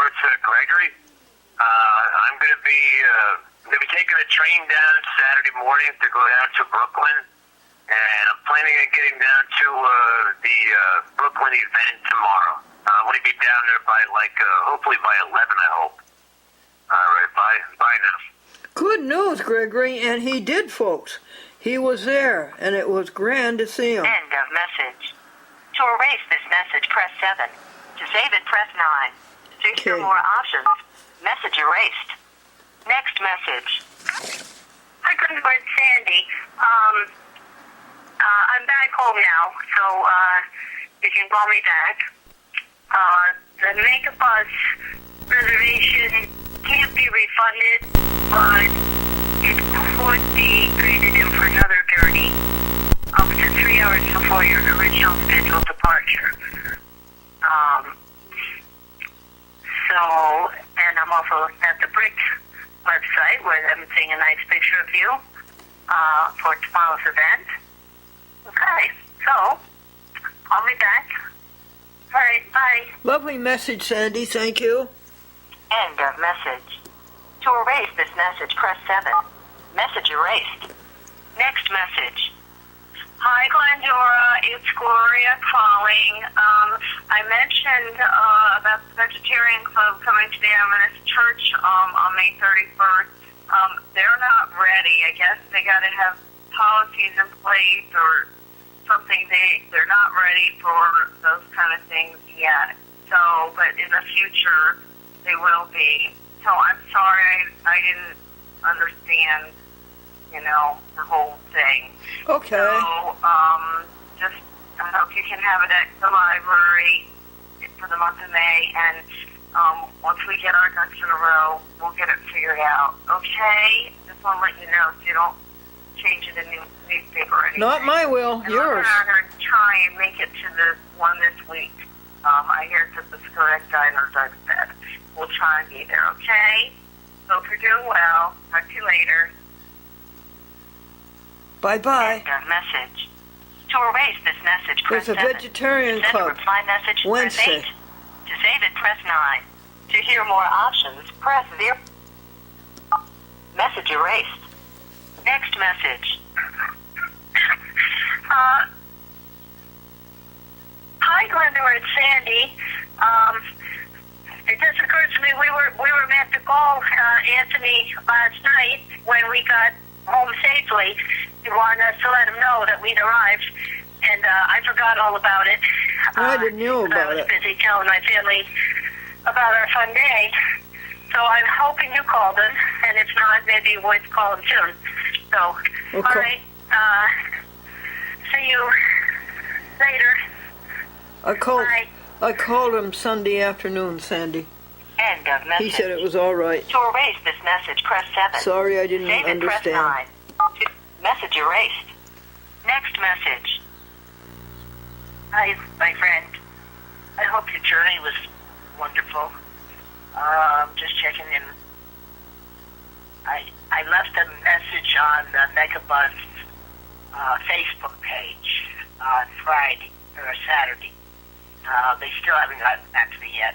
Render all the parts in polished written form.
it's Gregory. I'm going to be taking a train down Saturday morning to go down to Brooklyn, and I'm planning on getting down to the Brooklyn event tomorrow. I'm going to be down there by hopefully by 11, I hope. All right, bye now. Good news, Gregory, and he did, folks. He was there, and it was grand to see him. End of message. To erase this message, press 7. To save it, press 9. To hear more options, message erased. Next message. Hi, Glendora, it's Sandy. I'm back home now, so you can call me back. The Megabus reservation can't be refunded, but it could be traded in for another journey up to 3 hours before your original scheduled departure. And I'm also at the BRIC website where I'm seeing a nice picture of you for tomorrow's event. Okay, so call me back. All right, bye. Lovely message, Sandy. Thank you. End of message. To erase this message, press 7. Message erased. Next message. Hi, Glendora. It's Gloria calling. I mentioned about the Vegetarian Club coming to the Adventist Church on May 31st. They're not ready. I guess they got to have policies in place or something. They're not ready for those kind of things yet. So, but in the future, they will be. So I'm sorry I didn't understand, the whole thing. Okay. So, I hope you can have it at the library for the month of May, and once we get our ducks in a row, we'll get it figured out. Okay? Just want to let you know so you don't change it in the newspaper or anything. Not my will, and yours. I'm going to try and make it to the one this week. I hear it's at the Correct Diner Doug's bed. We'll try and be there, okay? Hope you're doing well. Talk to you later. Bye-bye. End of message. To erase this message, press There's a 7. vegetarian to send club. a reply message, Wednesday. press 8. To save it, press 9. To hear more options, press 0. Message erased. Next message. Hi, Glendora, it's Sandy. It just occurred to me we were meant to call Anthony last night when we got home safely. He wanted us to let him know that we'd arrived, and I forgot all about it. I didn't know about it. I was busy telling my family about our fun day. So I'm hoping you called him, and if not, maybe we'll call him soon. So, Okay. all right. See you later. I called him Sunday afternoon, Sandy. End of message. He said it was all right. To erase this message, press 7. Sorry I didn't Save it, press understand. 9. Message erased. Next message. Hi, my friend. I hope your journey was wonderful. Just checking in. I left a message on the Megabus Facebook page on Friday or Saturday. They still haven't gotten back to me yet.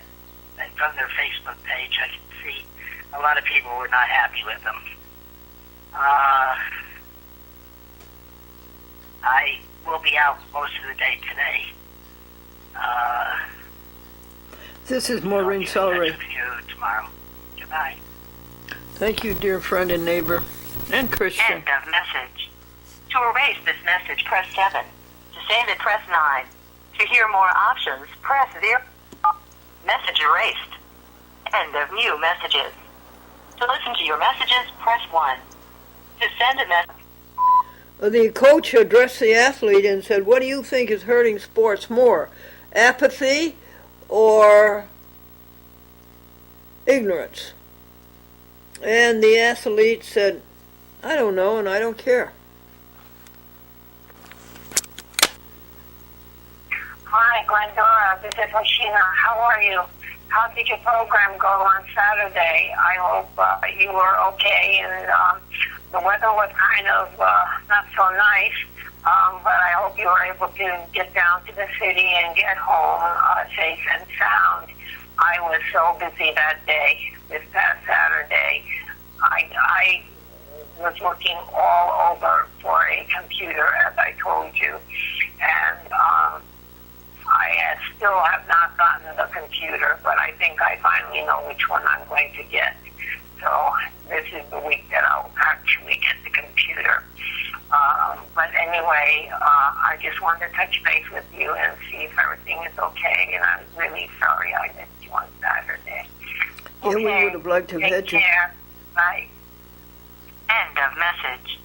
And from their Facebook page, I can see a lot of people were not happy with them. I will be out most of the day today. This is Maureen Sellery. I'll be in touch with you tomorrow. Goodbye. Thank you, dear friend and neighbor. And Christian. End of message. To erase this message, press 7. To save it, press 9. To hear more options, press 0. Message erased. End of new messages. To listen to your messages, press 1. To send a message. The coach addressed the athlete and said, what do you think is hurting sports more? Apathy or ignorance? And the athlete said, I don't know and I don't care. Hi, Glendora. This is Hashina. How are you? How did your program go on Saturday? I hope you were okay, and the weather was kind of not so nice, but I hope you were able to get down to the city and get home safe and sound. I was so busy that day, this past Saturday. I was looking all over for a computer, as I told you, and I still have not gotten the computer, but I think I finally know which one I'm going to get. So this is the week that I'll actually get the computer. But anyway, I just wanted to touch base with you and see if everything is okay, and I'm really sorry I missed you on Saturday. Yeah, we would have liked to have had you. Take care. Bye. End of message.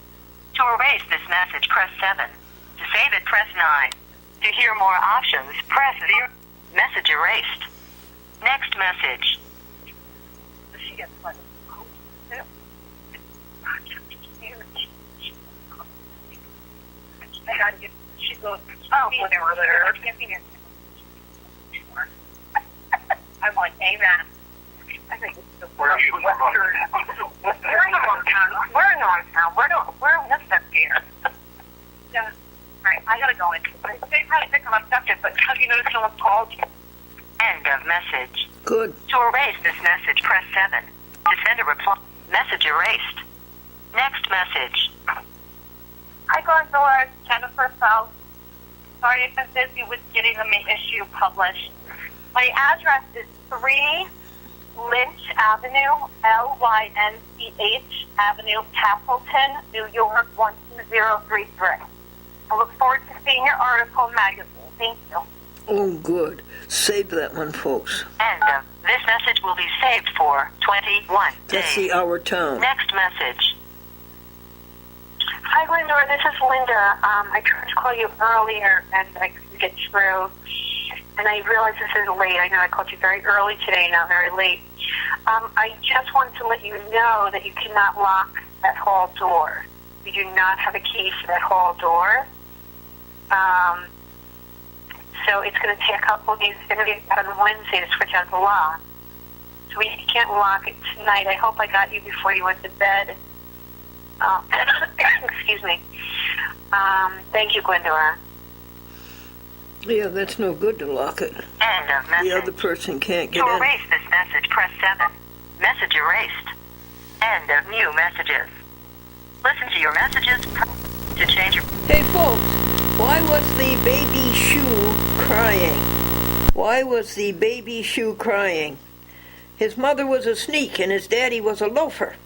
To erase this message, press 7. To save it, press 9. To hear more options, press 0. Message erased. Next message. She gets one. She goes, oh, whatever there. I'm like, amen. I think it's the Where are you from? We're in Longtown. We're in Longtown. We're in this stuff here. Yeah. All right, I gotta go in. They probably think I'm abducted, but have you noticed someone called? End of message. Good. To erase this message, press 7. To send a reply, message erased. Next message. Hi, Glendora. Jennifer South. Sorry if I'm busy with getting the issue published. My address is 3 Lynch Avenue, Lynch Avenue, Castleton, New York, 12033. I look forward to seeing your article in magazine. Thank you. Oh, good. Save that one, folks. End of. This message will be saved for 21 days. That's the Our Town. Next message. Hi, Glendora. This is Linda. I tried to call you earlier, and I couldn't get through. And I realize this is late. I know I called you very early today, not very late. I just wanted to let you know that you cannot lock that hall door. You do not have a key for that hall door. So it's going to take a couple of days. It's going to be out on Wednesday to switch out the lock. So we can't lock it tonight. I hope I got you before you went to bed. Excuse me. Thank you, Glendora. Yeah, that's no good to lock it. End of message. The other person can't get To in. erase this message, press 7. Message erased. End of new messages. Listen to your messages to change your... Hey, folks, why was the baby shoe crying? Why was the baby shoe crying? His mother was a sneak and his daddy was a loafer.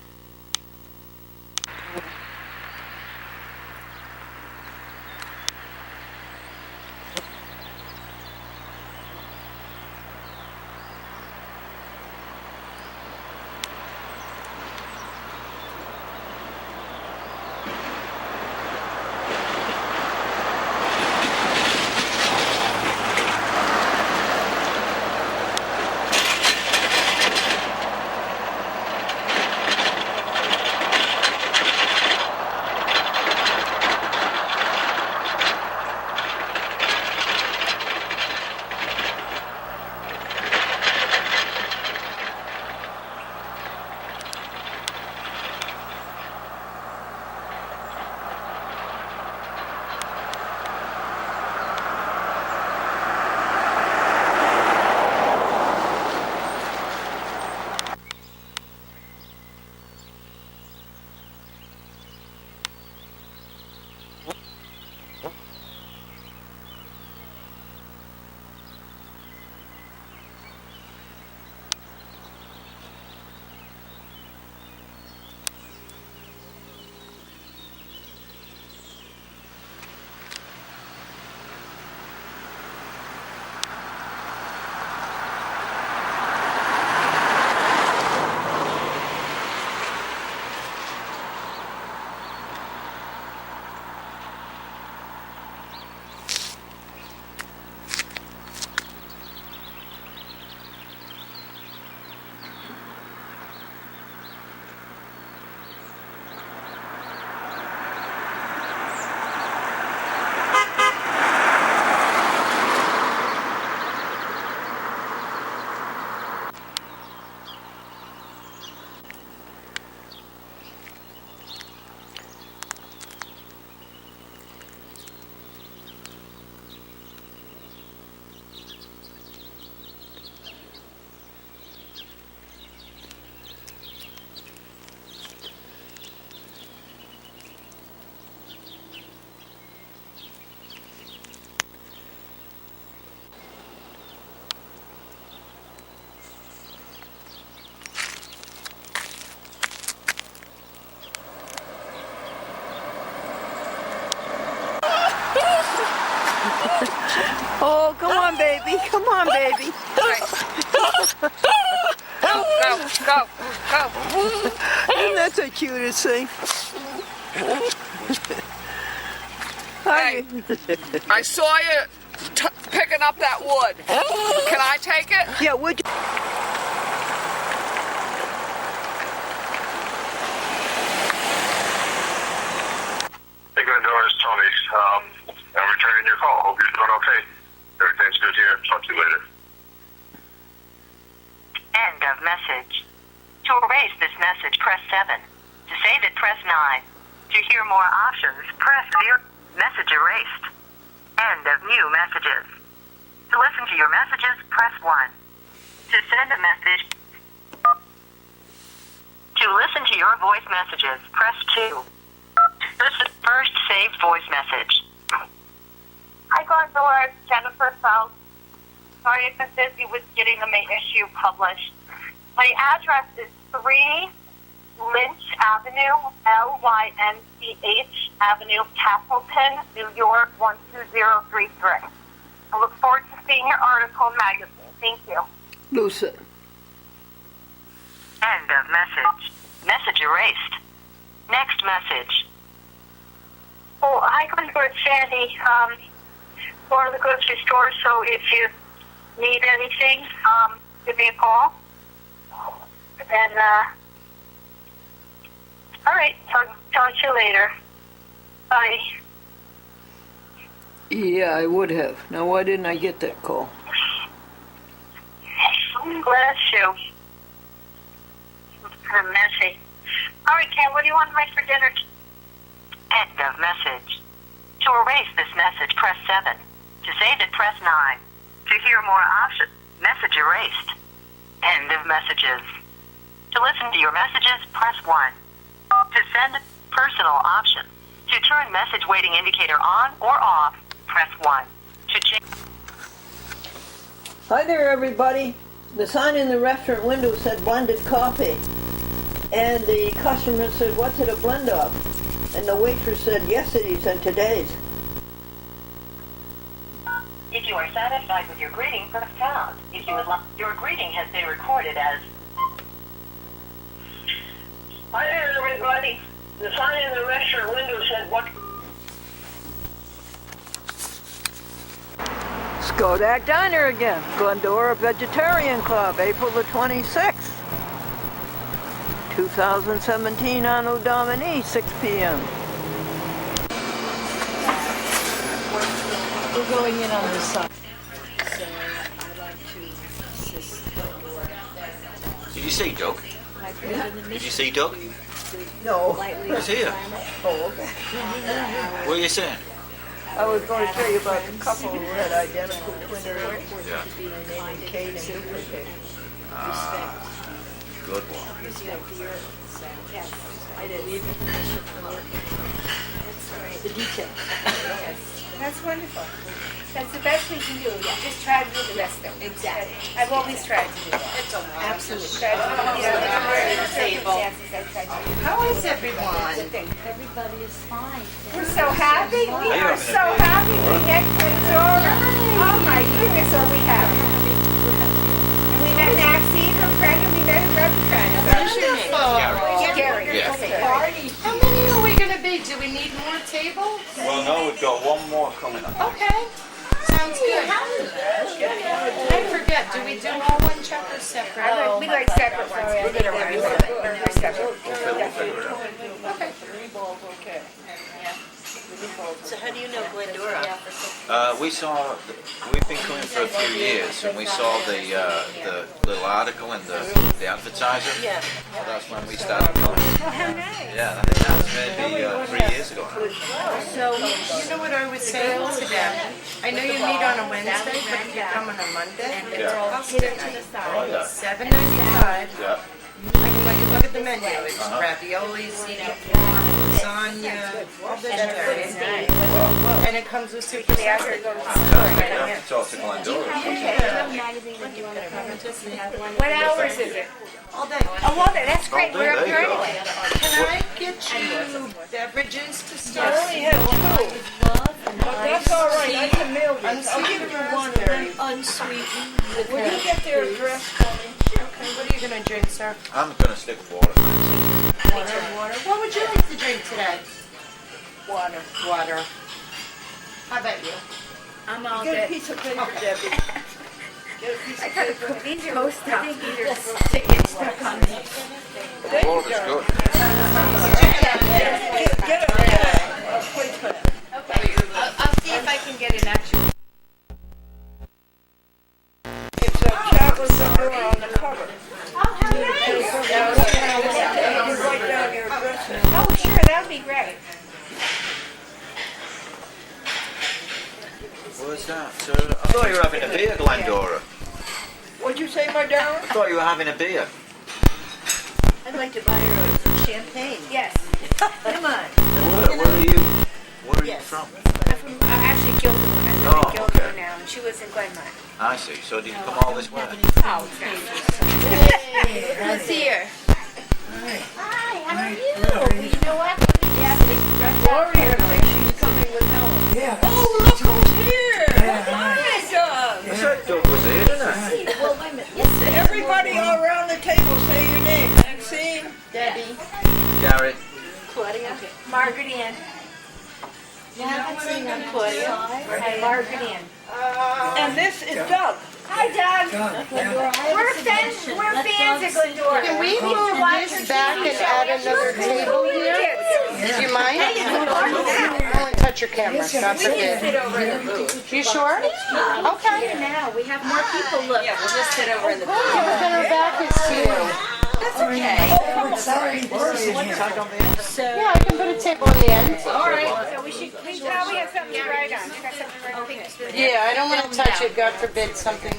baby. Come on, baby. Go. Isn't that the cutest thing? Hey, I saw you picking up that wood. Can I take it? Yeah, would you? Hey, Glendora, it's Tony. I'm returning your call. Hope you're doing okay. Everything's good here. Talk to you later. End of message. To erase this message, press 7. To save it, press 9. To hear more options, press 0. Message erased. End of new messages. To listen to your messages, press 1. To send a message. To listen to your voice messages, press 2. Listen first saved voice message. Hi, Glendora. It's Jennifer South. Sorry I've been busy with getting the main issue published. My address is 3 Lynch Avenue, Lynch Avenue, Castleton, New York, 12033. I look forward to seeing your article in magazine. Thank you. Lucid. End of message. Message erased. Next message. Well, hi, Glendora. It's Sandy. Going to the grocery store, so if you need anything, give me a call. And, all right, talk to you later. Bye. Yeah, I would have. Now, why didn't I get that call? Bless you. It's kind of messy. All right, Ken, what do you want to make for dinner? End of message. To erase this message, press 7. To save it, press 9. To hear more options, message erased. End of messages. To listen to your messages, press 1. To send personal option. To turn message waiting indicator on or off, press 1. To change. Hi there, everybody. The sign in the restaurant window said blended coffee. And the customer said, what's it a blend of? And the waitress said, yesterday's and today's. If you are satisfied with your greeting, press pound. If you would like, your greeting has been recorded as. Hi there, everybody. The sign in the restaurant window said, what? Skodak Diner again. Glendora Vegetarian Club, April the 26th. 2017 Anno Domini, 6 p.m. We're going in on this side. So I'd like to assist Glendora. Did you see Doug? Did you see Doug? No. He's here. Oh, okay. What are you saying? I was going to tell you about the couple who had identical twin twins. Yeah. Their name is Kate and Duplicate. Good one. I didn't leave it. The details. That's wonderful. That's the best we can do. Just try to do the best of it. Exactly. I've always tried to do that. It's a lot. Absolutely. How is everyone? Everybody is fine. We're so happy. We are so happy we met Glendora. Oh my goodness, are we happy? And we met Maxine, her friend, and we met another friend. What's your name? Gary. Yeah. Party. How many are we going to be? Do we need more tables? Well, no, we've got one more coming up. Okay. Sounds good. I forget, do we do all one check or separate? We like separate ones. We're going to run we're separate. Okay. So how do you know Glendora? We've been coming for a few years, and we saw the little article in the advertiser. Yeah. So that's when we started coming. Oh, how nice. Yeah, I think that was maybe 3 years ago. So, you know what I was saying to them? I know you meet on a Wednesday, but if you come on a Monday, Yeah. I'll sit at Oh, yeah. $7.95. Yeah. I can let you look at the menu. It's raviolis, lasagna, all vegetarian. And it comes with soup. Talk to Glendora. What hours is it? All day. Oh, all day. That's great. We're up here anyway. Can I get you beverages to start? I only have two. But that's all right. I can mail this. I'll give you one and then Unsweetened. will you get their address for me? Okay, what are you going to drink, sir? I'm gonna stick with water. Water. What would you like to drink today? Water. Water. How about you? I'm all Get a good. piece of paper, Debbie. Get a piece of paper. These are post up. These are sticky stuck on me. There you Water's go. good. Get a plate for that. Okay. I'll see if I can get an actual. It's a chocolate Glendora on the cover. Oh, how nice. You write down your address now. Oh, sure. That would be great. What's that? So, I thought you were having a beer, Glendora. What'd you say, my darling? I thought you were having a beer. I'd like to buy her some champagne. Yes. Come on. Where are you? Where are you from? I'm from actually Glendora. I live Oh, in Glendora okay. now, and she was in Glenmont. I see. So did you come all this way? Oh, Who's here? Hi, how are you? Well, you know what? Yeah, Gloria thinks she's coming with Helen. Yeah. Oh, look who's here! Hi, Doug! I said Doug was here, didn't I? Well, wait a minute. Yes, Everybody all around the table say your name. Maxine? Debbie. Gary. Claudia. Margaret Ann. You haven't seen them, Claudia. Hi, Margaret Ann. And this is Doug. Hi, Doug. Yeah. We're fans of Glendora. Can we move this back and add another table here? Do you mind? Only touch your camera, God forbid. You sure? Okay. Now, we have more people look. Yeah, we'll just sit over in the Yeah, but then our back is to you. That's okay. Saturday morning here. Yeah, I can put a table on the end. All right, so we should, we have something to write on. We got something to write on. Yeah, I don't want to touch it, God forbid something.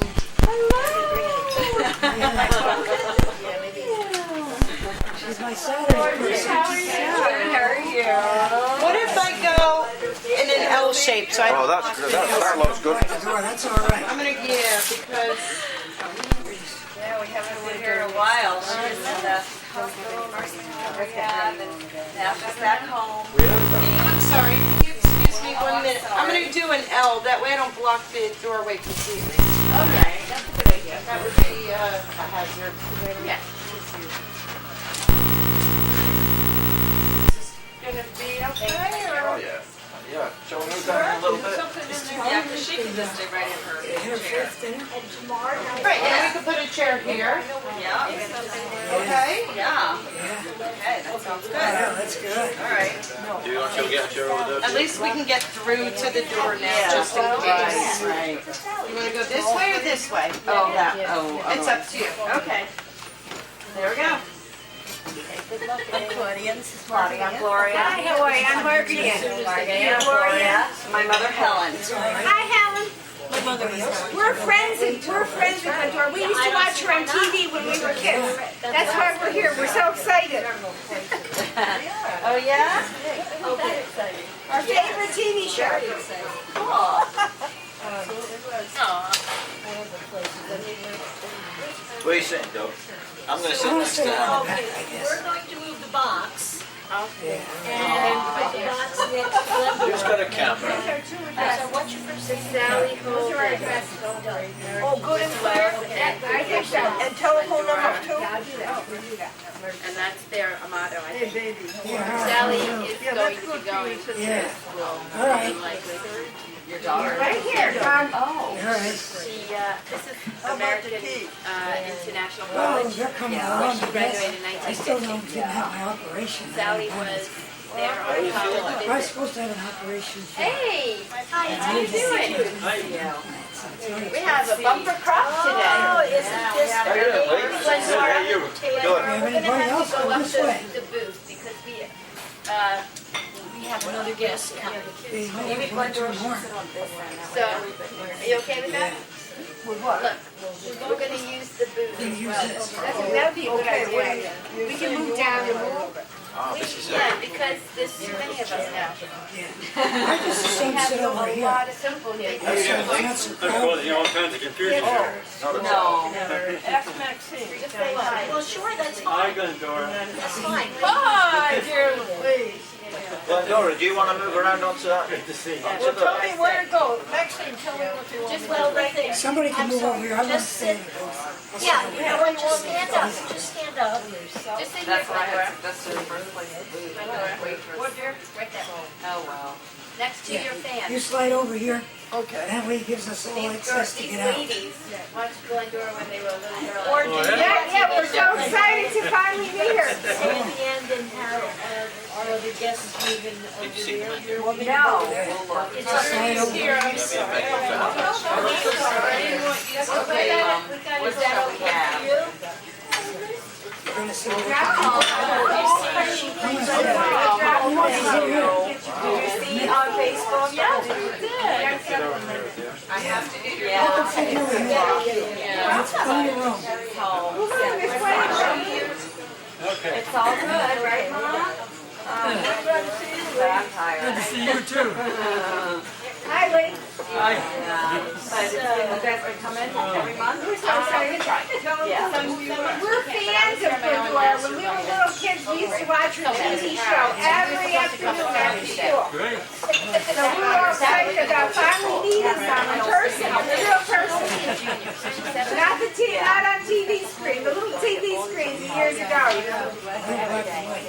She's my Saturday person. How are you? What if I go in an L shape? So Oh, that's good. That looks good. Glendora, that's all right. I'm gonna because Yeah, we haven't been here in a while. She's in the rehab and now she's back home. I'm sorry. Can you excuse me 1 minute? I'm gonna do an L. That way I don't block the doorway completely. Oh, yeah, that's a good idea. That would be a hazard. Yeah. Gonna be okay, Oh, yeah. Yeah. Shall we move down a little bit? Yeah, because she can just stay right in her chair. Right, and we could put a chair here. Yeah. Okay. Yeah. Okay, that sounds good. Yeah, that's good. All right. Do you want to get a chair over there? At least we can get through to the door now, just in case. Right. You wanna go this way or this way? Oh, that. Oh, It's up to you. Okay. There we go. I'm Claudia. This is Claudia. I'm Gloria. Hi, how are you? I'm Margaret Ann. Gloria. My mother Helen. Hi, Helen. We're friends with Glendora. We used to watch her on TV when we were kids. That's why we're here. We're so excited. Oh yeah? Our favorite TV show. Where are you sitting, Doug? I'm going to sit next to you. We're going to move the box. Okay. And put the box next to Glendora. Who's got a camera? So what's your first name? Sally Holden. Oh, good and clear. I think so. And telephone number too. And that's their motto, I Hey, think. baby. Sally is going to be going to Yeah. school. All right. Likely. Your daughter. Right here, Tom. Oh. All right. This is How about the American tea? International Oh, College. they're coming Where along. she graduated in I still 1950. didn't have my operation. Sally was there on a college I was visit. supposed to have an operation. Hey, how you doing? Hi. We have a bumper crop today. Oh, isn't this How you doing, ladies? How are you? Good. Have anybody else go go up this way? the booth because we have another guest coming. Maybe Glendora more. So, are you okay with that? With what? Look, we're going to use the booth as well. That would be a good idea. We can move down and move. Oh, this is Yeah, because there's too many of us now. I just We assume have sit over a here. lot of people here. That's causing all kinds of confusion here. No. Ask Maxine. Just say hi. Well, sure, that's fine. Glendora. That's fine. Hi, dear Louise. Glendora, do you want to move around onto that? Good to see you. Well, tell me where to go. Maxine, tell me what you want. Just well, right there. Somebody can move over here. I want to Just stay. sit. Yeah, you know what, just stand up. Just stand up. Just sit here, Glendora. That's the first place to move. What, dear? Right there. Oh, wow. Next to your fan. You slide over here. Okay. That way it gives us all access to These get out. ladies watched Glendora when they were a little girl. Or yeah, we're so excited to finally meet her. Sandy and how are the guests moving over there? No. It's already here. I'm sorry. What's that we have? We're going to see See on Facebook? Yeah, we did. I have to do your Let's go in your room. It's all good, right, Mom? I'm tired. Good to see you too. Hi, Lee. Hi. Come in every month? We're so excited. We're fans of Glendora. When we were little kids, we used to watch her TV show every afternoon after school. Great. So we were all excited about finally meeting them in person, a real person. Not on TV screen, the little TV screens years ago, you know.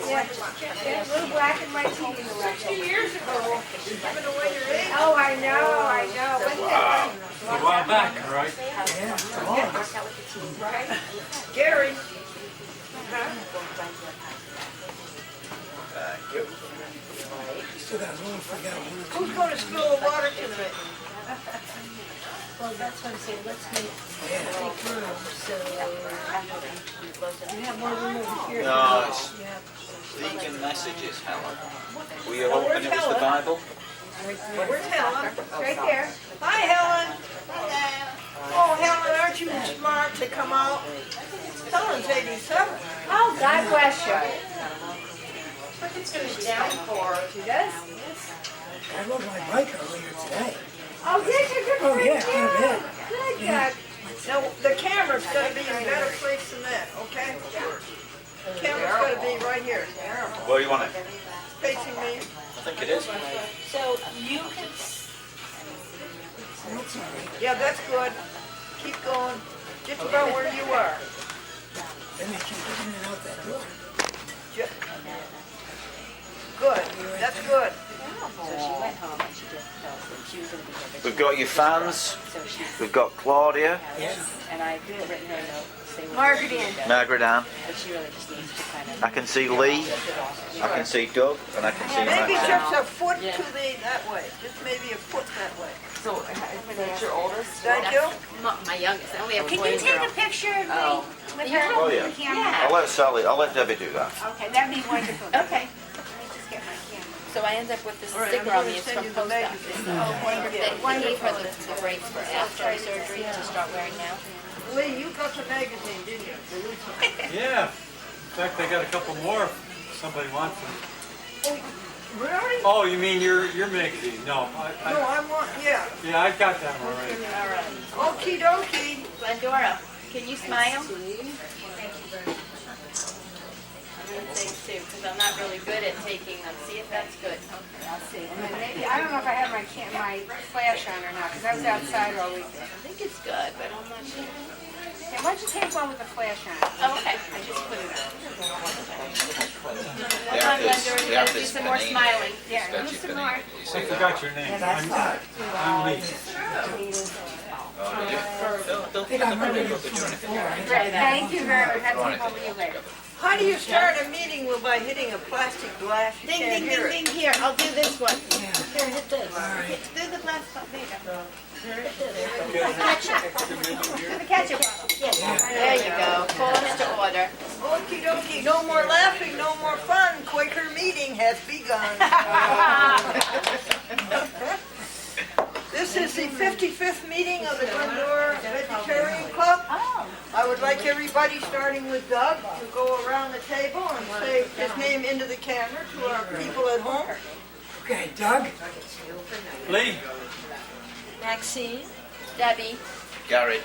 Yeah, little black and white TV. 60 years ago, giving away your age. Oh, I know. A while back, all right? Gary. Still got a little forget one or two. Who's going to spill the water tonight? Well, that's what I'm saying. Let's make room so You have more room over here. No, it's Deacon Messages, Helen. Were you hoping it was the Bible? Where's Helen? Right there. Hi, Helen. Oh, Helen, aren't you smart to come out? Helen's 87. Oh, God bless you. But it's going to be down for. She does? I rode my bike earlier today. Oh, did you? Good Oh, for yeah, you. quite a bit. Good, God. Now, the camera's going to be in a better place than that, okay? The camera's going to be right here, Where do you want it? facing me. I think it is. So you can. That's all right. Yeah, that's good. Keep going. Just about where you are. Then they keep getting it out that door. Good. That's good. We've got your fans. We've got Claudia, Margaret in. Margaret Ann. I can see Lee. I can see Doug, and I can see Maybe Max. just a foot to that way. Just maybe a foot that way. So, that's your oldest? Thank you. My youngest. I only have Can you take a picture of me with her? Oh yeah. Camera? I'll let Debbie do that. Okay, that'd be wonderful. Okay. Let me just get my camera. So I end up with this All right, sticker I'm on gonna me. It's send from you the post magazine. office. They gave her the breaks for after surgery to start wearing now. Lee, you got the magazine, didn't you? Yeah. In fact, I got a couple more if somebody wants them. Really? Oh, you mean your magazine? No. No, I want, yeah. Yeah, I got that one already. All right. Okie dokie. Glendora, can you smile? I'm going to take two because I'm not really good at taking them. See if that's good. Okay, I'll see. And then maybe, I don't know if I have my flash on or not, because I was outside all weekend. I think it's good, but I'm not sure. Okay, why don't you take one with the flash on? Oh, okay. I just put it on. Hold on, Glendora, you got to do some more smiling. Yeah, do some more. I forgot your name. I'm Lee. Don't think I'm ready to do Great, thank you very much. I'll take over you later. How do you start a meeting by hitting a plastic glass? You Ding, can't ding, hear ding, it. ding. Here, I'll do this one. Here, hit this. right. Do the glass cup. There you go. Hit this. To the ketchup bottle. Yes. There you go. Call us to order. Okie dokie. No more laughing, no more fun. Quaker meeting has begun. This is the 55th meeting of the Glendora Vegetarian Club. I would like everybody, starting with Doug, to go around the table and say his name into the camera to our people at home. Okay, Doug. Lee. Maxine. Debbie. Gary.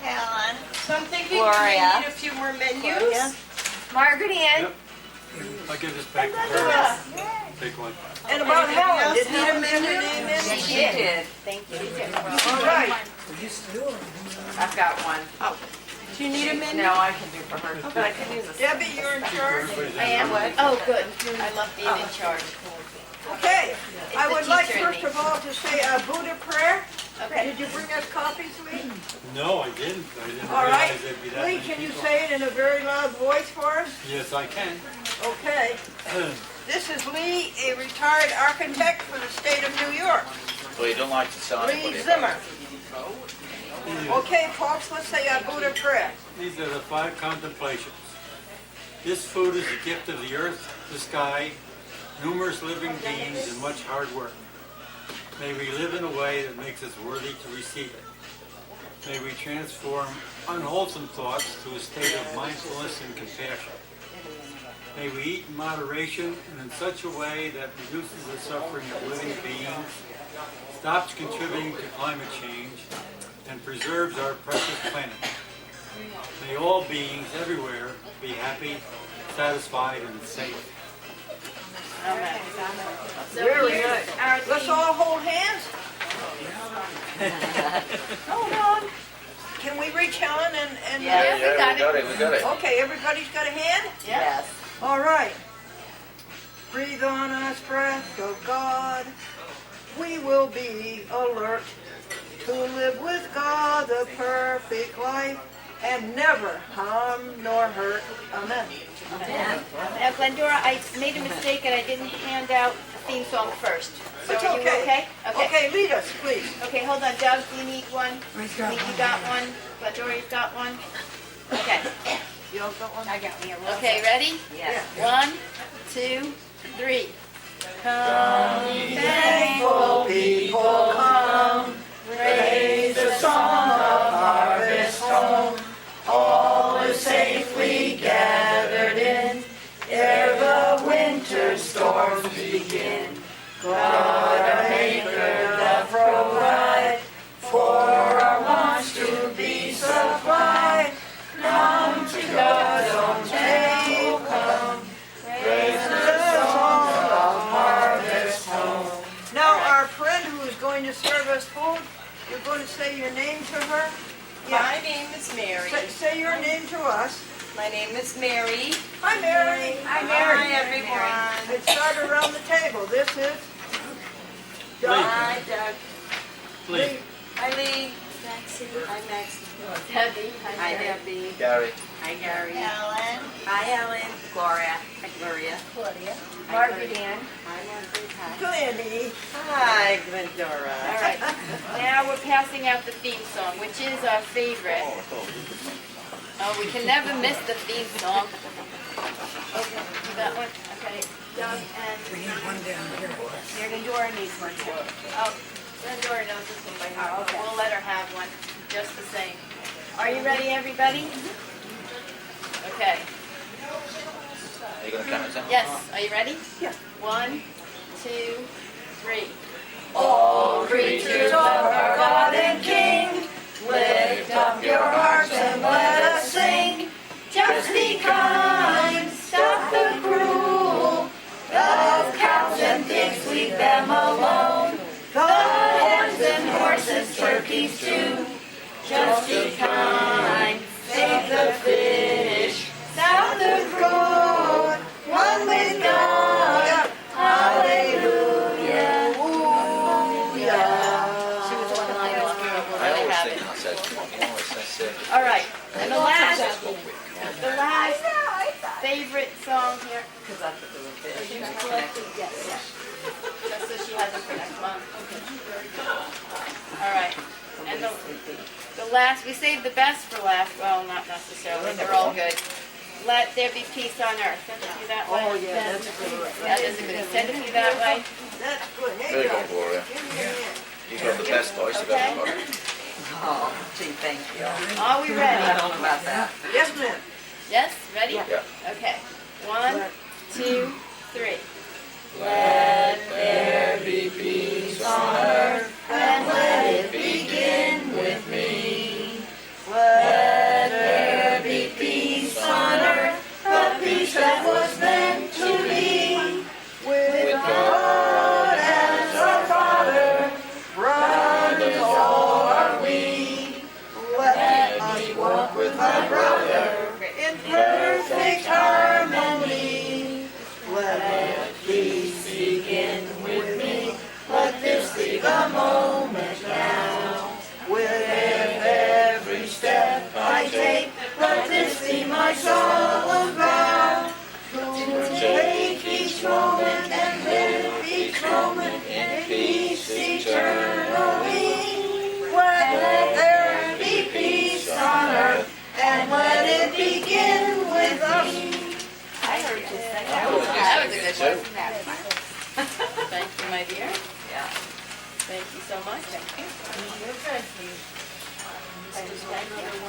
Helen. So I'm thinking we Gloria. need a few more menus. Margaret Ann. I'll give this back to her. Take one. And about Helen, did Need a Helen get her menu? name in? She did. Thank you. All right. I've got one. Do you need a menu? No, I can do for her. But I can use a Debbie, you're in charge. I am. Oh, good. I love being in charge. Okay. I the would like teacher in first me. of all to say a Buddha prayer. Okay. Did you bring us copies, Lee? No, I didn't. I didn't All right. realize it'd be that Lee, many can you people. say it in a very loud voice for us? Yes, I can. Okay. This is Lee, a retired architect for the state of New York. Well, you don't like to tell Lee anybody Zimmer. about it. Okay, folks, let's say a Buddha prayer. These are the 5 contemplations. This food is a gift of the earth, the sky, numerous living beings, and much hard work. May we live in a way that makes us worthy to receive it. May we transform unwholesome thoughts to a state of mindfulness and compassion. May we eat in moderation and in such a way that reduces the suffering of living beings, stops contributing to climate change, and preserves our precious planet. May all beings everywhere be happy, satisfied, and safe. Very good. Let's all hold hands. Hold on. Can we reach Helen and Yeah, we got it. Okay, everybody's got a hand? Yes. All right. Breathe on us, breath of God. We will be alert to live with God the perfect life and never harm nor hurt. Amen. Now, Glendora, I made a mistake and I didn't hand out the theme song first. So It's are you okay. okay? Okay, lead us, please. Okay, hold on. Doug, do you need one? Lee, you got one? Glendora, you got one? Okay. You all got one? I got me a little. Okay, ready? Yes. 1, 2, 3. Thankful people come, raise the song of harvest home. All is safely gathered in, ere the winter storms begin. God our Maker doth provide, for our wants to be supplied. Come to God's own table, come, raise the song of harvest home. Now our friend who is going to serve us food, you're going to say your name to her? My name is Mary. Say your name to us. My name is Mary. Hi, Mary. Hi, Mary. Hi, everyone. Let's start around the table. This is Doug. Hi, Doug. Lee. Hi, Lee. Hi, Maxine. Debbie. Hi, Debbie. Gary. Hi, Gary. Ellen. Hi, Ellen. Gloria. Hi, Gloria. Claudia. Margaret Ann. Hi, Margaret. Hi. Glennie. Hi, Glendora. All right. Now we're passing out the theme song, which is our favorite. Oh, we can never miss the theme song. Okay, you got one? Okay. Doug and Glendora needs one too. Oh, Glendora knows this one by heart. Okay. We'll let her have one, just the same. Are you ready, everybody? Okay. Are you going to count us down? Yes. Are you ready? Yeah. 1, 2, 3. All creatures of our God and King, lift up your hearts and let us sing. Just be kind, stop the cruel. Love cows and pigs, leave them alone. The hens and horses, turkeys too. Just be kind, save the fish. Stop the fraud, one with God. Hallelujah. She was one line this girl. We'll I let her always have think it. I said, come on, you know, it's that All right. And the last favorite song here. Because I put the little bit. She was collected. Yes. Just so she has it for next month. All right. And the last, we saved the best for last. Well, not necessarily. They're all good. Let there be peace on earth. Send it to you that way. Oh, yeah, that's good. That is good. Send it to you that way. That's good. There you go, Gloria. Give me a hand. You got the best voice I've ever heard. Oh, gee, thank you. Are we ready? I don't know about that. Yes, ma'am. Yes, ready? Yeah. Okay. 1, 2, 3. Let there be peace on earth, And let it begin with me. Let there be peace on earth, the peace that was meant to be. With God as our Father, brothers all are we. Let us walk with my brother in perfect harmony. Let peace begin with me. Let this be the moment now. With every step I take, let this be my solemn vow. To take each moment and live each moment in peace eternally. Let there be peace on earth, and let it begin with me. I heard you say that. That was a good one. Thank you, my dear. Yeah. Thank you so much.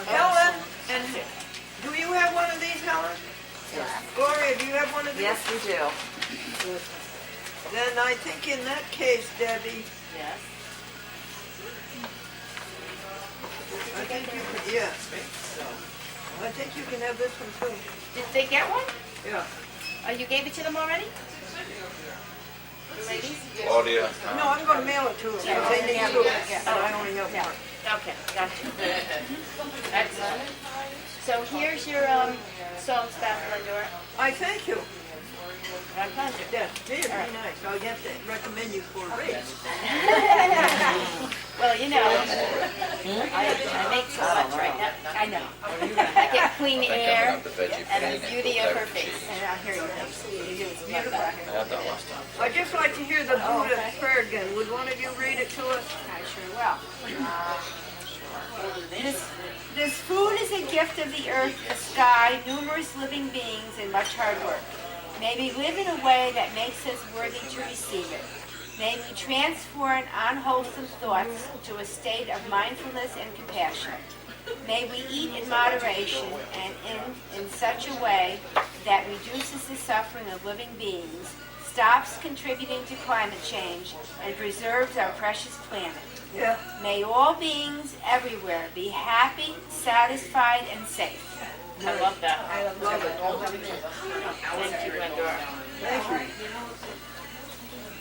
Helen, and do you have one of these, Helen? Gloria, do you have one of these? Yes, we do. Then I think in that case, Debbie, Yes. I think you can, yeah. I think you can have this one too. Did they get one? Yeah. Oh, you gave it to them already? The ladies? Claudia. No, I'm gonna mail it to them, because they need two, and I only have one. Okay, gotcha. Excellent. So here's your songs about Glendora. I thank you. My pleasure. Yeah, it'd be nice. I'll have to recommend you for a raise. Well, you know, I make so much right now. I know. I get clean air and the beauty of her face. And I hear you. You do it beautiful. I'd just like to hear the Buddha prayer again. Would one of you read it to us? I sure will. This food is a gift of the earth, the sky, numerous living beings, and much hard work. May we live in a way that makes us worthy to receive it. May we transform unwholesome thoughts to a state of mindfulness and compassion. May we eat in moderation and in such a way that reduces the suffering of living beings, stops contributing to climate change, and preserves our precious planet. Yeah. May all beings everywhere be happy, satisfied, and safe. I love that. I love it. Thank you, Glendora. Thank you.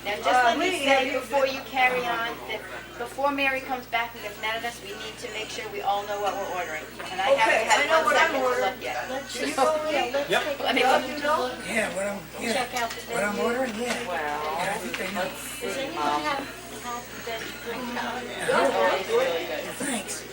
Now, just let me say before you carry on that before Mary comes back and gets mad at us, we need to make sure we all know what we're ordering. And I haven't had I know 1 what I'm second to ordering. look yet. You go eat? Let me look. You know? Yeah, what I'm ordering, yeah. Well, I think I know. does anyone have the veg drink? Thanks.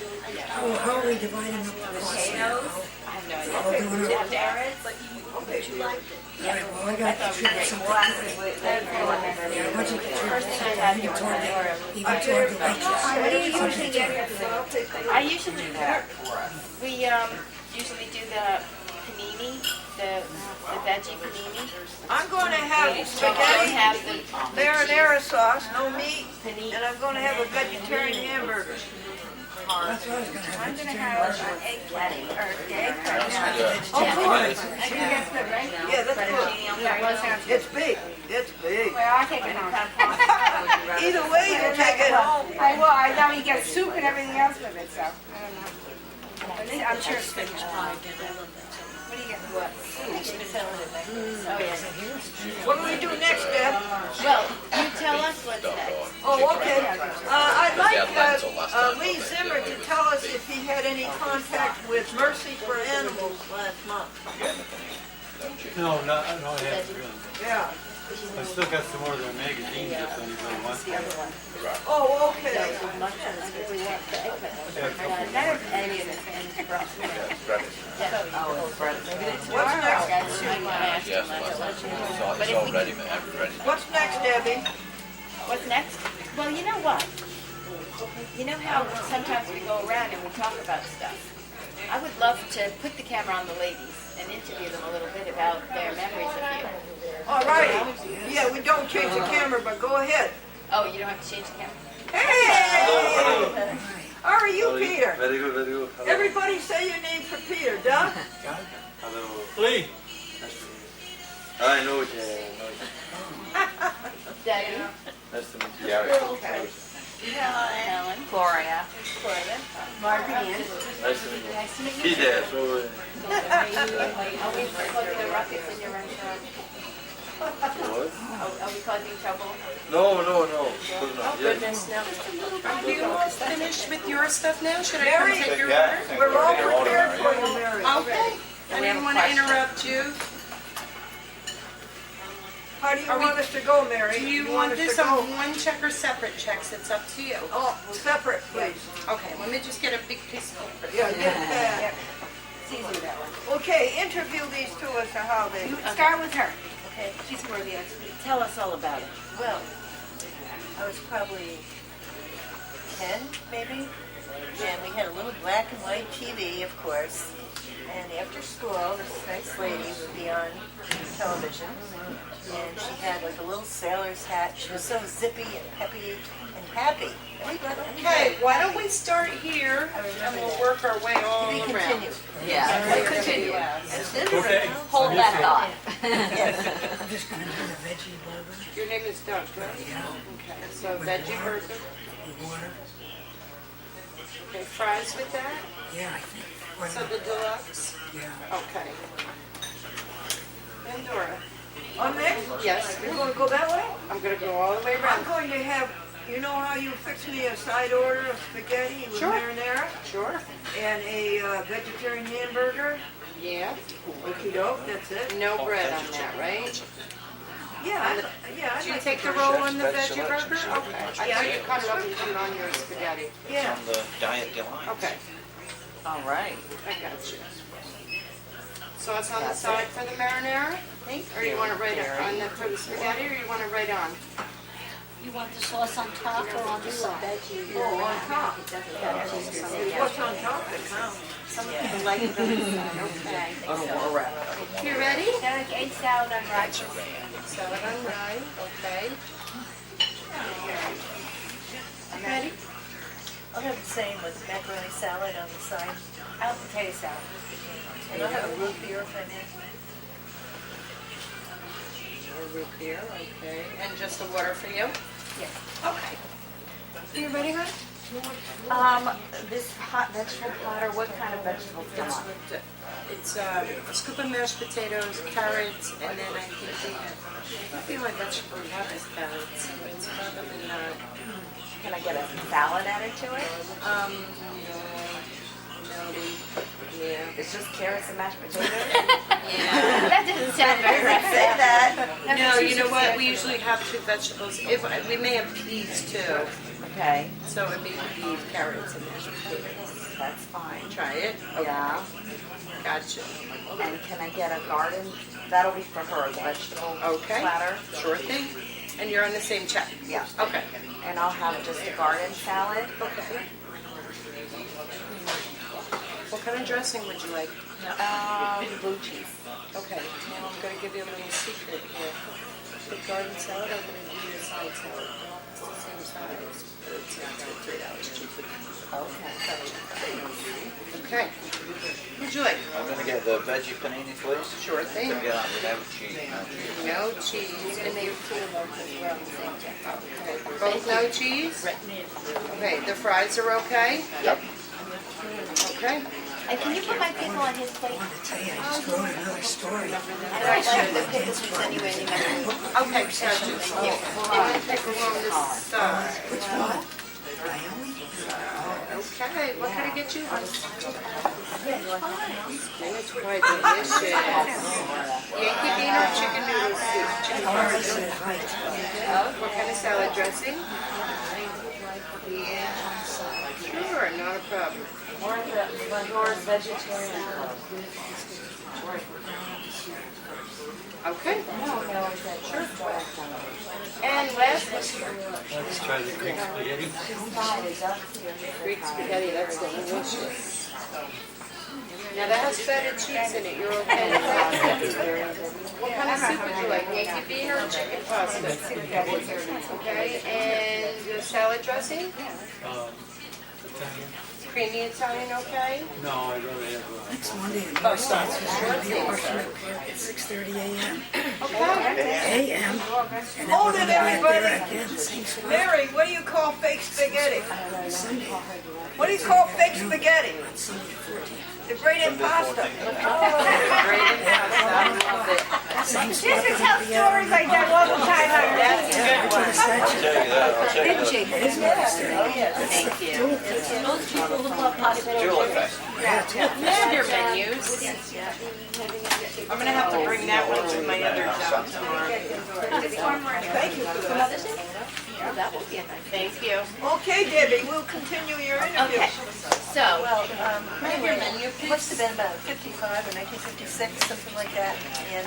How are we dividing up the costs? Potatoes? I have no idea. We're doing it. Carrots? Would you like it? All right, well, I gotta contribute something to it. Yeah, once you contribute something, even toward the waitress. What do you usually get? I usually we usually do the panini, the veggie panini. I'm going to have We don't spaghetti, have the marinara sauce, no meat, panini. and I'm going to have a vegetarian hamburger. That's what I was gonna have. I'm gonna have an egg patty or egg patty. Oh, good. I think that's good, right? Yeah, that's good. It's big. It's big. Well, I'll take it home. Either way, you'll take it home. I will. I know you get soup and everything else with it, so I don't know. I'm sure it's finished pie. What do you get? What? Oh, yes. What do we do next, Deb? Well, you tell us what's next. Oh, okay. I'd like Lee Zimmer to tell us if he had any contact with Mercy for Animals last month. No, I haven't really. Yeah. I still got some more of their magazines if anybody wants them. Oh, okay. What's next? Yes, it's all ready, man. I'm ready. What's next, Debbie? What's next? Well, you know what? You know how sometimes we go around and we talk about stuff? I would love to put the camera on the ladies and interview them a little bit about their memories of you. All right. Yeah, we don't change the camera, but go ahead. Oh, you don't have to change the camera? Hey! How are you, Peter? Very good, very good. Hello. Everybody say your name for Peter. Doug? Hello. Lee. I know you. Debbie. Nice to meet you. Gary. Helen. Gloria. Marguerite. Nice to meet you. Nice to meet you. Be there. So, Always plug the rockets in your restaurant. what? Are we causing trouble? No. Good enough. Oh, Yeah. goodness, no. Are you all finished with your stuff now? Should I Mary, come take your Yeah, order? We're all prepared for you, Mary. Okay. I didn't want to interrupt you. How do you Are we- want us to go, Mary? Do you want want us this to go? on one check or separate checks? It's up to you. Oh, separate, please. Okay, let me just get a big piece of paper. Yeah, get that. It's easy that one. Okay, interview these two as to how they... Start with her. Okay, she's more the expert. Tell us all about it. Well, I was probably 10, maybe, and we had a little black and white TV, of course, and after school, this nice lady would be on television, and she had like a little sailor's hat. She was so zippy and peppy and happy. Okay, why don't we start here and we'll work our way all We around. continue. Yeah, We'll continue. Okay. Hold that thought. I'm just gonna do the veggie burger, Your name is Doug, right? Okay, so veggie burger. with water. Okay, fries with that? Yeah, I think. Why So not? the deluxe? Yeah. Okay. Glendora. On next? Yes. You're going to go that way? I'm gonna go all the way I'm around. going to have, you know how you fix me a side order of spaghetti with Sure. marinara Sure. and a vegetarian hamburger? Yeah. Okey doke, that's it. No bread on that, right? Yeah, Do you take the roll on the veggie burger? Okay. I thought you cut it up and put it on your spaghetti. Yeah. On the diet delight. Okay, All right. I got you. So it's on the side for the marinara? Or you want it right on the, for the spaghetti, or you want it right on? You want the sauce on top or on the side? Oh, on top. What's on top that counts. Some people like it on the side, okay. You ready? Egg salad on rice. Salad on rye, okay. Ready? I'll have the same with macaroni salad on the side. I'll have potato salad. And I'll have a root beer if I may. Or root beer, okay. And just the water for you? Yes. Okay. You ready, hon? This hot vegetable platter, what kind of vegetables do you It's want? with it's a scoop of mashed potatoes, carrots, and then I think I feel like vegetable have is carrots. It's probably not. Can I get a salad added to it? Yeah. It's just carrots and mashed potatoes? Yeah. That doesn't sound very right. Say that. No, you know what? We usually have two vegetables. If we may have peas too, Okay, so it'd be peas, carrots, and mashed potatoes. that's fine. Try it. Yeah. Gotcha. And can I get a garden? That'll be for her, the vegetable Okay. platter. Sure thing. And you're on the same check. Yeah. Okay. And I'll have just a garden salad. Okay. What kind of dressing would you like? Blue cheese. Okay, now I'm going to give you a little secret here. The garden salad, I'm going to do your side salad. It's the same size, but it's $3 cheaper. Okay. What'd you like? I'm gonna get the veggie panini, please. Sure thing. Can I get that without cheese? No cheese. No cheese. And they Okay. Both no cheese? Okay, the fries are okay? Yep. Okay. And can you put my pickle on his plate? I tell you, I just wrote another story. I don't like the pickle juice anyway. Okay, gotcha. And then pickle on this side. Which one? Naomi? Okay, what can I get you? It's quite delicious. Yankee bean or chicken noodle soup? Chicken I noodle said soup. hi. What kind of salad dressing? Sure, not a problem. Or the Glendora's vegetarian club. Okay. Sure. And last, Let's try the Greek spaghetti. Greek spaghetti, that's delicious. Now that has feta cheese in it, you're okay with that? What kind of soup would you like, Yankee bean or chicken pasta? Okay, and the salad dressing? Italian. Creamy Italian, okay? No, I'd rather have Next Monday, the bus stops is going to be at Washington Park at 6:30 a.m. Okay. a.m. And then Hold we're it, going to be out there everybody. again, same spot. Mary, what do you call fake spaghetti? Sunday. What do you call fake spaghetti? Sunday the 14th. The great impasta. Same Just spot. to tell stories like that all the time. That's a good one. I'll tell you that. I'll tell you that. It is Wednesday. Oh, yes, thank you. Most people who love pasta. Jewel effect. Have your menus. I'm gonna have to bring that one to my other job tomorrow. Thank you for that. That will be a nice. Thank you. Okay, Debbie, we'll continue your interview. Okay. So, Well, my menu must have been about 55 or 1956, something like that. And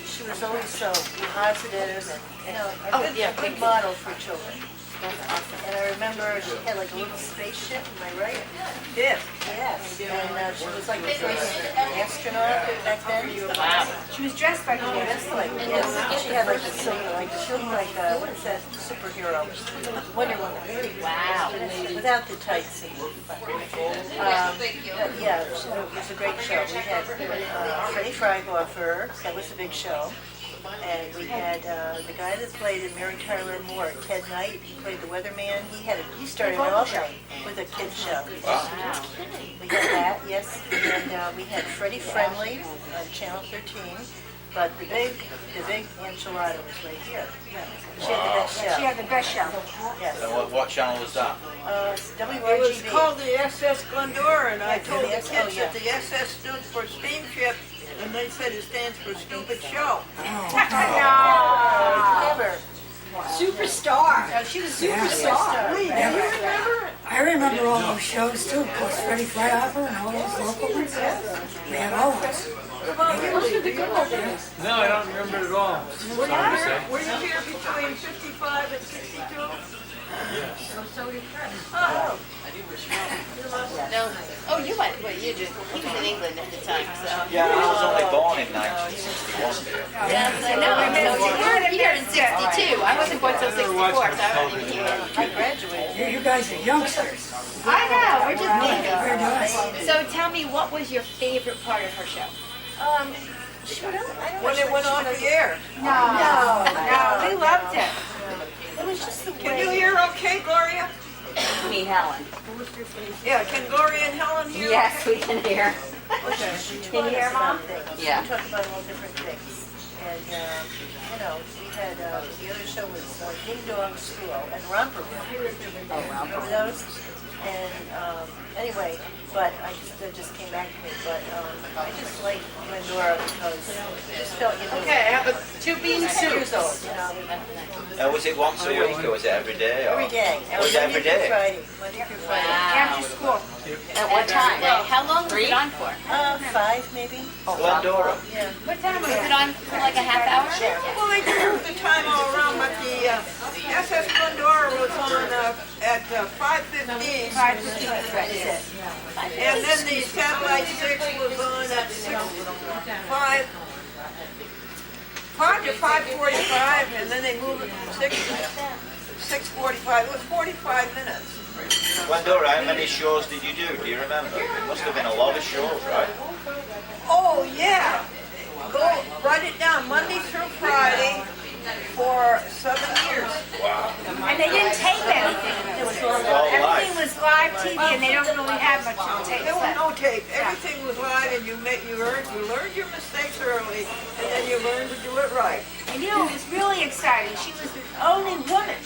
she was always so positive and, you know, a good model for children. And I remember she had like a little spaceship, am I right? Yes. Yes. And she was like the first astronaut back then. wow. She was dressed like a Yes, she had like the silver, like she looked like what is that superhero? Wonder Woman. Wow. Without the tights. But yeah, it was a great show. We had Freddie Freighofer, that was a big show. And we had the guy that played in Mary Tyler Moore, Ted Knight. He played the weatherman. He started off with a kid show. Wow. We had that, yes. And we had Freddie Friendly on Channel 13. But the big enchilada was right here. She had the best show. She had the best show. Yes. And what channel was that? WRGB. It was called the SS Glendora, and I told the Yes, kids oh, yeah. that the SS stood for steamship, and they said it stands for stupid show. Clever. Superstar. No, she was superstar. I remember all those shows too, of course, Freddie Freighofer and all those local ones. We had all those. No, I don't remember it at all. Were you here between 55 and 62? Oh, No. Oh, you went. Well, you did. He was in England at the time, so. Yeah, I was only born in 1961. Yes, I know. So you were here in '62. I wasn't born till '64, so I wasn't even here. I graduated. You guys are youngsters. I know. We're just babies. Very nice. So tell me, what was your favorite part of her show? when it went off the air. No, we loved it. It was just the Can way. you hear okay, Gloria? Me, Helen. Yeah, can Gloria and Helen hear? Yes, we can hear. Can you hear, Mom? Yeah. We talked about all different things. And, you know, we had, the other show was Ding Dong School and Romper Room. Remember those? And, anyway, but I just came back to me. But I just like Glendora because I just felt, you know. Okay, I have a 2 bean soup. Years old, you know. Was it once a week or was it every day? Or? Every day. Was it every day? Monday through Friday. After school. At what time? How long was it on for? 5 maybe. Glendora. Yeah. What time was it on for? Like a half hour? Well, they moved the time all around, but the SS Glendora was on at 5:15. And then the Satellite 6 was on at 5 to 5:45, and then they moved it from 6 to 6:45. It was 45 minutes. Glendora, how many shows did you do? Do you remember? It must have been a lot of shows, right? Oh, yeah. Go write it down, Monday through Friday for 7 years. Wow. And they didn't tape anything. Everything was live TV, and they don't really have much of tape. There was no tape. Everything was live, and you learned your mistakes early, and then you learned to do it right. And you know, it was really exciting. She was the only woman.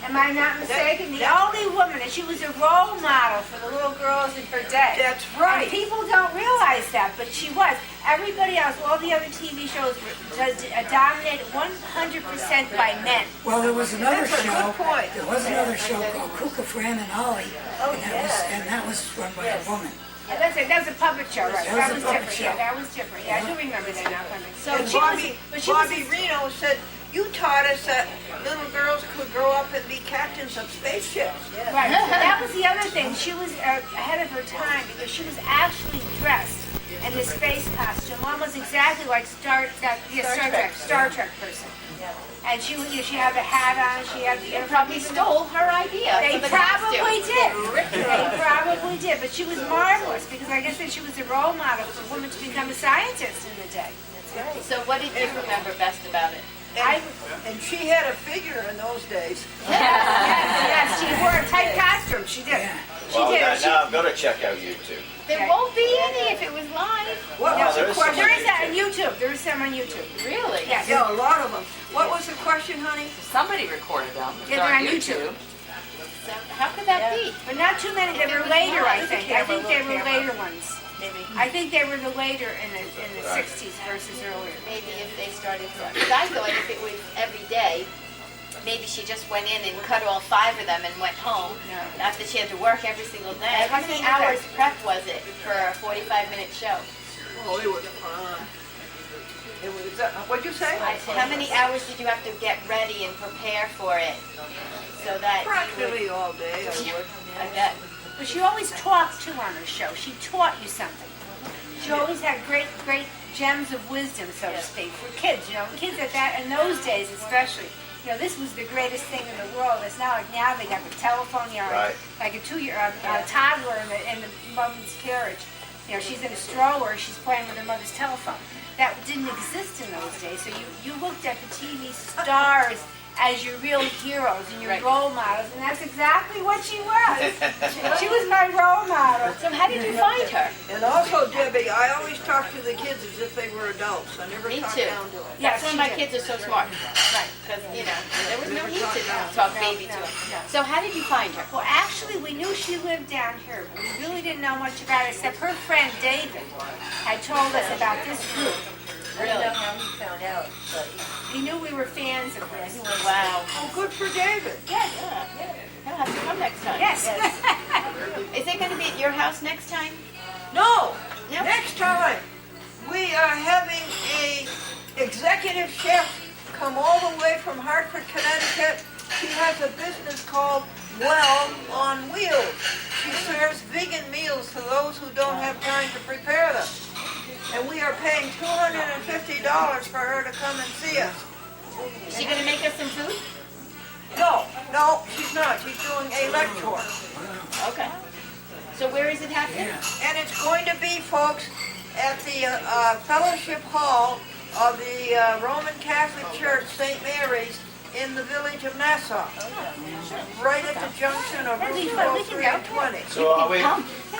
Am I not mistaken? The only woman, and she was a role model for the little girls in her day. That's right. And people don't realize that, but she was. Everybody else, all the other TV shows were dominated 100% by men. Well, there was another That's a show. good point. There was another show called Kuka, Fran, and Ollie. Oh, and that was run by a woman. Yeah, that's it. That was a puppet show, right? That was a puppet different. show. Yeah, that was different. Yeah, I do remember that now. So And she Bobby Reno said, you taught us that little girls could grow up and be captains of spaceships. Right. That was the other thing. She was ahead of her time because she was actually dressed in the space costume, almost exactly like Star Trek person. Yeah. And she had a hat on, she had... They probably stole her idea. They Somebody has to. probably did. They probably did, but she was marvelous because I guess that she was a role model for women to become a scientist in the day. So what did you remember best about it? And she had a figure in those days. Yes, she wore a tight costume. She did. She Well, did. now I've got to check out YouTube. There won't be any if it was live. What was the question? There is that on YouTube. There is some on YouTube. Really? Yes. Yeah, a lot of them. What was the question, honey? Somebody recorded them. Yeah, they're on YouTube. So how could that be? But not too many. They were later, I think. I think they were later ones. I think they were the later in the 60s versus earlier. Maybe if they started to. Because I thought if it was every day, maybe she just went in and cut all 5 of them and went home. No. After she had to work every single day. How many hours prep was it for a 45-minute show? Oh, it was fun. It was, what'd you say? How many hours did you have to get ready and prepare for it? So that Practically all day, I would. I bet. But she always talked too on her show. She taught you something. She always had great gems of wisdom, so to speak, for kids. You know, kids at that in those days especially. You know, this was the greatest thing in the world. It's not like now they got the telephone, you know, like a toddler in the mother's carriage. You know, she's in a stroller, she's playing with her mother's telephone. That didn't exist in those days. So you looked at the TV stars as your real heroes and your role models, and that's exactly what she was. She was my role model. So how did you find her? And also, Debbie, I always talk to the kids as if they were adults. I never talk down to them. Yeah, some of my kids are so smart. Right. Because, you know, there was no need to talk baby to them. So how did you find her? Well, actually, we knew she lived down here, but we really didn't know much about her, except her friend David had told us about this group. I don't know how he found out, but he knew we were fans of hers. Wow. Oh, good for David. Yes. He'll have to come next time. Yes. Is it going to be at your house next time? No. Nope. Next time, we are having a executive chef come all the way from Hartford, Connecticut. She has a business called Well on Wheels. She serves vegan meals to those who don't have time to prepare them. And we are paying $250 for her to come and see us. Is she going to make us some food? No, she's not. She's doing a lecture. Okay. So where is it happening? And it's going to be, folks, at the Fellowship Hall of the Roman Catholic Church, St. Mary's, in the village of Nassau. Right at the junction of Route 203 and 20. So are we...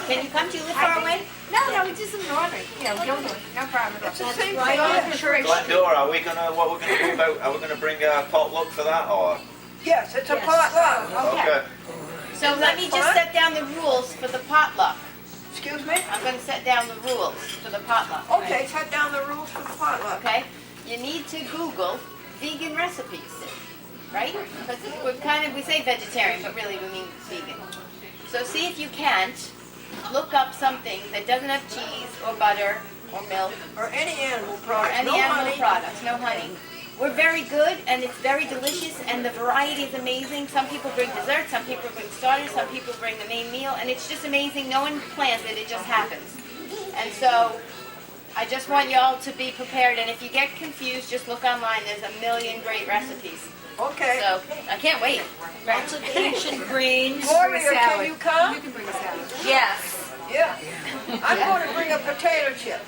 Can you come? Do you live far away? No, we just in Northern. You know, Gilmore. No problem. It's the same Right thing. on the church. Glendora, are we what we're going to do about, are we going to bring a potluck for that, or? Yes, it's a potluck. Okay. So let me just set down the rules for the potluck. Excuse me? I'm going to set down the rules for the potluck. Okay, set down the rules for the potluck. Okay? You need to Google vegan recipes, right? Because we say vegetarian, but really we mean vegan. So see if you can't look up something that doesn't have cheese or butter or milk or any animal or products. any animal products, no honey. We're very good and it's very delicious and the variety is amazing. Some people bring dessert, some people bring starters, some people bring the main meal, and it's just amazing. No one plans it, it just happens. And so I just want y'all to be prepared, and if you get confused, just look online. There's a million great recipes. Okay. So I can't wait. lots of ancient greens. Gloria, can you come? You can bring a salad. Yes. Yeah. I'm going to bring a potato chip.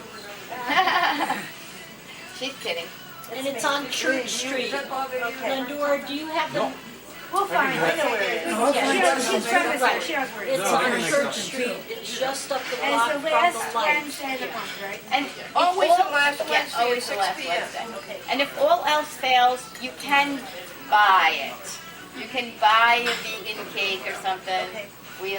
She's kidding. And it's on Church Street. Glendora, do you have them? We'll find it. I know where it is. She's from the city. She knows where it is. It's on Church Street. It's just up the And block it's from the the last light. Wednesday of the month, right? And Always if the last yeah, Wednesday always at the last 6 p.m. Wednesday. And if all else fails, you can buy it. You can buy a vegan cake or something. We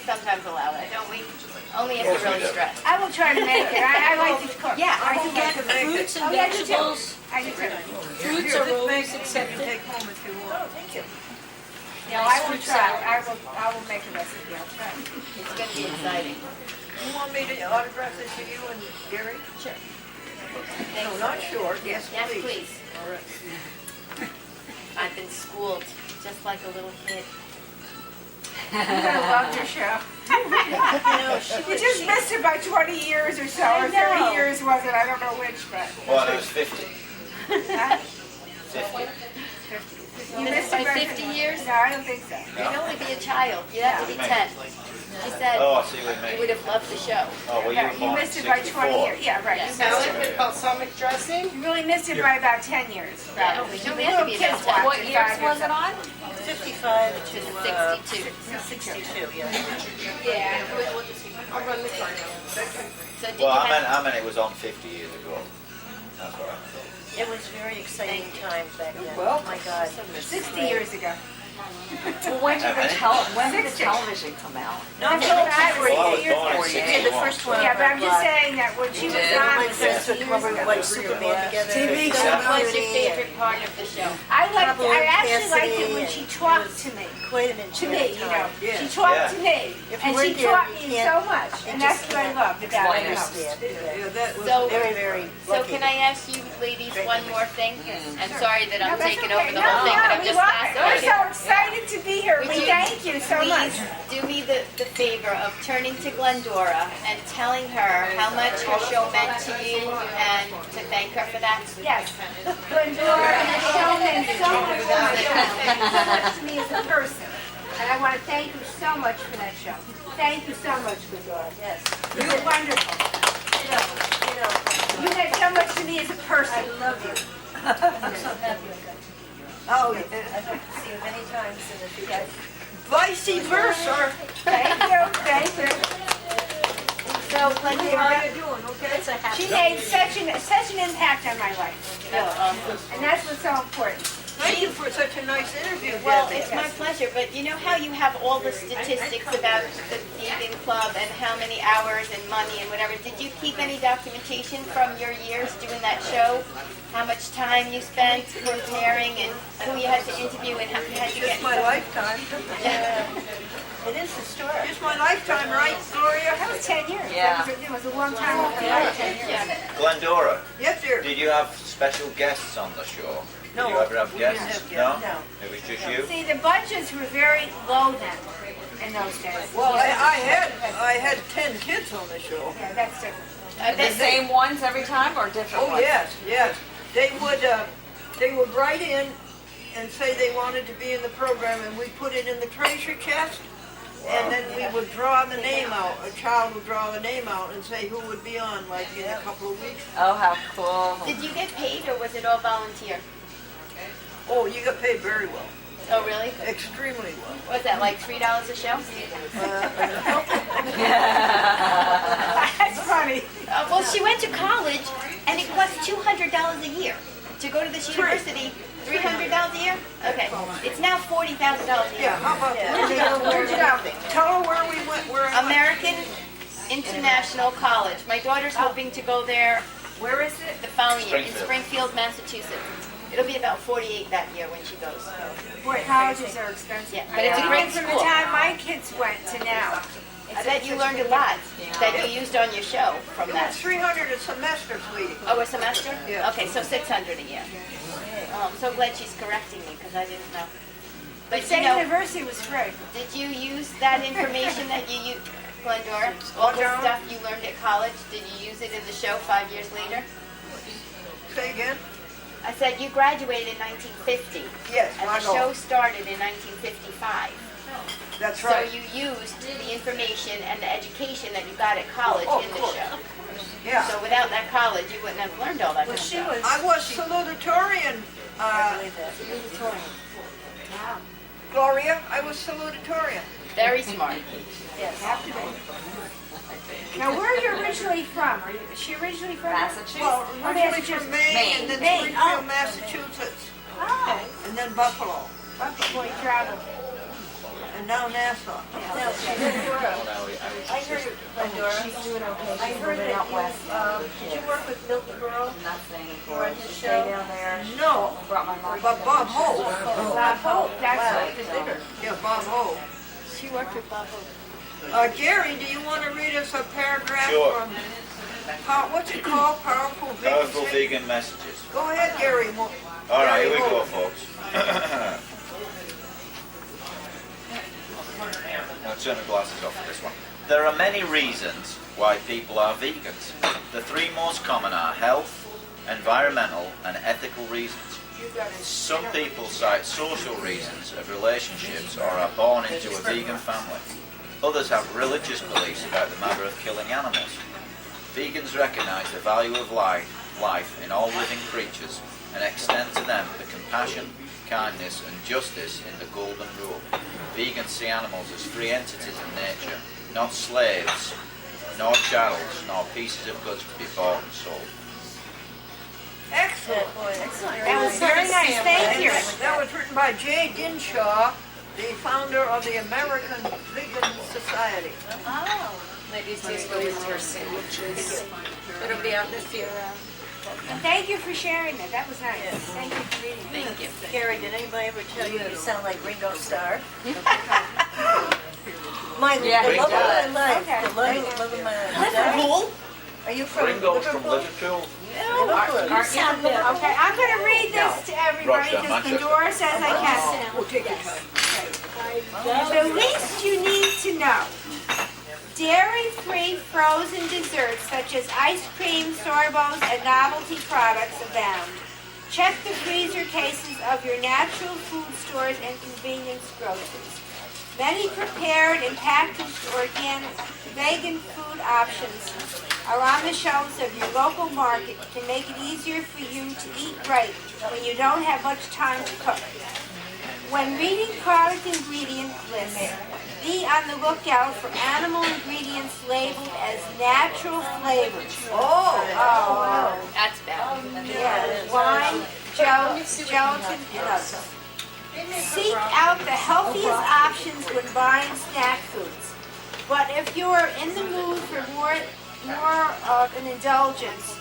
sometimes allow that, don't we? Only if you're really stressed. I will try to make it. I like to cook. Yeah, I You can get make it. fruits and Oh, yeah, I do too. vegetables. I do too. Fruits are always accepted. Take home if you want. Thank you. No, I will try. I will make a recipe. I'll try. It's going to be exciting. You want me to autograph this to you and Gary? Sure. No, not sure. Yes, Yes, please. please. All right. I've been schooled just like a little kid. You're going to love your show. You just missed it by 20 years or so, or 30 years was it? I don't know which, but. Well, I was 50. 50. You Missed missed by it by 50 years? No, I don't think so. You can only be a child. You have to be What do you 10. mean? She said Oh, I see what you mean. you would have loved the show. Oh, well, you Yeah, were you born in missed it by 20 64. years. Yeah, right. Yeah. You missed it. balsamic dressing? You really missed it by about 10 years. Yeah, Probably. you The had to little be kids about 10. watched What it years 5 was it on? 55 to 62. 62, yeah. Yeah. I'll run the car now. So did Well, you have... I meant it was on 50 years ago. That's what I meant. It was very exciting times back then. Well, oh my God. 60 years ago. Well, when did the 60. television come out? No, I was Well, I was 48 years born in ago. 61. The first one. Yeah, but I'm just saying that when she was on, My was friends 60 would come years over and ago. watch Superman together. TV So show. what was your favorite part of the show? I actually liked Cassidy it when and she talked to me. Quite an To me, you know. Yeah. She talked Yeah. to me. If And you weren't she there, taught you me can't- so much. And that's what I loved about I it. understand. Yeah, that was So, Very, very so lucky. can I ask you ladies one more thing? I'm sorry that I'm No, that's taking okay. over the No, whole thing, but no, I'm we just love it. We're fascinated. so excited to be here. Would We you thank you so much. Please do me the favor of turning to Glendora and telling her how much her show meant to you and to thank her for that. Yes. Glendora, your show meant so much to me. So much to me as a person. And I want to thank you so much for that show. Thank you so much, Glendora. Yes. You're wonderful. You meant so much to me as a person. I love you. I'm so happy I got you. Oh, I'd like to see you many times in the future. vice versa. Thank you. So, Glendora, She made such an impact on my life. And that's what's so important. Thank you for such a nice interview, well, Debbie. it's my pleasure, but you know how you have all the statistics about the vegan club and how many hours and money and whatever. Did you keep any documentation from your years doing that show? How much time you spent preparing and who you had to interview and how you had to get... Just my lifetime. It is historic. Just my lifetime, right, Gloria? That was 10 years. Yeah. It was a long time ago. Yeah. 10 years. Glendora, Yes, dear. did you have special guests on the show? No, Did you ever have we didn't guests? have guests, no. It was just you? See, the budgets were very low then, in those days. Well, I had 10 kids on the show. Yeah, that's different. The same ones every time or different Oh, ones? yes. They would write in and say they wanted to be in the program, and we put it in the treasure chest. And then we would draw the name out. A child would draw the name out and say who would be on, like in a couple of weeks. Oh, how cool. Did you get paid or was it all volunteer? Oh, you got paid very well. Oh, really? Extremely well. Was that like $3 a show? That's funny. Well, she went to college and it cost $200 a year. To go to this university, $300 a year? Okay. It's now $40,000 a year. Yeah, how about that? Where'd you go? Tell her where we went, where I went. American International College. My daughter's hoping to go there. Where is it? The following year in Springfield. Springfield, Massachusetts. It'll be about 48 that year when she goes. Boy, colleges are expensive. Yeah, but it's a Even great from school. the time my kids went to now. I bet you learned a lot that you used on your show from It that. was $300 a semester, sweetie. Oh, a semester? Yeah. Okay, so $600 a year. Oh, I'm so glad she's correcting me because I didn't know. But But you State know, University was free. did you use that information that you used, Glendora? All the stuff you learned at college, did you use it in the show 5 years later? Say again? I said you graduated in 1950. Yes, And I the know. show started in 1955. That's right. So you used the information and the education that you got at college Oh, in of the course. show. Yeah. So without that college, you wouldn't have learned all that kind of stuff. I was salutatorian, Gloria. I was salutatorian. Very smart. Yes. Have to be. Now, where are you originally from? Is she originally from? Massachusetts. Well, originally from Maine, Maine. and then Maine, Springfield, oh. Massachusetts, Oh, and then Buffalo, boy, travel. and now Nassau. I heard, Glendora, I heard that did you work with Milton Burrow? Nothing. You were on his Stay show? down there. No, Brought my mom. but Bob Hope. Bob Hope, that's Wow, right. even bigger. Yeah, Bob Hope. She worked with Bob Hope. Gary, do you want to read us a paragraph Sure. from, what's it called, Powerful Vegan? Powerful State? vegan messages. Go ahead, Gary. All right, Gary here we go, Hope. folks. I'll turn the glasses off for this one. There are many reasons why people are vegans. The three most common are health, environmental, and ethical reasons. Some people cite social reasons of relationships or are born into a vegan family. Others have religious beliefs about the matter of killing animals. Vegans recognize the value of life in all living creatures and extend to them the compassion, kindness and justice in the golden rule. Vegans see animals as free entities in nature, not slaves, nor chattels, nor pieces of goods to be bought and sold. Excellent. That was very nice, thank you. That was written by J. Dinshaw, the founder of the American Vegan Society. Oh. Ladies, please go with your sandwiches. It'll be out this year. And thank you for sharing that. That was nice. Thank you for reading it. Thank you. Gary, did anybody ever tell you you sound like Ringo Starr? The love of my life. Okay. The love of my life. Liverpool? Are you from Ringo's from Liverpool? Liverpool. Okay, I'm going to read this to everybody because Glendora says I can. We'll take your time. The least you need to know. Dairy-free frozen desserts such as ice cream, sorbos, and novelty products abound. Check the freezer cases of your natural food stores and convenience grocers. Many prepared and packaged organic vegan food options are on the shelves of your local market to make it easier for you to eat right when you don't have much time to cook. When reading product ingredient lists, be on the lookout for animal ingredients labeled as natural flavors. Oh. That's bad. Yeah, wine, gelatin, and others. Seek out the healthiest options when buying snack foods. But if you are in the mood for more of an indulgence,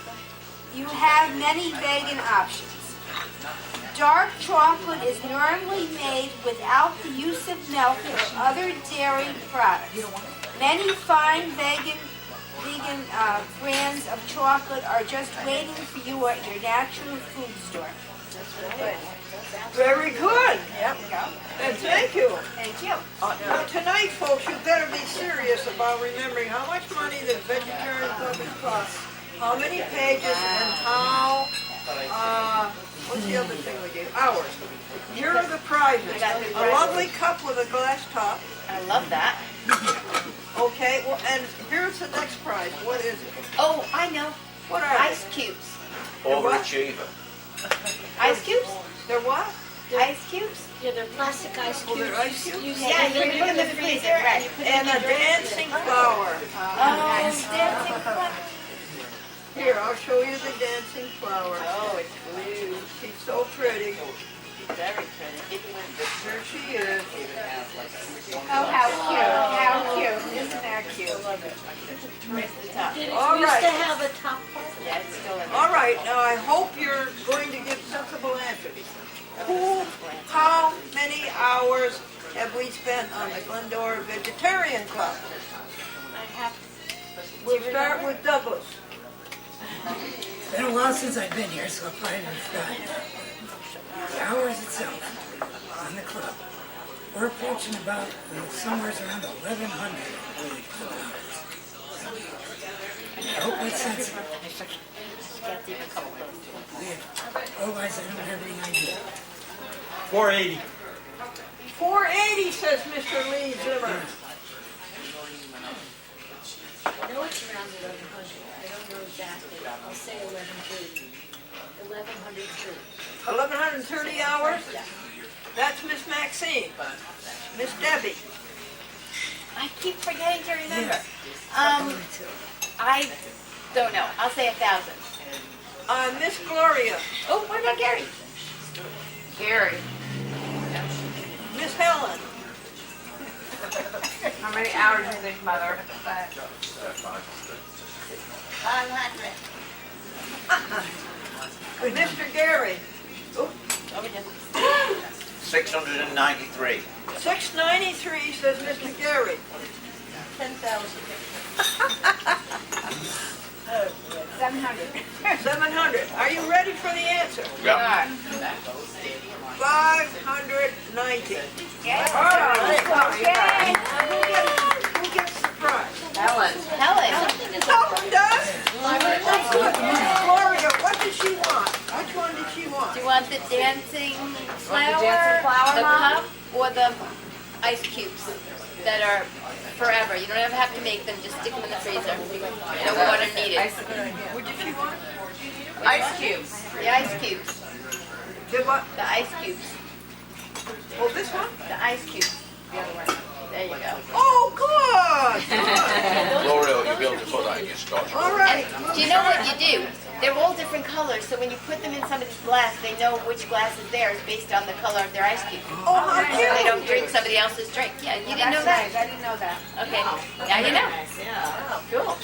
you have many vegan options. Dark chocolate is normally made without the use of milk or other dairy products. Many fine vegan brands of chocolate are just waiting for you at your natural food store. Very good. Yep. And thank you. Thank you. Now tonight, folks, you better be serious about remembering how much money the Vegetarian Club costs, how many pages, and how, what's the other thing we gave? Hours. Here are the prizes. A lovely cup with a glass top. I love that. Okay, well, and here's the next prize. What is it? Oh, I know. What are Ice cubes. Overachiever. Ice cubes? They're what? Ice cubes? Yeah, they're plastic ice Oh, cubes. they're ice cubes? Yeah, you put them in the freezer. Right. And a dancing flower. Nice. Dancing flower. Here, I'll show you the dancing flower. Oh, it's blue. She's so pretty. Very pretty. Here she is. Oh, how cute. How cute. Isn't that cute? Right at the top. All We used to right. have a top part. Yeah, it's still in there. All right, now I hope you're going to give sensible answers. How many hours have we spent on the Glendora Vegetarian Club? We'll start with Douglas. It's been a while since I've been here, so I'll probably forgot. The hours itself on the club, we're approaching about somewhere around 1,100 hours. I hope that's sensible. Otherwise, I don't have any idea. 480. 480, says Mr. Lee Zimmer. I know it's around 1,100. I don't know exactly. I'll say 1,130. 1,130. 1,130 hours? That's Miss Maxine. Miss Debbie. I keep forgetting to remember. Yes. I don't know. I'll say 1,000. Miss Gloria. Oh, what about Gary? Gary, Miss Helen. how many hours do you think, Mother? 500. Mr. Gary. 693. 693, says Mr. Gary. 10,000. 700. 700. Are you ready for the answer? Yeah. 590. Yes. All right. Okay. Who gets the prize? Helen. Someone does? Gloria, what did she want? Which one did she want? Do you want the dancing flower, dancing flower, the Mom? cup, or the ice cubes that are forever? You don't ever have to make them, just stick them in the freezer. You don't want to need it. What did you want? Ice cubes. The ice cubes. The what? The ice cubes. Oh, this one? The ice cubes. The other one. There you go. Oh, good. Gloria, you'll be able to put that in your scotch. All right. Do you know what you do? They're all different colors, so when you put them in somebody's glass, they know which glass is theirs based on the color of their ice cube. Oh, how So they cute. don't drink somebody else's drink. Yeah, you didn't know that? I didn't know that. Okay, now you know. Yeah. Cool.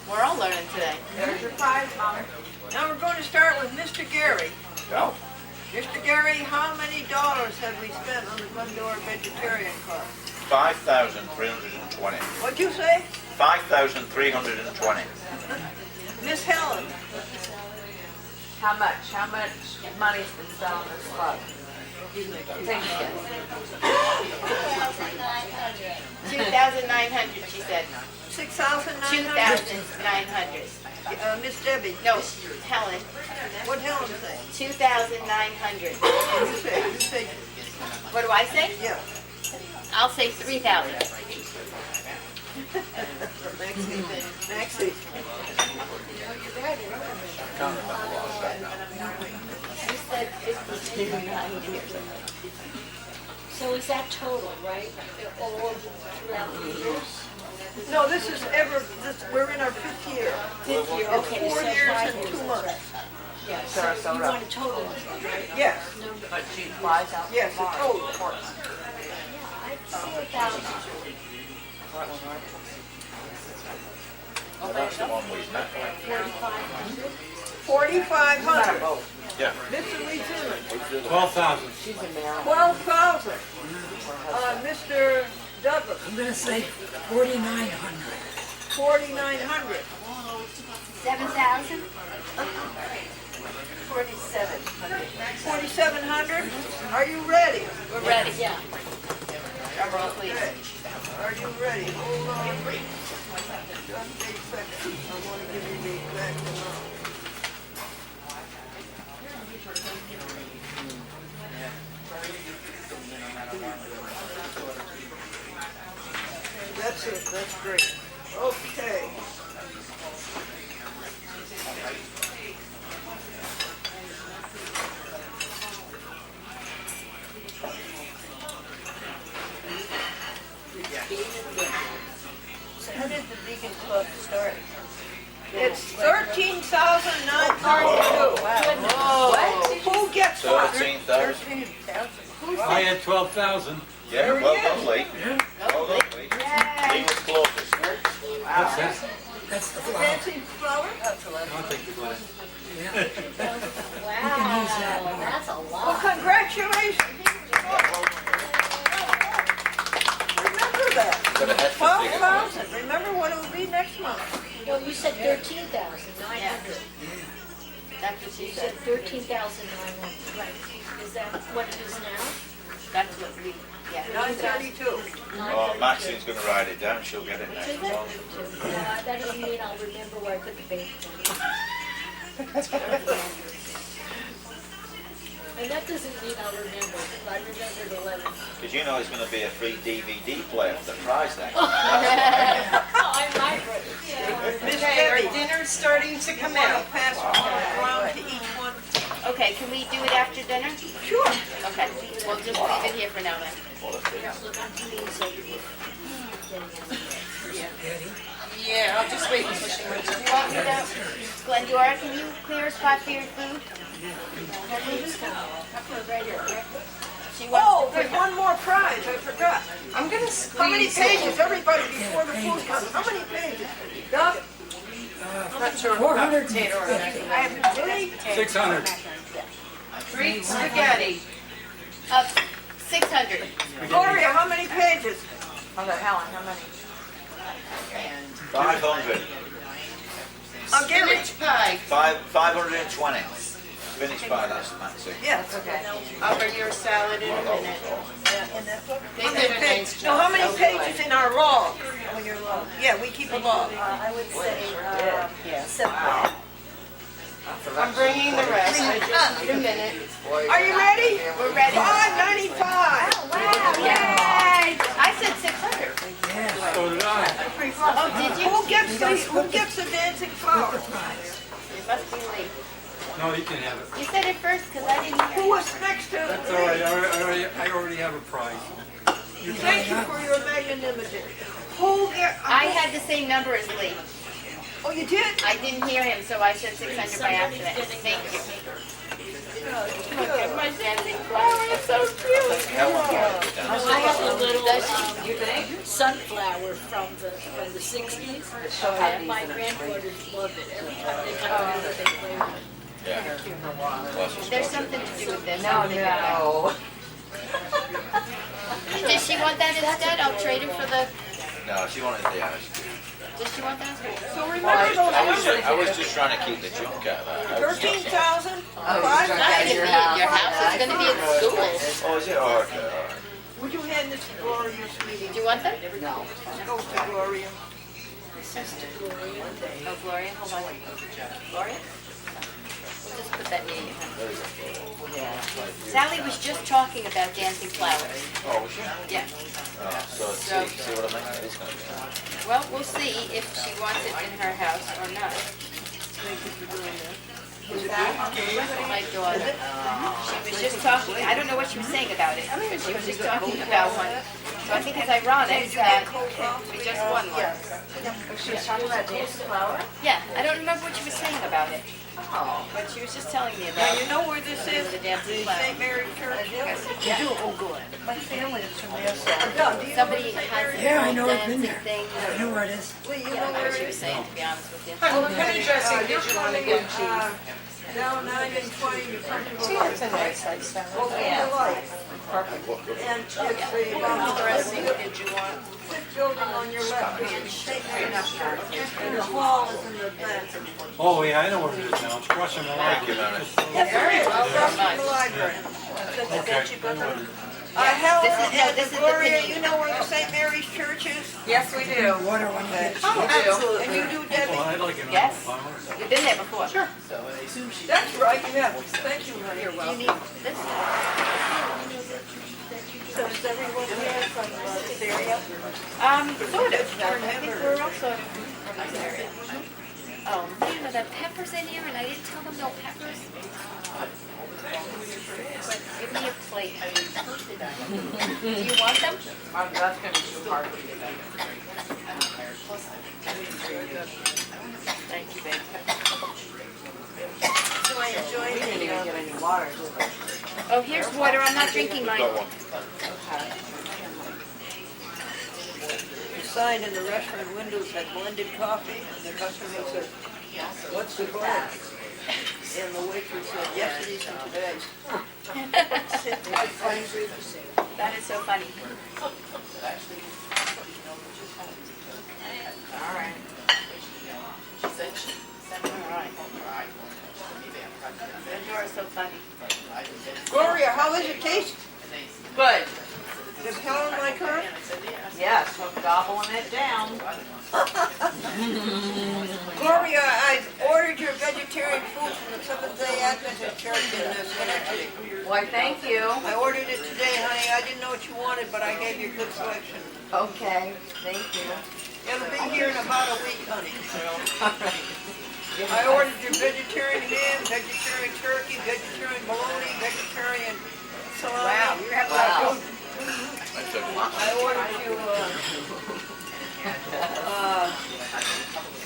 We're all learning today. There's your prize, Mom. Now we're going to start with Mr. Gary. Yeah. Mr. Gary, how many dollars have we spent on the Glendora Vegetarian Club? 5,320. What'd you say? 5,320. Miss Helen. How much? How much money's been spent on this club? Take a guess. 2,900, she said. 6,900. 2,900. Miss Debbie. No, Helen. What Helen say? 2,900. What you say? You say. What do I say? Yeah. I'll say 3,000. Maxie. She said 50 to 90 or something. So is that total, right? All throughout the years? No, this is we're in our 5th year. 5th year, It's okay. 4 so years five and 2 months. Yeah, so you Sarasota. want a total, right? Yes. But she flies out. Yes, a total. I'd say 1,000. Well, that's the one we met. 4,500. 4,500. Yeah. Mr. Lee Zimmer. 12,000. 12,000. Mr. Douglas. I'm gonna say 4,900. 4,900. 7,000? 4,700. 4,700. Are you ready? We're ready. Yeah. Drum roll, please. Are you ready? Hold on. Just a second. I want to give you the exact amount. That's it. That's great. Okay. How did the vegan club start? It's 13,942. Wow. Who gets what? 13,000. 13,000. I had 12,000. Yeah, well done, Lee. Well done, Lee. Lee was closest. What's that? That's the The flower. dancing flower? I'll take the glass. Wow, that's a Well, lot. congratulations. Remember that. But it has to figure. 12,000. Remember what it will be next month. Well, you said 13,900. That's what she You said said. 13,900. Right. Is that what it is now? That's what we, yeah. 932. Oh, Maxine's going to write it down. She'll get it next Is it? month. That doesn't mean I'll remember where I put the bank. And that doesn't mean I'll remember. If I remembered 11. Because you know it's going to be a free DVD player for the prize next Oh, I might. Miss Okay, our Debbie. dinner's starting to come Want to out. pass around to each one? Okay, can we do it after dinner? Sure. Okay, we'll just leave it here for now then. Yeah, I'll just wait until she went to You want me to, Glendora, can you clear a spot for your food? She Oh, wants there's one more prize. I forgot. I'm gonna How many squeeze. pages, everybody, before the food comes? How many pages? Doug? Not sure about potato or 450. I have 600. 3 spaghetti. 600. Gloria, how many pages? Okay, Helen, how many? 500. I'll give it. Spinach pie. 520. Spinach pie, that's Maxine. Yes. Okay. I'll bring your salad in a minute. They did a nice So job. how many pages in our log? On your log? Yeah, we keep a log. I would say Yeah. 700. I'm bringing the rest. I just need a minute. Are you ready? We're ready. $5.95. Wow, yay! I said 600. So did I. Oh, did you? Who gets the dancing flower? You must be late. No, you can have it. You said it first because I didn't hear. Who was next to That's all right. I already have a prize. Thank you for your magnanimity. Who get? I had the same number as Lee. Oh, you did? I didn't hear him, so I said 600 by accident. Thank you. Look at my dancing flower. It's so cute. I have a little You think? sunflower from the 60s. And my granddaughters love it. Every time they come over, they play with it. Yeah. There's something to do with this. No. Does she want that instead? I'll trade it for the. No, she wanted the others. Does she want that? So remember those numbers. I was just trying to keep the junk out of that. 13,000. Your house is going to be at school. Oh, is it? Oh, okay. All right. Would you hand this to Gloria, sweetie? Do you want them? No. This goes to Gloria. Oh, Gloria, hold on. Gloria? We'll just put that near you. Sally was just talking about dancing flowers. Oh, was she? Yeah. So see what I mean? It's going to be. Well, we'll see if she wants it in her house or not. Who's that? My daughter. She was just talking, I don't know what she was saying about it, but she was just talking about one. So I think it's ironic that we just won one. She was talking about dancing flower? Yeah, I don't remember what she was saying about it. Oh. But she was just telling me Now about you know where this is? the dancing The flower. St. Mary's Church. Yeah. Oh, good. My family is from there. Somebody has Yeah, I know, I've been dancing there. thing. I know where it is. Lee, you Yeah, know I know where what she it was is? saying, to be honest with you. What kind of dressing did you want to get? Down 9 and 20, you come to the light. Well, to the light. And it's the Dressing did you want? fifth building on your left, it's St. Mary's Church. And the hall is in the back. Oh, yeah, I know what it is now. It's crushing the light. Across from the library. Okay. This is the Gloria, Panini. you know where the St. Mary's Church is? Yes, we do. Water when you get Oh, absolutely. And you do, Debbie? Well, I'd like another Yes. flower. You've been there before. Sure. That's right, yeah. Thank you, honey. Do you need this? So is everyone here from this area? Sort of. I think we're all sort of from this area. Oh, man, are there peppers in here and I didn't tell them no peppers? Give me a plate. Do you want them? That's going to be too hard for you to Thank you, babe. So I enjoy We didn't even get any water, did we? Oh, here's water. I'm not drinking mine. The sign in the restaurant windows had blended coffee, and the customer said, "What's the blend?" And the waitress said, "Yesterday's and today's." That is so funny. All right. Glendora's so funny. Gloria, how does it taste? Good. Is Helen like her? Yes, I'm gobbling it down. Gloria, I ordered your vegetarian food from the Seventh-day Adventist Church in Schenectady. Why, thank you. I ordered it today, honey. I didn't know what you wanted, but I gave you a good selection. Okay, thank you. It'll be here in about a week, honey. All right. I ordered your vegetarian ham, vegetarian turkey, vegetarian bologna, vegetarian salami. Wow, you have a lot of food. I ordered you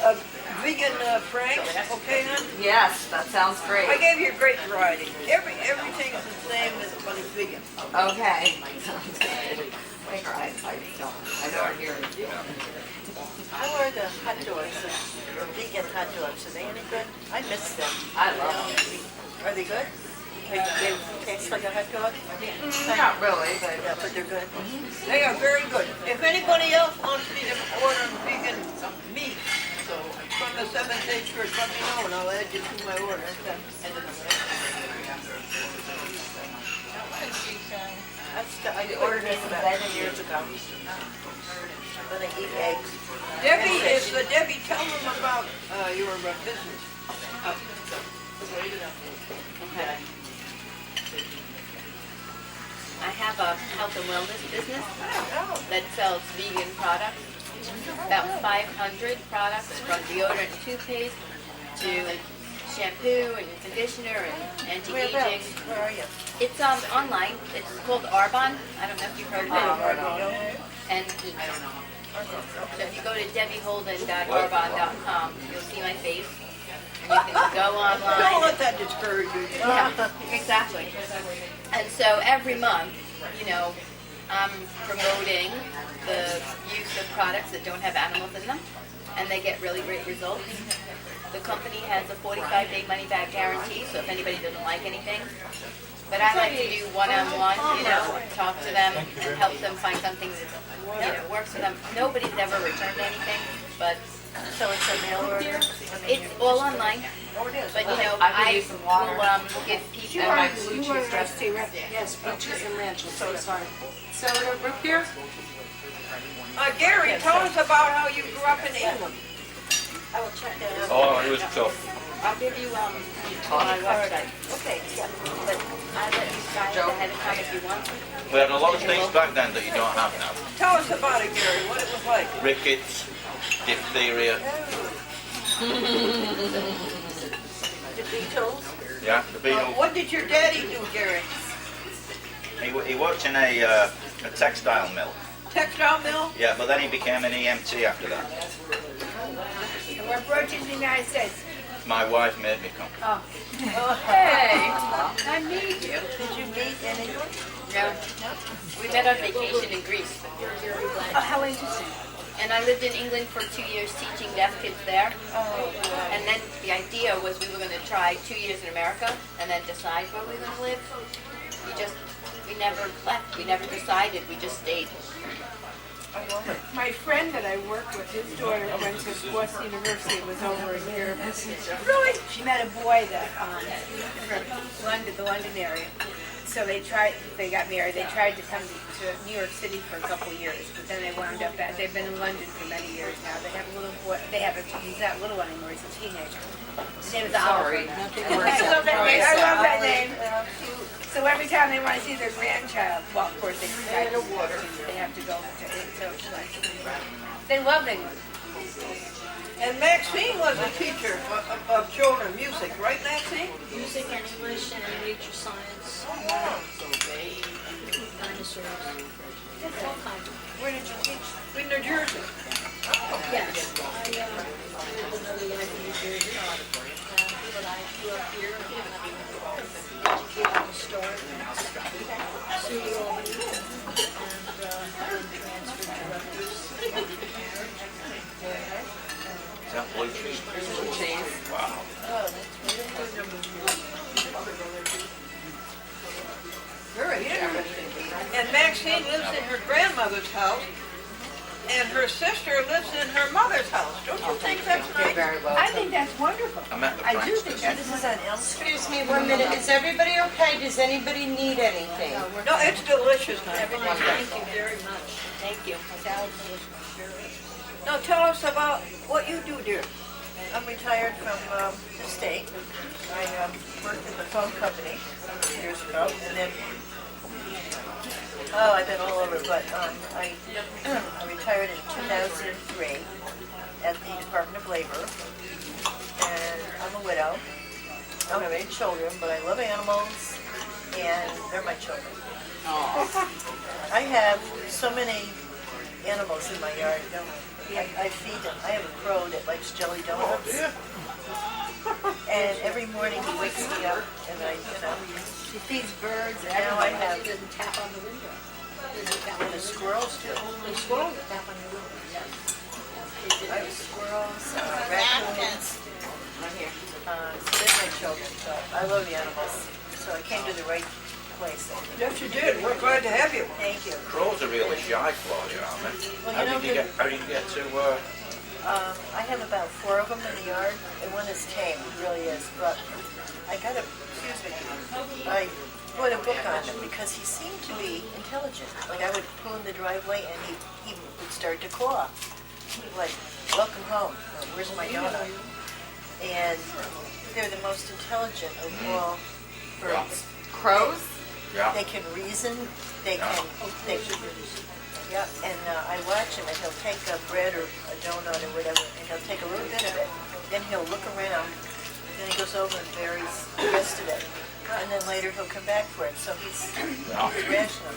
a vegan Frank's, okay, hon? Yes, that sounds great. I gave you a great variety. Everything is the same, but it's vegan. Okay. Sounds good. All right, I don't hear it. How are the hot dogs, the vegan hot dogs? Are they any good? I miss them. I love them. Are they good? They taste like a hot dog? Not really, but Yeah, but they're good. They are very good. If anybody else wants me to order vegan meat from the Seventh-day Church, let me know and I'll add you to my order. I ordered it about 10 years ago. When I eat eggs. Debbie, tell them about your business. health and wellness business that sells vegan products. About 500 products from deodorant and toothpaste to shampoo and conditioner and anti-aging. Where are you? It's online. It's called Arbonne. I don't know if you've heard of it. And Eat. So if you go to debbieholden.arbonne.com, you'll see my face. And you can go online. Don't let that discourage you. Yeah, exactly. And so every month, you know, I'm promoting the use of products that don't have animals in them, and they get really great results. The company has a 45-day money-back guarantee, so if anybody doesn't like anything, but I like to do one-on-one, you know, talk to them and help them find something that, you know, works for them. Nobody's ever returned anything, but So it's a mail order? it's all online. But you know, I will give people. Yes, peaches and ranches, so sorry. Soda, root beer? Gary, tell us about how you grew up in England. I will check that out. Oh, it was tough. I'll give you my website. Okay, yeah. But I let you guys ahead of time if you want. We had a lot of things back then that you don't have now. Tell us about it, Gary, what it was like. Rickets, diphtheria. The Beatles. Yeah, the Beatles. What did your daddy do, Gary? He worked in a textile mill. Textile mill? Yeah, but then he became an EMT after that. And we're approaching the United States. My wife made me come. Oh. Hey, I need you. Did you meet in England? No. We met on vacation in Greece. Oh, how interesting. And I lived in England for 2 years teaching deaf kids there. Oh, And then the idea was we were going to try 2 years in America and then decide where we were going to live. We never left. We never decided. We just stayed. My friend that I work with, his daughter went to Boston University, was over in Europe. Really? She met a boy that from London, the London area. So they got married. They tried to come to New York City for a couple of years, but then they wound up they've been in London for many years now. They have a little boy. He's not little anymore. He's a teenager. His name is Oliver. I love that name. I love that name. So every time they want to see their grandchild, well, of course they decide to walk. They have to go to they love England. And Maxine was a teacher of children music, right, Maxine? Music and English and nature science. Dinosaurs. All kinds of. Where did you teach? In New Jersey. Yes. I lived another life in New Jersey. But I grew up here and educated historic City Albany. And I've been transferred to Rutgers. Is that blue cheese? Blue cheese. Wow. Very interesting. And Maxine lives in her grandmother's house, and her sister lives in her mother's house. Don't you think that's nice? I think that's wonderful. I met the I do Franks think this this is an Elm Street. Excuse me 1 minute. Is everybody okay? Does anybody need anything? No, it's delicious. Thank you very much. Thank you. Now tell us about what you do, dear. I'm retired from the state. I worked in the phone company years ago, and then I've been all over, but I retired in 2003 at the Department of Labor, and I'm a widow. I don't have any children, but I love animals, and they're my children. I have so many animals in my yard. I feed them. I have a crow that likes jelly donuts. And every morning he wakes me up, and he feeds birds, and now I have Doesn't tap on the window. and the squirrels too. The squirrel will tap on your window. Yes. I have squirrels, raccoons. So they're my children. So I love the animals. So I came to the right place. Yes, you did. We're glad to have you. Thank you. Crows are really shy for you, aren't they? Well, How you know, did you get to... I have about 4 of them in the yard, and one is tame, it really is. But I wrote a book on him because he seemed to be intelligent. Like I would pull in the driveway, and he would start to caw. Like, welcome home, or where's my donut? And they're the most intelligent of all birds. Crows? Yeah. They can reason. They can. Yeah, and I watch him, and he'll take a bread or a donut or whatever, and he'll take a little bit of it. Then he'll look around. Then he goes over and buries the rest of it. And then later he'll come back for it. So he's rational.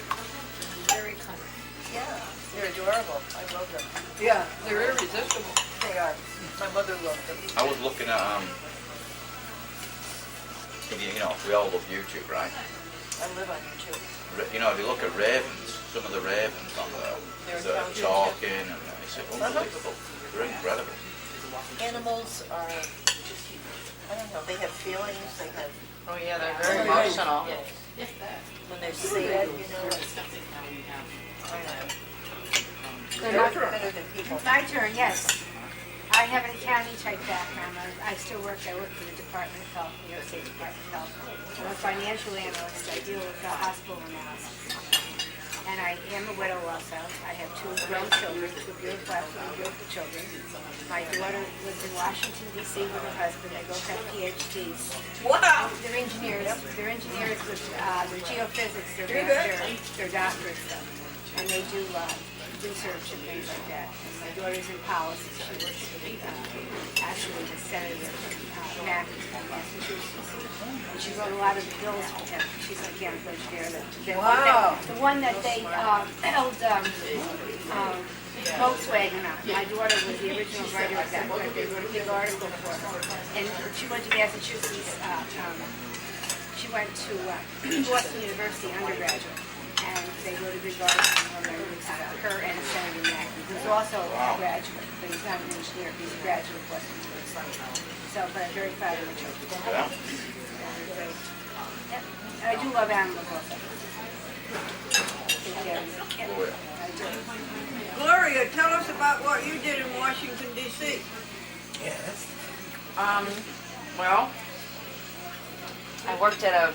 Very kind. Yeah, they're adorable. I love them. Yeah, they're irresistible. They are. My mother loved them. I was looking at, you know, we all love YouTube, right? I live on YouTube. You know, if you look at ravens, some of the ravens on there, they're talking, and it's unbelievable. They're incredible. Animals are, I don't know, they have feelings, they have... Oh yeah, they're very emotional. When they're sad, you know. I don't know. They're better than people. My turn, yes. I have an accounting type background. I still work. I work for the Department of Health, New York State Department of Health. I'm a financial analyst. I deal with hospital analysis. And I am a widow also. I have 2 grown children, 2 beautiful, absolutely beautiful children. My daughter lives in Washington, D.C. with her husband. They both have PhDs. Wow. They're engineers. They're engineers with their geophysics. They're doctors, though. And they do research and things like that. And my daughter's in policy. She works for actually the senator from Massachusetts. And she wrote a lot of the bills for him. She's a mechanical engineer. Wow. The one that they held Volkswagen on. My daughter was the original writer of that, but they wrote a big article for her. And she went to Massachusetts. She went to Boston University undergraduate. And they wrote a big article on her and Senator Mackey, who's also a graduate, but he's not an engineer, he's a graduate of Boston University. So, but I'm very proud of my children. Yeah. I do love animals also. Gloria, tell us about what you did in Washington, D.C. Yes. Well, I worked at a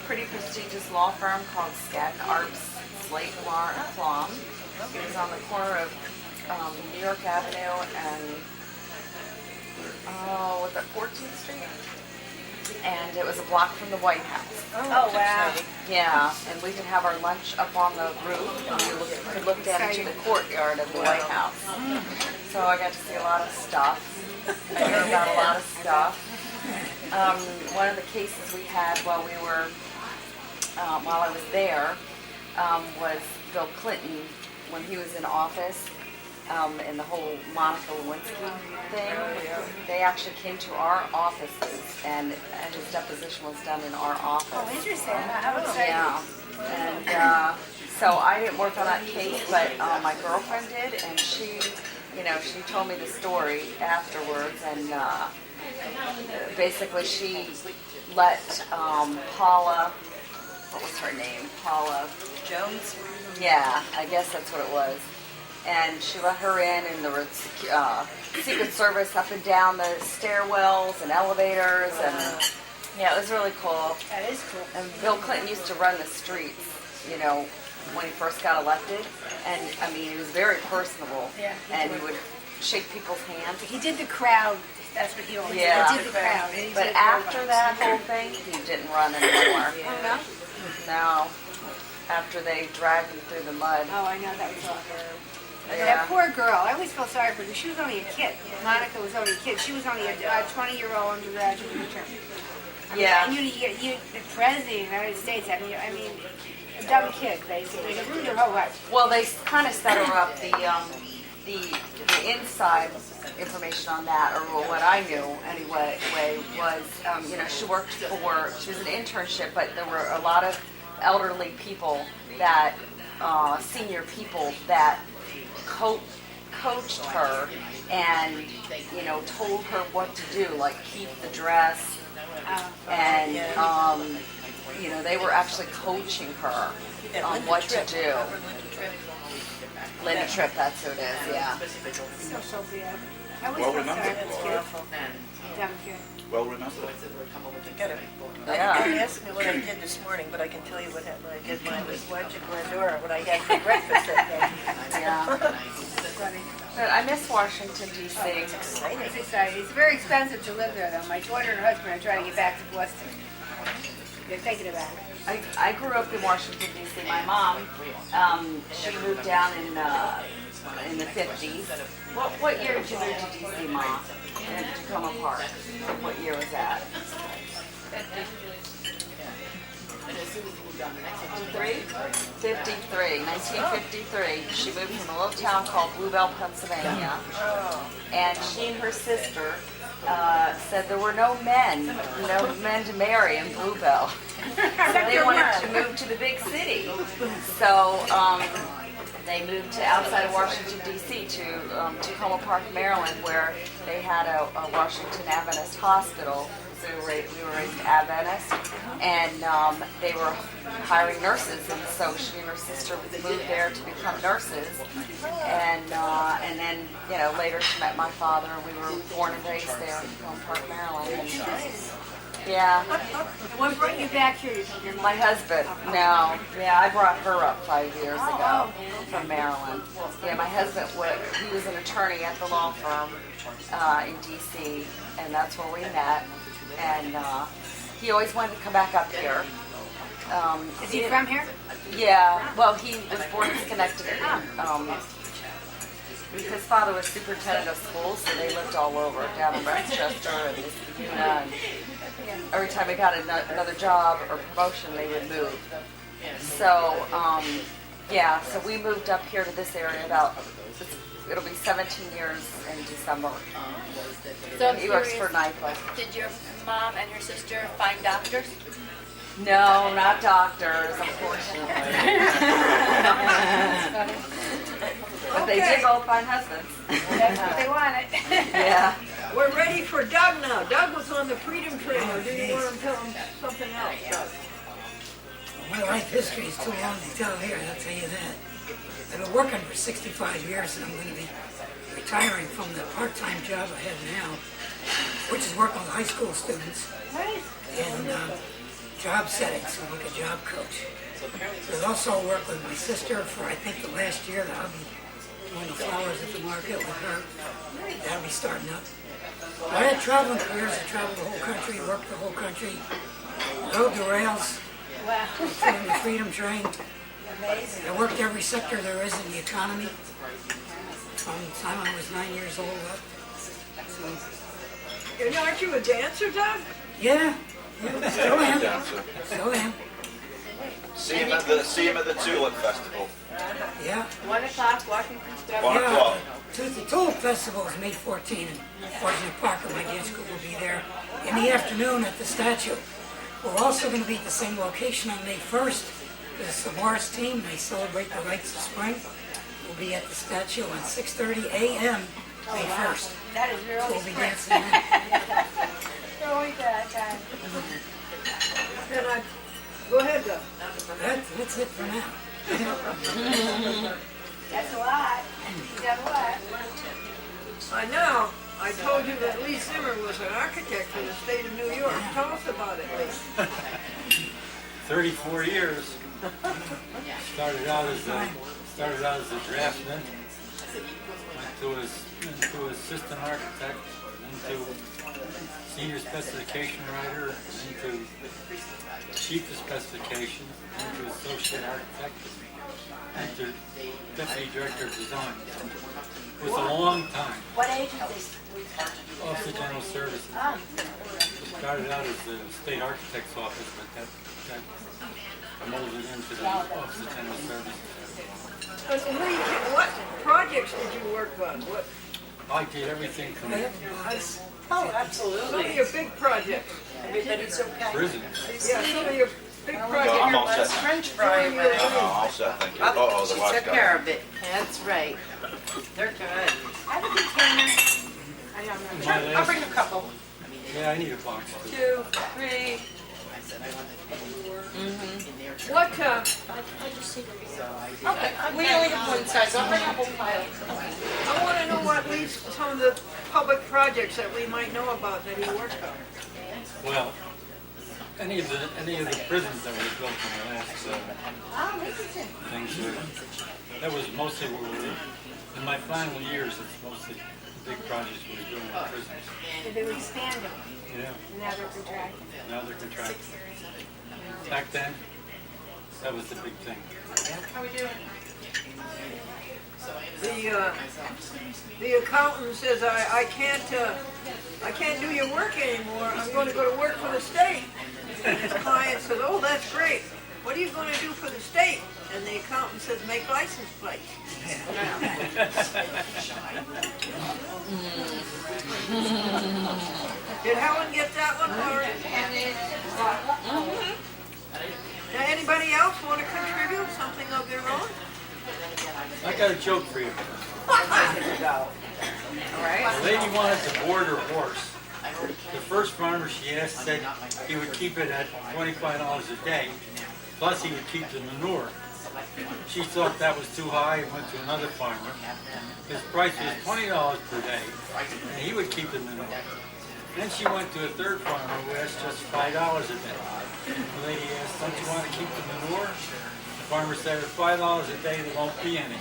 pretty prestigious law firm called Skadden Arps, Slate, Lar, and Flom. It was on the corner of New York Avenue and, was that 14th Street? And it was a block from the White House. Oh, wow. Yeah, and we could have our lunch up on the roof, and we could look down into the courtyard of the White House. So I got to see a lot of stuff. I heard about a lot of stuff. One of the cases we had while I was there was Bill Clinton when he was in office. And the whole Monica Lewinsky thing, they actually came to our offices, and his deposition was done in our office. Oh, interesting. How exciting. Yeah. And so I didn't work on that case, but my girlfriend did, and she told me the story afterwards, and basically she let Paula, what was her name? Paula Jones? Yeah, I guess that's what it was. And she let her in, and there was Secret Service up and down the stairwells and elevators, and yeah, it was really cool. That is cool. And Bill Clinton used to run the streets, when he first got elected, and I mean, he was very personable, and he would shake people's hands. He did the crowd. That's what he always did. He did the crowd. But after that whole thing, he didn't run anymore. Oh, no? No. After they dragged him through the mud. Oh, I know, that was awful. Yeah. That poor girl, I always felt sorry for her. She was only a kid. Monica was only a kid. She was only a 20-year-old undergraduate intern. Yeah. And you, the president of the United States, I mean, a dumb kid, basically. It ruined her whole life. Well, they kind of set her up. The inside information on that, or what I knew anyway, was, she worked she was an internship, but there were a lot of elderly people that, senior people that coached her and, told her what to do, like keep the dress, and, they were actually coaching her on what to do. Linda Tripp, that's who it is, yeah. So bad. I always felt sorry for this kid. Dumb kid. Well remembered. Yeah. They asked me what I did this morning, but I can tell you what I did when I was watching Glendora, what I had for breakfast that day. Yeah. But I miss Washington, D.C. It's exciting. It's very expensive to live there, though. My daughter and her husband are trying to get back to Boston. You're thinking about it. I grew up in Washington, D.C. My mom, she moved down in the 50s. What year did you move to D.C., Mom? In Tacoma Park. What year was that? 1953. She moved from a little town called Bluebell, Pennsylvania. And she and her sister said there were no men to marry in Bluebell. So they wanted to move to the big city. So they moved to outside of Washington, D.C. to Tacoma Park, Maryland, where they had a Washington Adventist hospital. So we were raised Adventist, and they were hiring nurses, and so she and her sister moved there to become nurses, and then later she met my father, and we were born and raised there in Tacoma Park, Maryland. And, yeah. What brought you back here? My husband. No. Yeah, I brought her up 5 years ago from Maryland. Yeah, my husband he was an attorney at the law firm in D.C., and that's where we met. And he always wanted to come back up here. Is he from here? Yeah. Well, he was born in Schenectady. His father was superintendent of schools, so they lived all over, down in Westchester and Niskayuna. And every time they got another job or promotion, they would move. So, so we moved up here to this area it'll be 17 years in December. So he works for NIPA. Did your mom and your sister find doctors? No, not doctors, unfortunately. But they did both find husbands. That's what they wanted. Yeah. We're ready for Doug now. Doug was on the Freedom Train, or do you want to tell him something else, Doug? My life history is too long to tell here, I'll tell you that. I've been working for 65 years, and I'm going to be retiring from the part-time job I have now, which is working with high school students and job settings, so I'm like a job coach. So I also work with my sister for, I think, the last year that I'll be doing the flowers at the market with her. That'll be starting up. I had traveling careers. I traveled the whole country, worked the whole country, rode the rails, flew in the Freedom Train. I worked every sector there is in the economy from the time I was 9 years old up. So, And aren't you a dancer, Doug? yeah, still am. Still am. See him at the Tulip Festival. Yeah. 1 o'clock, Washington Square. 1 o'clock. The Tulip Festival is May 14, and Washington Parker, my dance group, will be there in the afternoon at the statue. We're also going to be at the same location on May 1st. It's the Morris team. They celebrate the rites of spring. We'll be at the statue on 6:30 a.m. May 1st. That is really We'll be dancing then. Really good. And go ahead, Doug. That's it for now. That's a lot. You got a lot. I know. I told you that Lee Zimmer was an architect for the state of New York. Tell us about it, Lee. 34 years. Started out as a draftsman, went to assistant architect, then to senior specification writer, then to chief of specification, then to associate architect, and to deputy director of design. It was a long time. What agency? Office of General Services. Started out as the state architect's office, but that molded into the Office of General Services. Lee, what projects did you work on? What? I did everything from Some of your big projects. Everybody's okay. prison. Yeah, some of your big projects. I'm all set. French fry. I'm all set, thank you. Uh-oh, the She wife's took got care it. of it. That's right. They're good. I have a container. I'll bring a couple. Yeah, I need a box too. 2, 3. What, Okay, we only have one size. I'll bring a whole pile. I want to know what Lee's, some of the public projects that we might know about that he worked on. Well, any of the prisons that were built in the last things, that was mostly what we were, in my final years, it's mostly the big projects we were doing with prisons. They were expanding. Yeah, Now they're contracting. now they're contracting. Back then, that was the big thing. How we doing? The accountant says I can't do your work anymore. I'm going to go to work for the state. And his client says, oh, that's great. What are you going to do for the state? And the accountant says, make license plates. Did Helen get that one, Lauren? Now, anybody else want to contribute something of their own? I got a joke for you. The lady wanted to board her horse. The first farmer she asked said he would keep it at $25 a day, plus he would keep the manure. She thought that was too high and went to another farmer. His price was $20 per day, and he would keep the manure. Then she went to a third farmer who asked just $5 a day. The lady asked, don't you want to keep the manure? The farmer said, at $5 a day, there won't be any.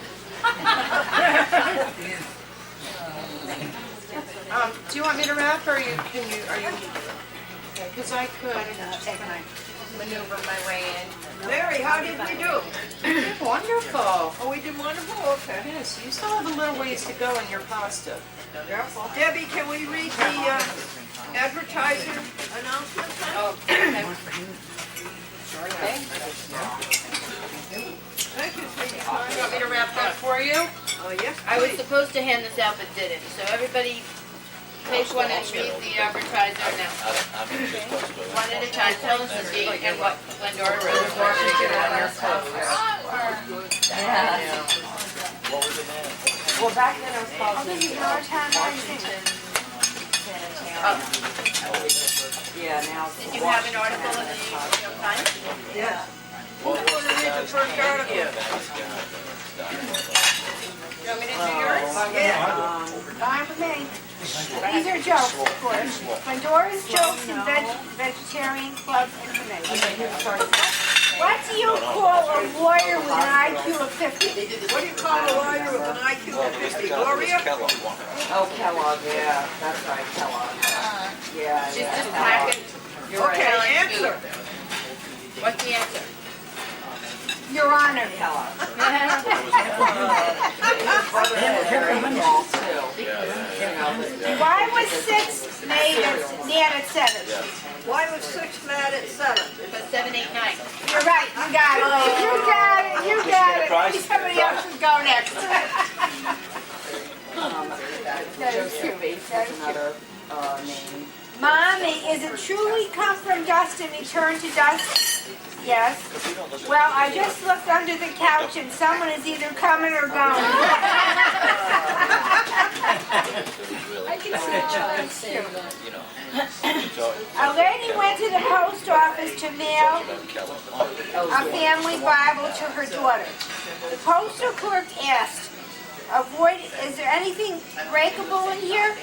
Do you want me to wrap, or are you? Because I could maneuver my way in. Mary, how did we do? We did wonderful. Oh, we did wonderful? Okay. Yes, you still have a little ways to go in your pasta. Debbie, can we read the advertiser announcement? Okay. Thank you, sweetie. You want me to wrap that for you? Oh, yes, I was please. supposed to hand this out but didn't, so everybody take one and read the advertiser now. One at a time, tell us the date and what Glendora wrote. Well, back then it was called Yeah, now it's... Did you have an article in the New York Times? Yeah. Who want to read the first article? You want me to do yours? Yeah. Fine with me. These are jokes, of course. Glendora's Jokes and Vegetarian Club information. What do you call a lawyer with an IQ of 50? What do you call a lawyer with an IQ of 50? Gloria? Oh, Kellogg, yeah, that's right, Kellogg. Yeah, She's just packing. Okay, answer. What's the answer? Your Honor. Kellogg. Why was 6 made at 7? Why was 6 mad at 7? Because 7, 8, 9. You're right, you got it. You got it, you got it. Maybe somebody else should go next. That's another name. Mommy, is it true we come from dust and return to dust? Yes. Well, I just looked under the couch and someone is either coming or going. I can see it. A lady went to the post office to mail a family Bible to her daughter. The postal clerk asked, is there anything breakable in here?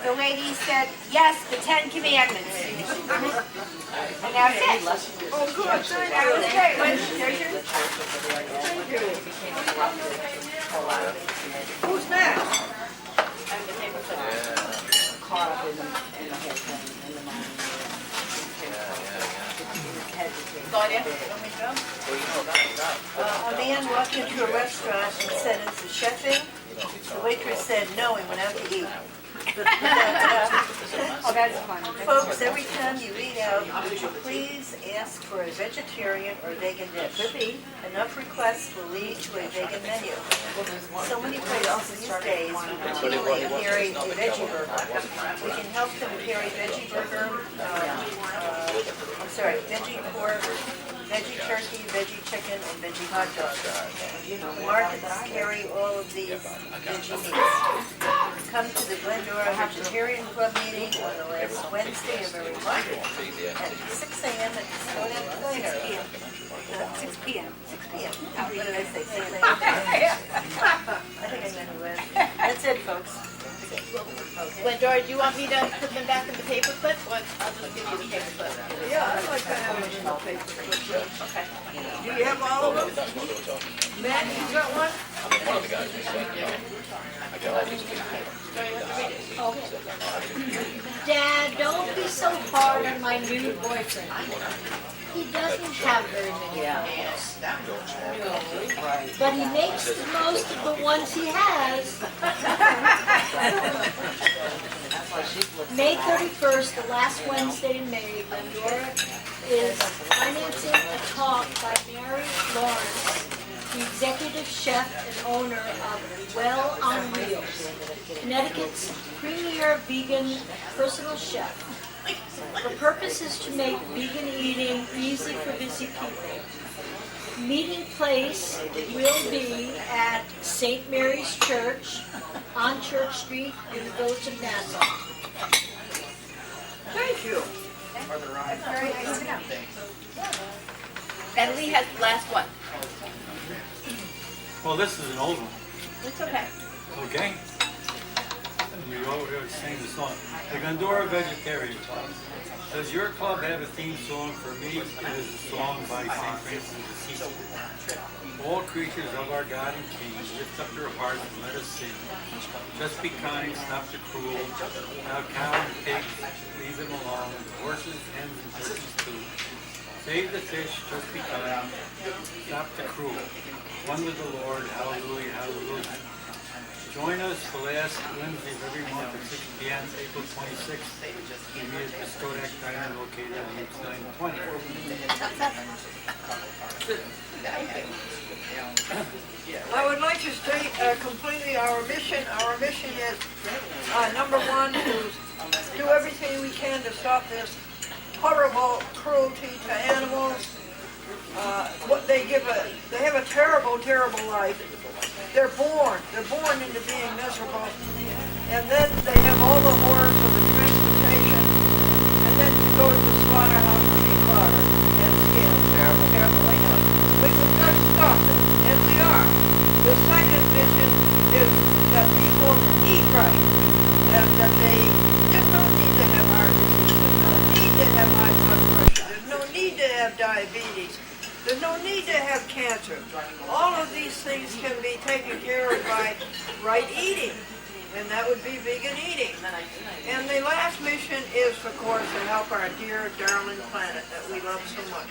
The lady said, yes, the 10 Commandments. And that's it. Oh, good. That was great. There's your... Who's next? Caught up in the whole thing, in the money. Claudia? A man walked into a restaurant and said, is the chef in? The waitress said, no, he went out to eat. Oh, that's funny. Folks, every time you eat out, would you please ask for a vegetarian or vegan dish? Enough requests will lead to a vegan menu. So many places these days routinely carry a veggie burger. We can help them carry veggie burger, veggie pork, veggie turkey, veggie chicken, and veggie hot dog. Markets carry all of these veggie meats. Come to the Glendora Vegetarian Club meeting on the last Wednesday of every month at 6 a.m. at the Custodian Diner. 6 p.m. 6 p.m. What did I say? 6 a.m. I think I meant 11. That's it, folks. Glendora, do you want me to put them back in the paper clip? Or I'll just give you the paper clip. Yeah, I'd like to have it in the paper. Okay. Do you have all of them? Matt, you got one? So you have to read it. Dad, don't be so hard on my new boyfriend. He doesn't have very many friends. But he makes the most of the ones he has. May 31st, the last Wednesday in May, Glendora is financing a talk by Mary Lawrence, the executive chef and owner of Well on Wheels, Connecticut's premier vegan personal chef. Her purpose is to make vegan eating easy for busy people. Meeting place will be at St. Mary's Church on Church Street in the village of Nassau. Thank you. That's very nice to know. And Lee has the last one. Well, this is an old one. It's okay. Okay? We already sang the song. The Glendora Vegetarian Club. Does your club have a theme song? For me, it is a song by St. Francis of Assisi. All creatures of our God and King, lift up your hearts and let us sing. Just be kind, stop the cruel. Now cow and pigs, leave them alone. Horses, hens, and turkeys too. Save the fish, just be kind. Stop the cruel. One with the Lord, hallelujah, hallelujah. Join us the last Wednesday of every month at 6 p.m., April 26th. We meet at the Skodak Diner located on Route 920. I would like to state completely our mission. Our mission is, number one, to do everything we can to stop this horrible cruelty to animals. They have a terrible, terrible life. They're born into being miserable, and then they have all the horrors of the transportation, and then to go to the slaughterhouse to be slaughtered and skinned. Terrible, terrible, I know. We can just stop it, and we are. The second mission is that people eat right, and that they just don't need to have heart disease, there's no need to have high blood pressure, there's no need to have diabetes. There's no need to have cancer. All of these things can be taken care of by right eating, and that would be vegan eating. And the last mission is, of course, to help our dear, darling planet that we love so much.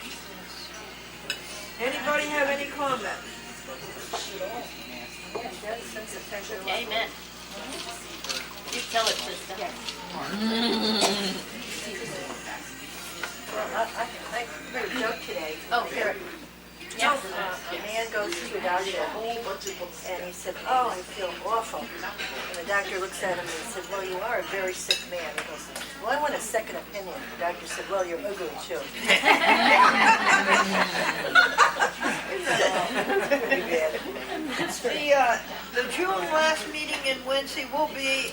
Anybody have any comments? Amen. You tell it, sister. Well, I heard a joke today. Oh, here. Yeah. A man goes to a doctor and he said, "Oh, I feel awful." And the doctor looks at him and said, "Well, you are a very sick man." He goes, "Well, I want a second opinion." The doctor said, "Well, you're ugly too." The June last meeting in Windsor will be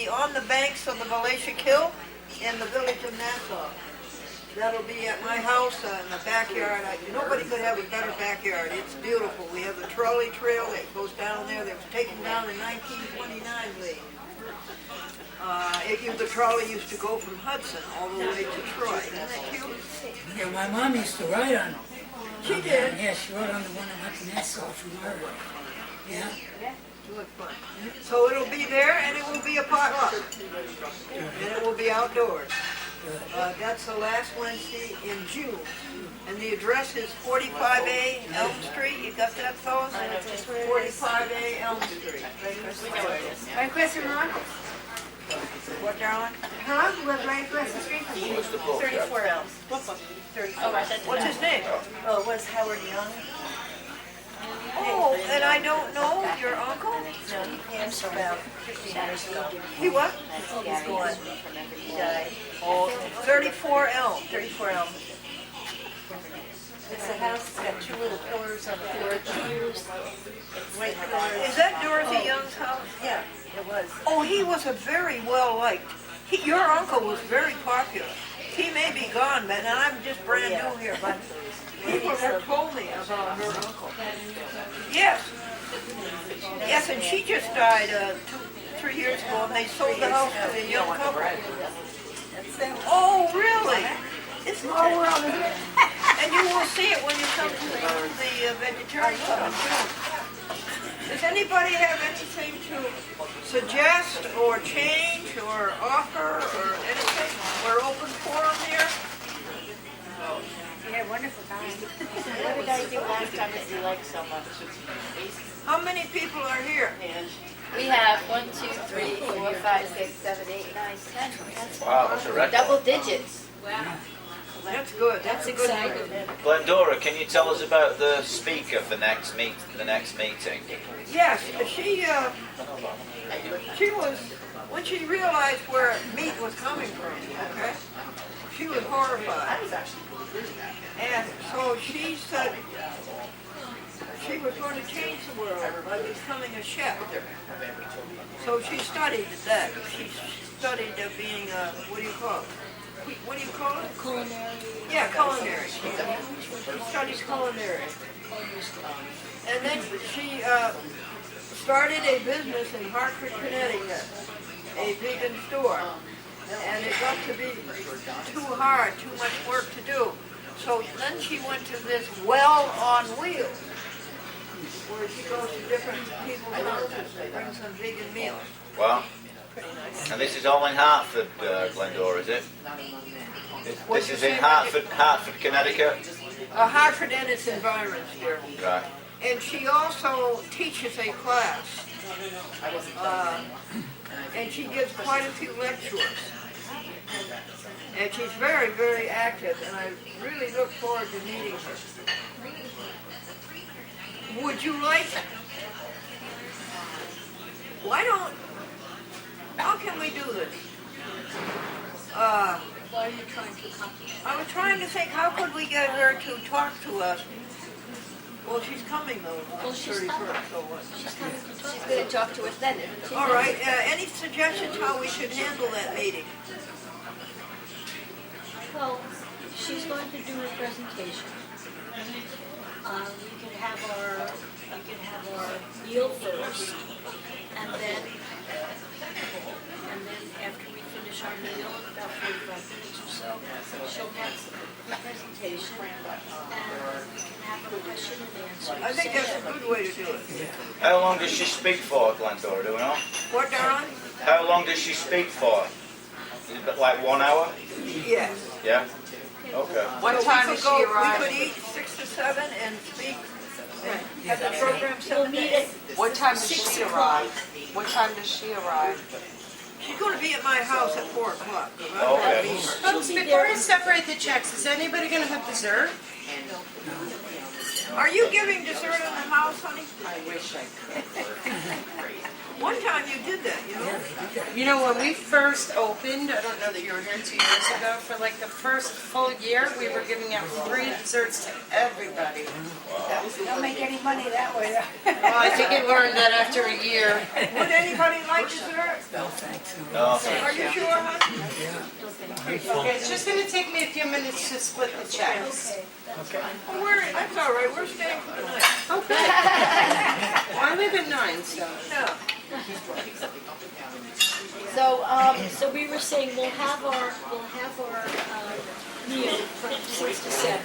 on the banks of the Valatia Kill in the village of Nassau. That'll be at my house in the backyard. Nobody could have a better backyard. It's beautiful. We have the trolley trail that goes down there. That was taken down in 1929, Lee. The trolley used to go from Hudson all the way to Troy. Isn't that cute? Yeah, my mom used to ride on. She did? Yeah, she rode on the one that went to Nassau from our road. Yeah. It looked fun. So it'll be there, and it will be a potluck. And it will be outdoors. That's the last Wednesday in June. And the address is 45A Elm Street. You got that, fellas? 45A Elm Street. Right across from Ron? What, darling? Huh? Live right across the street from you. 34 Elms. 34. What's his name? Oh, it was Howard Young. Oh, and I don't know your uncle? No, he passed about 15 years ago. He what? He's gone. He died. Oh, 34 Elm. 34 Elm. It's a house that's got two little pillars on the porch. White pillars. Is that Dorothy Young's house? Yeah, it was. Oh, he was a very well-liked. Your uncle was very popular. He may be gone, but I'm just brand new here, but people have told me about her uncle. Yes. Yes, and she just died 3 years ago, and they sold the house to a young couple. Oh, really? It's a small world, isn't it? And you will see it when you come to the vegetarian club. Does anybody have anything to suggest or change challenge or offer or anything? We're open forum here. Yeah, wonderful time. What did I do last time that you liked so much? How many people are here? We have 1, 2, 3, 4, 5, 6, 7, 8, 9, 10. Wow, that's a record. Double digits. Wow. That's good. That's a good number. Glendora, can you tell us about the speaker for the next meeting? Yes, she was, when she realized where meat was coming from, okay, she was horrified. And so she said she was going to change the world by becoming a chef. So she studied that. She studied being a, what do you call it? Culinary. Yeah, culinary. She studied culinary. And then she started a business in Hartford, Connecticut, a vegan store. And it got to be too hard, too much work to do. So then she went to this Well on Wheels, where she goes to different people's houses and brings them vegan meals. Wow. And this is all in Hartford, Glendora, is it? This is in Hartford, Connecticut? Hartford and its environs here. Right. And she also teaches a class. And she gives quite a few lectures. And she's very, very active, and I really look forward to meeting her. Would you like... How can we do this? Why are you trying to accomplish? I was trying to think, how could we get her to talk to us? Well, she's coming though. Well, she's 31st, coming. so what? She's coming to talk. She's going to talk to us then. All right. Any suggestions how we should handle that meeting? Well, she's going to do a presentation. We can have our meal first, and then after we finish our meal, in about 45 minutes or so, she'll have a presentation, and we can have a question and answer. I think that's a good way to do it. How long does she speak for, Glendora, do we know? What, darling? How long does she speak for? Is it like 1 hour? Yes. Yeah? Okay. What time does she arrive? We could eat 6 to 7 and speak. Have the program 7 days. What time does she arrive? What time does she arrive? She's going to be at my house at 4 o'clock. Okay. Folks, before I separate the checks, is anybody going to have dessert? Are you giving dessert in the house, honey? I wish I could. One time you did that, you know? You know, when we first opened, I don't know that you were here 2 years ago, for like the first full year, we were giving out free desserts to everybody. Don't make any money that way. Well, I think it learned that after a year. Would anybody like dessert? No, thanks. No. Are you sure, honey? Okay, it's just going to take me a few minutes to split the checks. Okay. Well, that's all right. We're staying for the night. Okay. Well, I live at 9, so. No. So we were saying we'll have our meal from 6 to 7,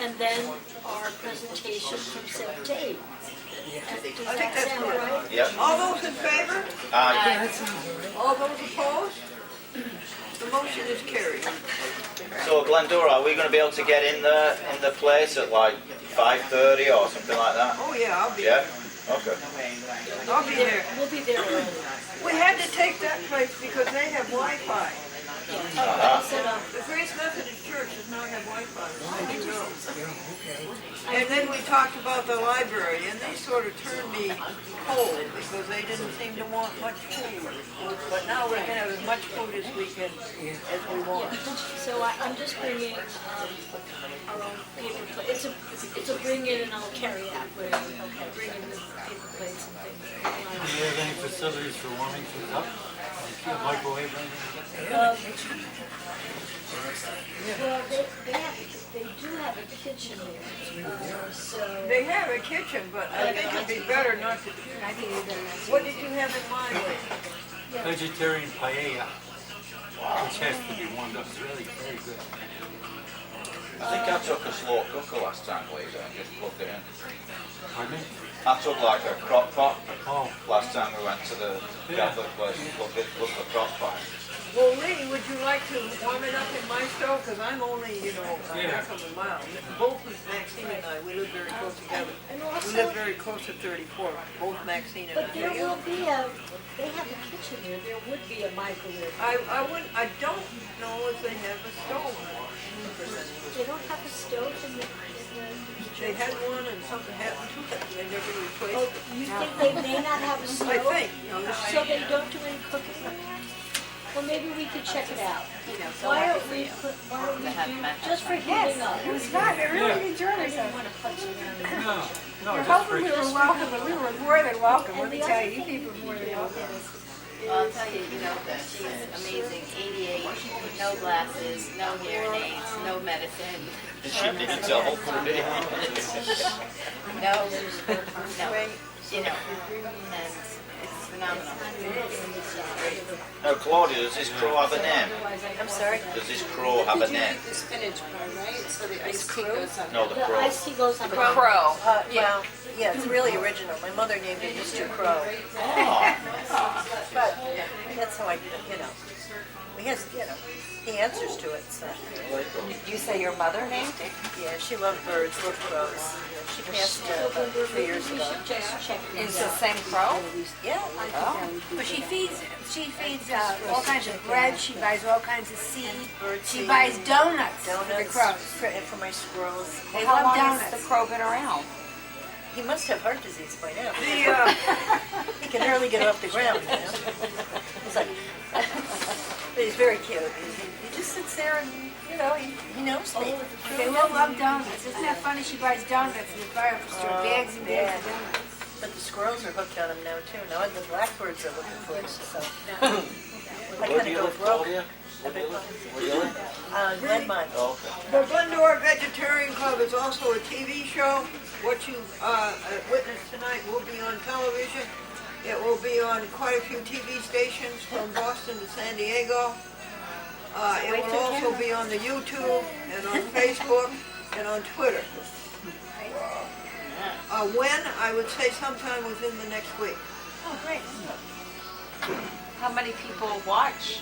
and then our presentation from 7 to 8. Does I think that that's sound good. right? Yep. All those in favor? Aye. All those opposed? The motion is carried. So, Glendora, are we going to be able to get in the place at like 5:30 or something like that? Oh, yeah, I'll be Yeah? Okay. I'll be there. We'll be there early. We had to take that place because they have Wi-Fi. The Grace Methodist Church does not have Wi-Fi. You know. And then we talked about the library, and they sort of turned me cold because they didn't seem to want much food. But now we're going to have as much food as we can, as we want. So I'm just bringing our own paper plates. It's a bring in and I'll carry out. Bring in the paper plates and things. Do you have any facilities for warming things up? Like a microwave or anything? Well, they do have a kitchen there. So They have a kitchen, but I think it'd be better not to. What did you have in mind? Vegetarian paella, which has to be warmed up. It's really very good. I think I took a slow cooker last time, Lisa, and just plugged it in. Pardon me? I took like a crock pot Oh. last time we went to the Catholic place and plugged the crock pot. Well, Lee, would you like to warm it up in my stove? Because I'm only, a half of a mile. Both Maxine and I, we live very close together. And We also, live very close to 34, both Maxine and I. but there will be they have a kitchen there, there would be a microwave. I don't know if they have a stove. They don't have a stove in the They had one and something happened to it, and they never replaced Oh, it. you think they may not have a stove? I think. So they don't do any cooking in there? Well, maybe we could check it out. Why don't we do, just for heating up? It was fun, it really enjoyed I didn't ourselves. want to punch around. No, We're just hoping we for... were welcome, but we were more than welcome, let me tell you, you people were more than welcome. Well, I'll tell you, she's amazing. 88, no glasses, no hearing aids, no medicine. She needs all three. No, and it's phenomenal. Now, Claudia, does this crow have a name? I'm sorry? Does this crow have a name? The spinach bar, right? So the iced tea goes on. No, the The crow. iced tea goes on the Crow. Well, yeah, it's really original. My mother named it Mr. Crow. But that's how he has, he answers to it, so. Did you say your mother named it? Yeah, she loved birds, loved crows. She passed about 3 years ago. Just check it Is it the same crow? Yeah. But she feeds all kinds of bread, she buys all kinds of seed, she seed. buys donuts for the Donuts crows. and for my squirrels. They How love long has donuts. the crow been around? He must have heart disease by now. The, He can hardly get off the ground, He's like, but he's very cute. He just sits there and, he knows me. They will love donuts. Isn't that funny? She buys donuts in the fire store, bags and bags of donuts. But the squirrels are hooked on him now too. Now the blackbirds are looking for it, so. I Where kind do of you go live, broke. Claudia? Where do you live? Where do you live? Glenmont. Oh, okay. the Glendora Vegetarian Club is also a TV show. What you witnessed tonight will be on television. It will be on quite a few TV stations from Boston to San Diego. It will also be on the YouTube and on Facebook and on Twitter. When? I would say sometime within the next week. Oh, great. How many people watch?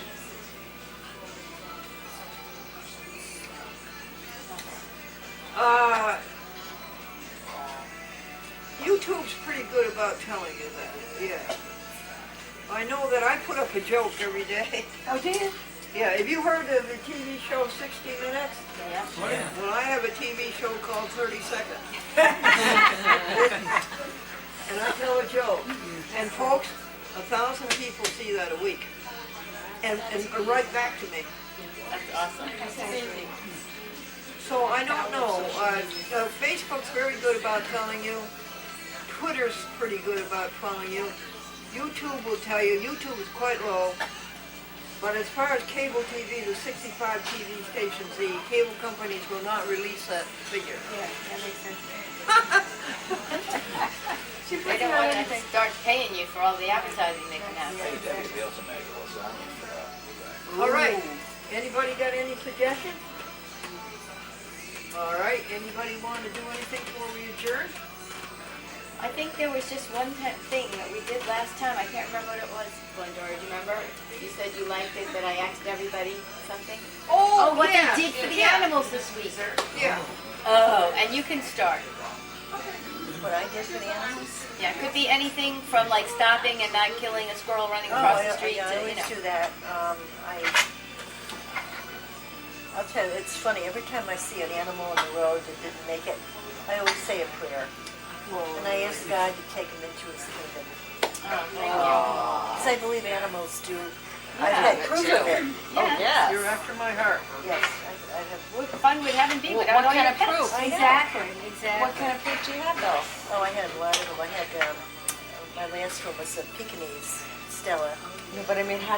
YouTube's pretty good about telling you that, yeah. I know that I put up a joke every day. Oh, do you? Yeah, have you heard of the TV show 60 Minutes? Yeah. Well, I have a TV show called 30 Seconds. And I tell a joke. And folks, 1,000 people see that a week. And write back to me. That's awesome. So I don't know. Facebook's very good about telling you. Twitter's pretty good about telling you. YouTube will tell you. YouTube is quite low. But as far as cable TV, the 65 TV stations, the cable companies will not release that figure. Yeah, that makes sense. They don't want to start paying you for all the advertising they can have. Hey, Debbie, be able to make a lasagna for that. All right. Anybody got any suggestions? All right. Anybody want to do anything before we adjourn? I think there was just one thing that we did last time. I can't remember what it was, Glendora. Do you remember? You said you liked it, that I asked everybody something. Oh, what yeah. they did for the animals this week. Yeah. Oh, and you can start. What I did for the animals? Yeah, it could be anything from like stopping and not killing a squirrel running across the street I to, always do that. I'll tell you, it's funny. Every time I see an animal on the road that didn't make it, I always say a prayer. And I ask God to take them into His kingdom. Oh, thank you. Because I believe animals do. I've had proof of it. Oh, yes. You're after my heart. Yes, I have. What fun would heaven be What without all kind your of pets? proof? Exactly. What kind of proof do you have, though? Oh, I had a lot of them. I had my last one was a Pekingese, Stella. No, but I mean, how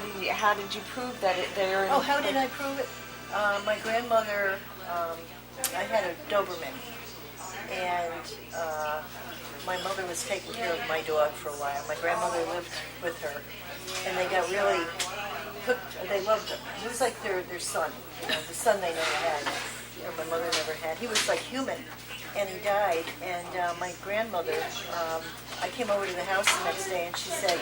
did you prove that they're? Oh, how did I prove it? My grandmother, I had a Doberman, and my mother was taking care of my dog for a while. My grandmother lived with her, and they got really hooked. They loved him. He was like their son, the son they never had. my mother never had. He was like human, and he died. And my grandmother, I came over to the house the next day, and she said,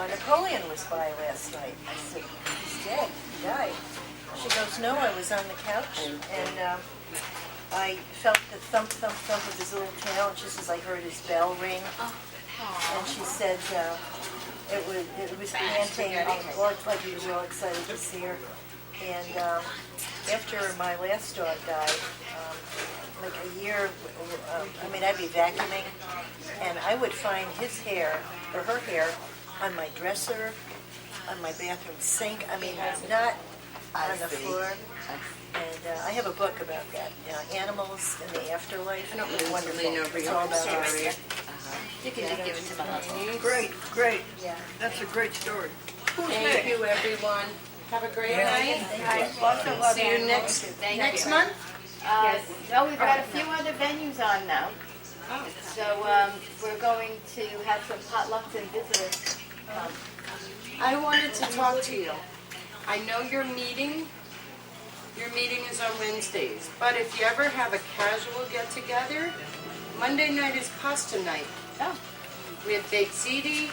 Napoleon was by last night. I said, he's dead. He died. She goes, no, I was on the couch, and I felt the thump, thump, thump of his little tail, and just as I heard his bell ring, and she said it was panting, like he was real excited to see her. And after my last dog died, like a year, I'd be vacuuming, and I would find his hair, or her hair, on my dresser, on my bathroom sink, not on the floor. And I have a book about that, Animals in the Afterlife. I don't It's really wonderful. know It's all about story. us. You can just give it to Mom. Great, great. Yeah. That's a great story. Who's Thank next? you, everyone. Have a great night. Lots of love See you animals. next month. No, we've got a few other venues on now. So we're going to have some potlucks and visitors come. I wanted to talk to you. I know your meeting is on Wednesdays, but if you ever have a casual get-together, Monday night is pasta night. Oh. We have baked ziti,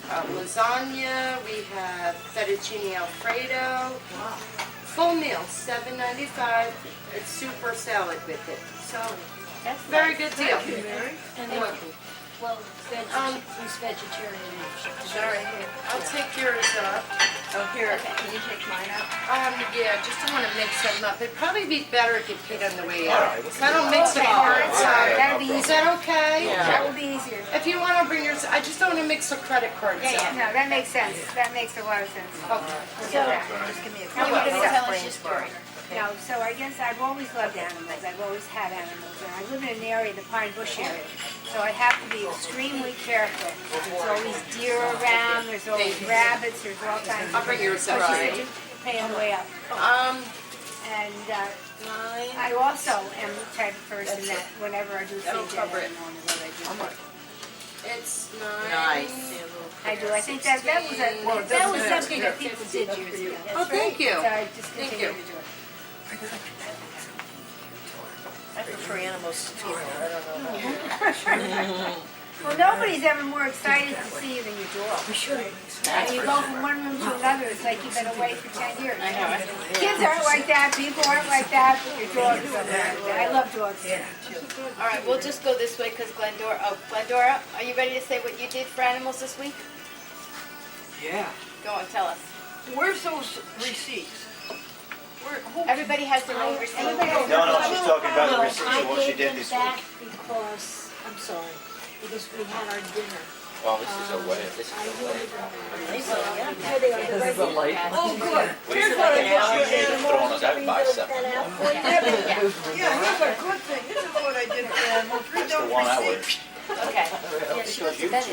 lasagna, we have fettuccine alfredo. Full meal, $7.95. It's super salad with it. So, That's very nice. good deal. And then, well, he's vegetarian. Sorry. I'll take yours up. Oh, here. Can you take mine up? Yeah, just don't want to mix them up. It'd probably be better if you paid on the way out. So I don't mix the cards. That'd be Is that okay? That would be easier. If you want to bring yours, I just don't want to mix the credit cards up. No, that makes sense. That makes a lot of sense. Okay. So, Just give me a Now couple we're gonna of tell us brain your story. no, so I guess I've always loved animals. I've always had animals. And I live in an area, the Pine Bush area. So I have to be extremely careful. There's always deer around, there's always rabbits, there's all kinds of... I'll bring yours up. Right. Paying the way up. And I also am the type of person that whenever I do feed That'll cover it. It's nice. I do. I think that was something that people did years ago. Oh, thank you. So I just Thank continue you. to do it. I prefer animals to people. I don't know. Well, nobody's ever more excited to see you than your dog. And you go from one room to another, it's like you've been away for 10 years. I know, right? Kids aren't like that, people aren't like that, but your dog is like that. I love dogs. All right, we'll just go this way because Glendora, are you ready to say what you did for animals this week? Yeah. Go on, tell us. Where's those receipts? Everybody has their own receipt. No, she's talking about the receipts of what she did this week. Because, I'm sorry, because we had our dinner. Well, this is a way. This is a way. This is a light. Oh, good. Here's She's what I did for usually throwing us out by 7. Yeah, here's a good thing. This is what I did for animals. Read That's the those 1 hour. receipts. Okay. Because you two, because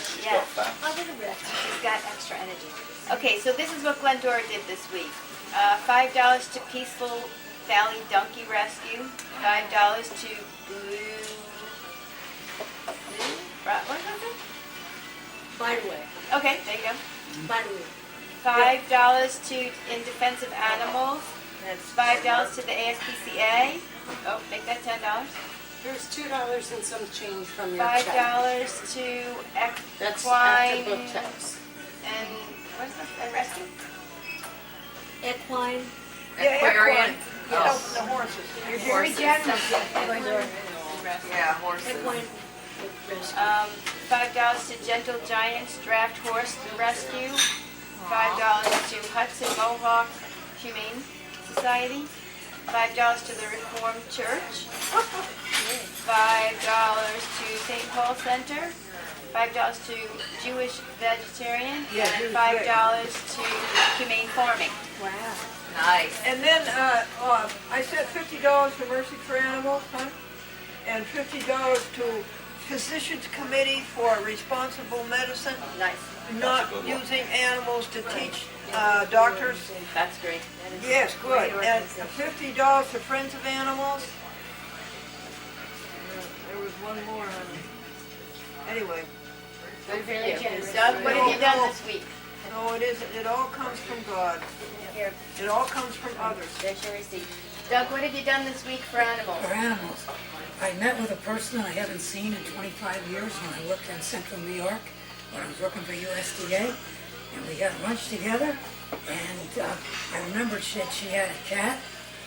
she's got fat. She's got extra energy. Okay, so this is what Glendora did this week. $5 to Peaceful Valley Donkey Rescue. $5 to what was it? Byway. Okay, there you go. Byway. $5 to In Defense of Animals. $5 to the ASPCA. Oh, make that $10. There's $2 and some change from your $5 check. to That's Equine after book tax. and what is that? And Rescue. Equine. Aquarium. Helping the horses. You're very generous. Yeah, horses. Equine. $5 to Gentle Giants Draft Horse Rescue. $5 to Hudson Mohawk Humane Society. $5 to the Reformed Church. $5 to St. Paul Center. $5 to Jewish Vegetarian. And $5 to Humane Farming. Wow. Nice. And then I sent $50 to Mercy for Animals, and $50 to Physicians Committee for Responsible Medicine. Nice. Not using animals to teach doctors. That's great. Yes, good. And $50 to Friends of Animals. There was one more. Anyway. Very generous. Doug, what have you done this week? No, it isn't. It all comes from God. Here. It all comes from others. There's your receipt. Doug, what have you done this week for animals? For animals, I met with a person I haven't seen in 25 years when I worked in Central New York, when I was working for USDA, and we had lunch together, and I remembered she had a cat,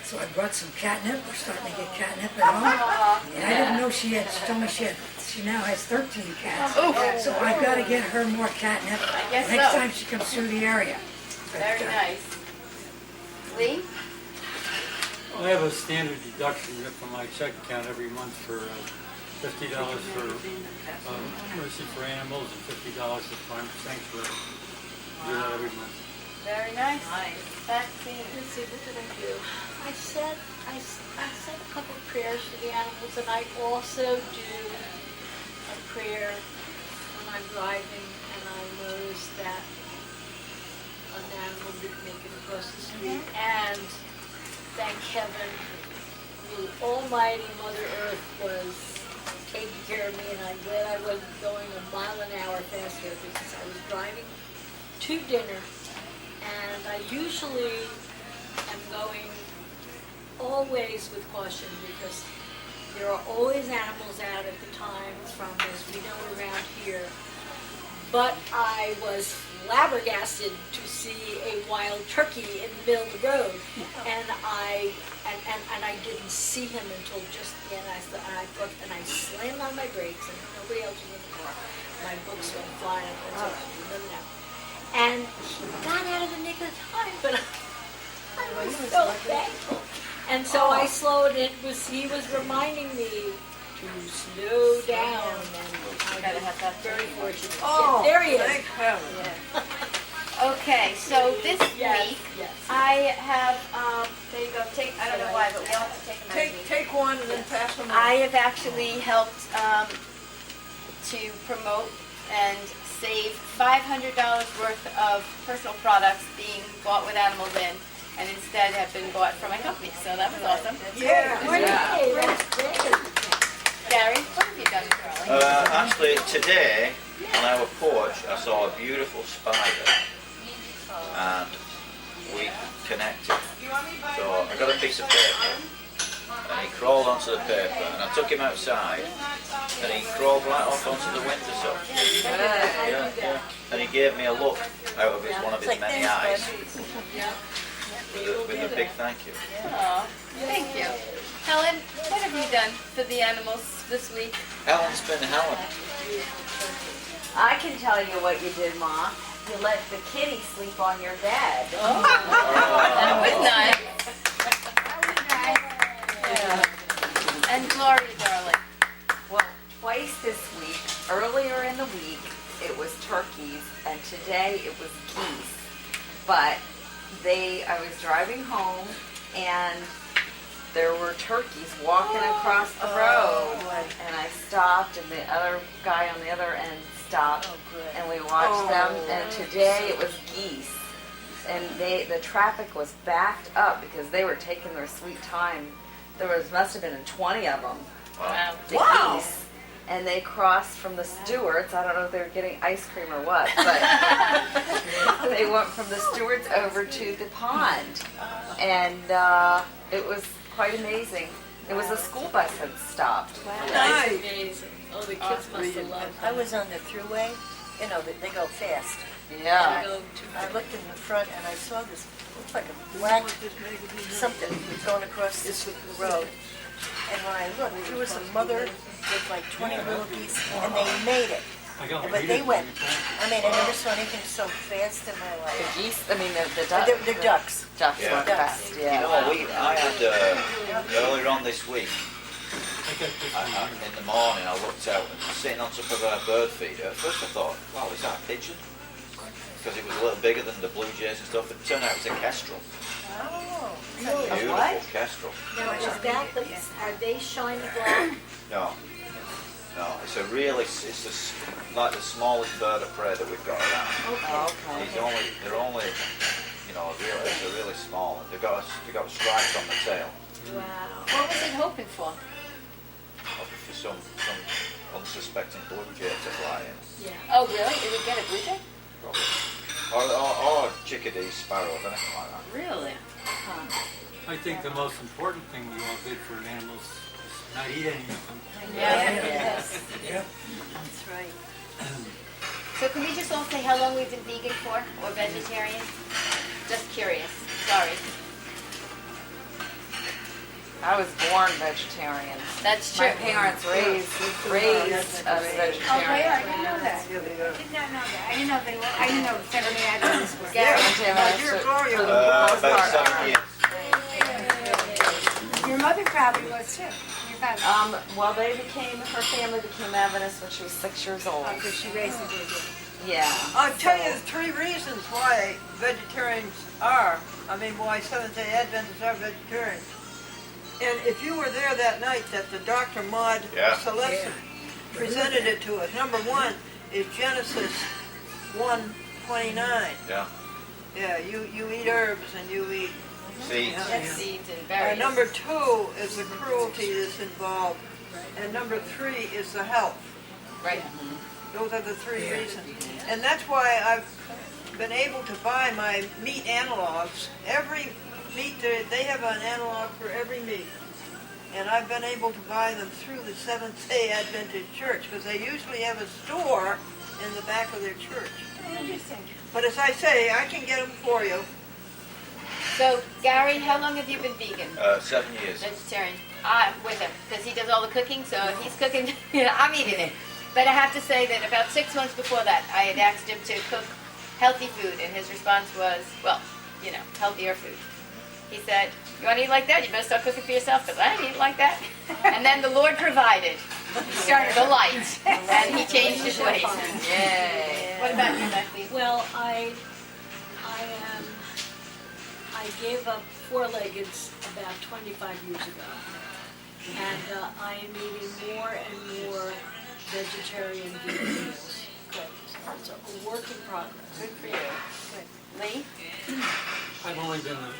so I brought some catnip. We're starting to get catnip at home, and I didn't know she told me she now has 13 cats, so I've got to get her more catnip guess next so. time she comes through the area. Very nice. Lee? I have a standard deduction from my check account every month for $50 for Mercy for Animals and $50 for Farm Sanctuary. I do that every month. Very nice. Vaccine. Let's see, what did I do? I said a couple of prayers for the animals, and I also do a prayer when I'm driving and I notice that an animal didn't make it across the street. And thank heaven, the almighty Mother Earth was taking care of me, and I'm glad I wasn't going a mile an hour faster because I was driving to dinner. And I usually am going always with caution because there are always animals out at the time from, as we know around here. But I was flabbergasted to see a wild turkey in the middle of the road, and I didn't see him until just the end. And I slammed on my brakes, and nobody else was in the car. My books went flying up and so and he got out of the nick of time, but I was so thankful. And so I slowed. He was reminding me to slow down, and I gotta have that. Very fortunate. Oh, there he is. thank heaven. Yeah. Okay, so this week I have, there you go, I don't know why, but we all have to take them. Take one and then pass them on. I have actually helped to promote and save $500 worth of personal products being bought with animals in, and instead have been bought from my company. So that was awesome. Yeah. Gary, what have you done, Charlie? Actually, today on our porch, I saw a beautiful spider, and we connected. So I got a piece of paper, and he crawled onto the paper, and I took him outside, and he crawled right off onto the windowsill. Yeah. And he gave me a look out of one of his many eyes, with a big thank you. Aw, thank you. Helen, what have you done for the animals this week? Helen's been Helen. I can tell you what you did, Ma. You let the kitty sleep on your bed. Oh. That was nice. Yeah. And Gloria, darling. Well, twice this week. Earlier in the week, it was turkeys, and today it was geese. But I was driving home, and there were turkeys walking across the road, and I stopped, and the other guy on the other end stopped, and we watched them, and today it was geese. And the traffic was backed up because they were taking their sweet time. Must have been 20 of them. Wow. Geese. And they crossed from the Stewarts. I don't know if they were getting ice cream or what, but they went from the Stewarts over to the pond. And it was quite amazing. It was a school bus had stopped. Wow. That's amazing. Oh, the kids must have loved I was on the thruway. You know, they go fast. Yeah. And I looked in the front and I saw this, looked like a black something going across this road. And when I looked, there was a mother with like 20 little geese, and they made it. But they went. I mean, I never saw anything so fast in my life. The geese, I mean, the ducks. The ducks. Ducks Yeah. went fast, yeah. You know, I had, earlier on this week, in the morning, I looked out and sitting on top of a bird feeder. At first I thought, wow, is that a pigeon? Because it was a little bigger than the blue jays and stuff. It turned out it was a kestrel. Oh. Beautiful kestrel. Now, is that are they shiny black? No. It's like the smallest bird of prey that we've got around. Okay. They're only, they're really small. They've got stripes on the tail. Wow. What was it hoping for? Hoping for some unsuspecting blue jay to fly in. Yeah. Oh, really? Did we get a blue jay? Probably. Or chickadees, sparrows, anything like that. Really? I think the most important thing we all did for animals is not eat any of them. Yes. Yeah. That's right. So can we just all say how long we've been vegan for, or vegetarian? Just curious. Sorry. I was born vegetarian. That's true. My parents raised us vegetarian. Okay, I didn't know that. Did not know that. I didn't know they were. I didn't know Seventh Day Adventists were. About 7 years. Your mother probably was too. Your father. Well, her family became Adventist when she was 6 years old. Because she raised the baby. Yeah. I'll tell you 3 reasons why vegetarians are. Why Seventh-day Adventists are vegetarians. And if you were there that night that the Dr. Maud Celeste presented it to us, number 1 is Genesis 1:29. Yeah. Yeah, you eat herbs and you eat seeds. Seeds and berries. Number 2 is the cruelty that's involved. And number 3 is the health. Right. Those are the 3 reasons. And that's why I've been able to buy my meat analogs. Every meat, they have an analog for every meat. And I've been able to buy them through the Seventh-day Adventist Church, because they usually have a store in the back of their church. Interesting. But as I say, I can get them for you. So, Gary, how long have you been vegan? 7 years. Vegetarian. With him, because he does all the cooking, so if he's cooking, I'm eating it. But I have to say that about 6 months before that, I had asked him to cook healthy food, and his response was, well, healthier food. He said, you want to eat like that? You better start cooking for yourself, because I didn't eat like that. And then the Lord provided. He started the light, and he changed his ways. Yay. What about you, Becky? Well, I gave up four-leggeds about 25 years ago. And I am eating more and more vegetarian vegan meals. Good. So it's a work in progress. Good for you. Good. Lee? I've only been a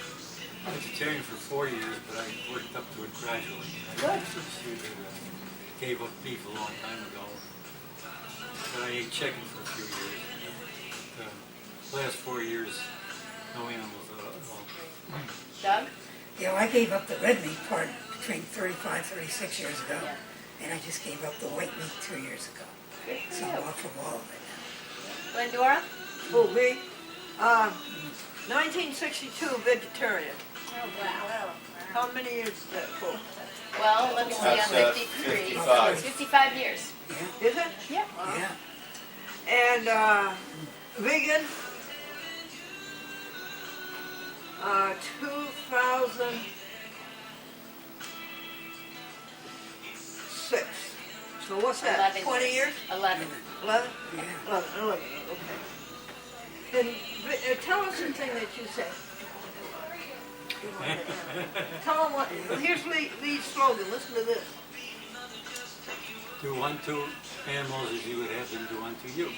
vegetarian for 4 years, but I worked up to it gradually. I gave up beef a long time ago, but I ate chicken for a few years. The last 4 years, no animals at all. Doug? I gave up the red meat part between 35, 36 years ago, and I just gave up the white meat 2 years ago. So I'm off from all of it now. Glendora? Oh, me? 1962 vegetarian. Oh, wow. How many years is that for? Well, let me see, I'm 53. 55. 55 years. Is it? Yeah. And vegan? 2006. So what's that? 11 20 years? 11. 11? Yeah. 11, okay. Then tell us something that you said. Tell them what, here's Lee's slogan, listen to this. Do unto animals as you would have them do unto you.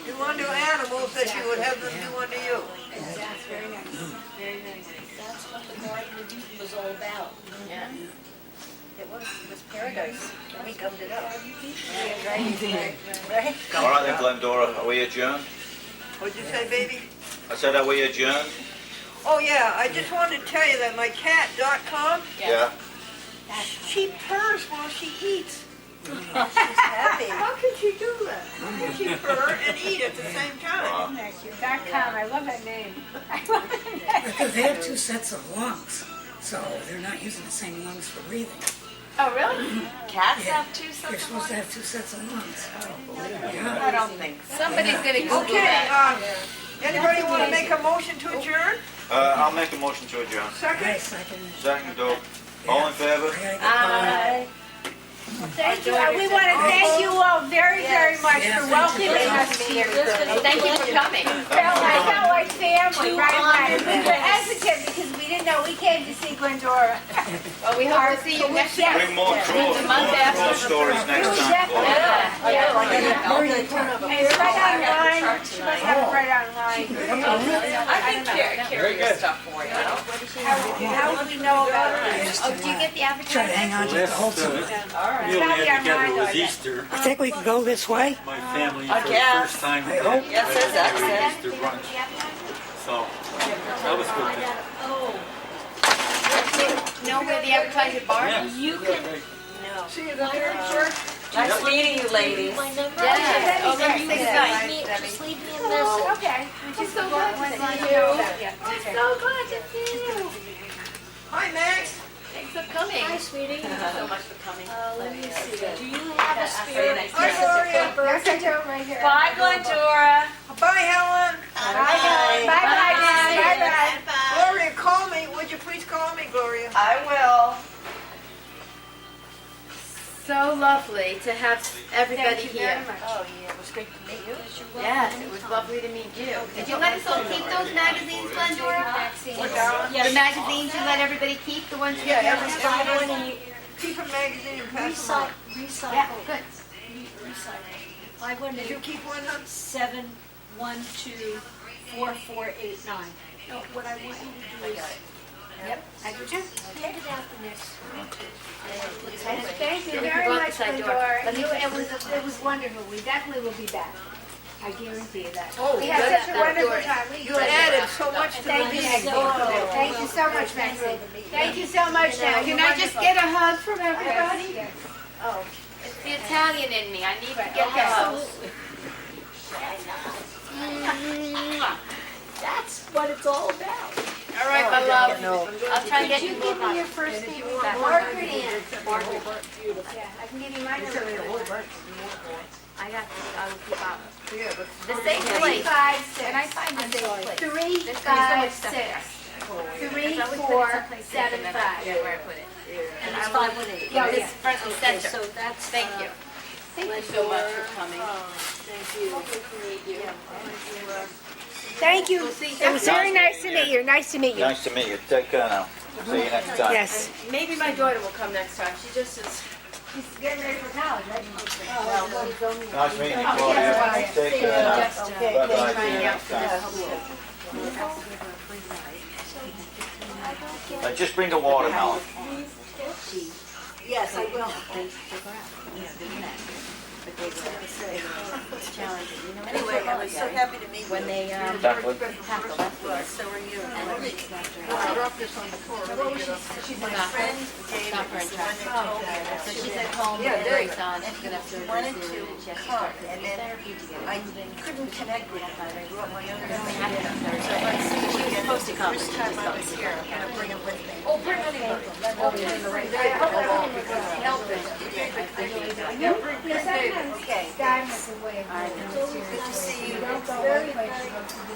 Do unto animals as you would have them do unto you. That's very nice. Very nice. That's what the Garden of Eden was all about. Yeah. It was paradise. We gummed it up. Right? All right then, Glendora, are we adjourned? What'd you say, baby? I said, are we adjourned? Oh yeah, I just wanted to tell you that my cat.com, Yeah. she purrs while she eats. She's happy. How can she do that? How can she purr and eat at the same time? .com. I love that name. I love that name. Because they have 2 sets of lungs, so they're not using the same lungs for breathing. Oh, really? Cats Yeah. have 2 sets You're of supposed to lungs? have 2 sets of lungs. I don't think so. Somebody's going to Google Okay, that. anybody want to make a motion to adjourn? I'll make a motion to adjourn. Second? Second, Doug. All in favor? Thank you. We want to thank you all very, very much for welcoming us here. Thank you for coming. I felt like family, right away. We were hesitant because we didn't know we came to see Glendora. Well, we hope to see you next year. Bring more truth, more stories next time. It's right online. She must have it right online. I think carry your stuff for you. How would we know about it? Oh, do you get the Try to hang on to the whole time. We only had together was Easter. I think we can go this way. My family I for the guess. first time I hope. Yes, there's access. Easter brunch. So that was good. Oh, know where the advertising bar is? You can. No. See you later, church. Nice meeting you, ladies. My number. Yes. And then Okay. you Thanks, can guys. leave me, just leave me a message. Okay. I'm so glad to see you. I'm so glad to see you. Hi, Max. Thanks for coming. Hi, sweetie. So much for coming. Let me see. Do you have a Very spare nice. Hi, piece of Gloria. paper? Yes, I do, right here. Bye, Glendora. Bye, Helen. Bye, Helen. Bye-bye. Gloria, call me. Would you please call me, Gloria? I will. So lovely to have everybody Thank you very here. much. Oh, yeah, it was great to meet you. Yes, it was lovely to meet you. Did you let us all keep those magazines, Glendora? Yes. The magazines you let everybody keep, the ones you Yeah, get? everyone. Keep a magazine and pass them on. Recycle. Yeah, good. Recycle. I went Did you in keep one, hon? 7124489. No, what I want you to do is Yep, I do too. take it out the next one. Thank you Let me very go out much, the side door. Glendora. Let me- It was wonderful. We definitely will be back. I guarantee you that. Oh, We had good. such a wonderful time. You added so much to the Thank you meeting. so much. Thank you so much, Maxine. Thank you so much now. Can I just get a hug from everybody? Yes. Oh, It's the Italian in me. I need to get Okay. those. That's what it's all about. All right, my love. I'll try to get Could you you give me your first name? Margaret Ann. Yeah, I can give you my number. I got this. I will keep out. Yeah, but The same place. 356. And I find the same place. 356. 3475. Yeah, where I put it. And it's 518. Yeah, This yeah. front and Okay, center. so that's. Thank you. Thank you so much for coming. Thank you. Lovely to meet you. Thank you. It was very nice to meet you. Nice to meet you. Nice to meet you. Take care now. See you next time. Yes. Maybe my daughter will come next time. She just is. He's getting ready for college, right? Nice meeting you, Claudia. Take care now. Okay, Bye-bye. thank See you you. next time. Just bring a watermelon. Yes, I will. Anyway, I was so happy to meet you. When they Jacqueline? tackle, that's Well, so are you. I dropped this on the floor. Let me get up. She's my friend, David, Stop her is in the one that told me that. So she's at home Yeah, with David. Grace on. She's gonna have surgery Wanted soon, to and she has to come, start and physical then therapy to get I moving. couldn't connect with him, and I brought my younger It son. happened on Thursday. So let's see, She was supposed to come, First but she time just I got was sick. here, I'm gonna bring him with me. Oh, bring it in. Okay. Diamonds away. Good to see you. Very much.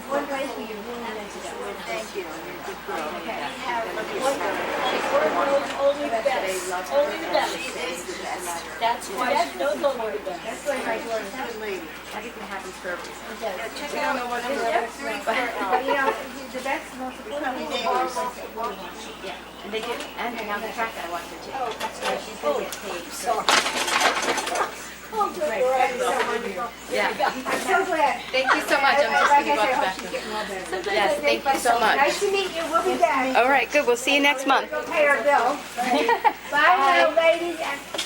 One place where you really need to go. Thank you. Only the best. Only the best. She is the best. That's why she knows only the best. That's why my daughter's Good lady. Everything happens for a reason. Check out the But you know, the best, most important thing is Yeah, and they do, and they have the track I want her to. So she's gonna get paid. Oh, good. That is so wonderful. Yeah. I'm so glad. Thank you so much. I'm just Like gonna I go said, I out the hope back she's door. getting all better. Yes, thank you so much. Nice to meet you. We'll be back. All right, good. We'll see you next month. Go pay our bill. Bye now, ladies.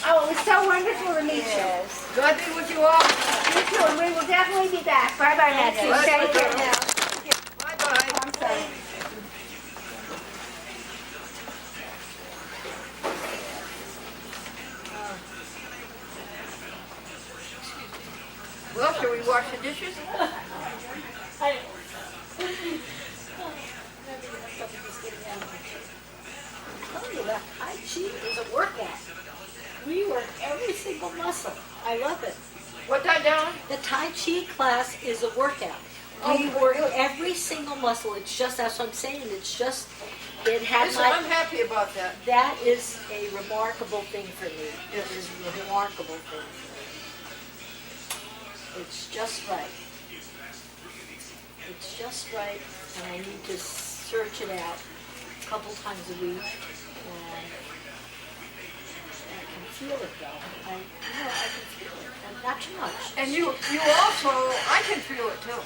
Oh, it was so wonderful to meet you. God be with you all. You too, and we will definitely be back. Bye-bye, Maxine. Take care now. Bye-bye. I'm sorry. Well, shall we wash the dishes? Tell you that Tai Chi is a workout. We work every single muscle. I love it. What that down? The Tai Chi class is a workout. We work every single muscle. It's just, that's what I'm saying. It's just, it had Listen, my, I'm happy about that. that is a remarkable thing for me. It is a remarkable thing for me. It's just right. It's just right, and I need to search it out a couple times a week. And I can feel it though. I can feel it, and not too much. And you also, I can feel it too.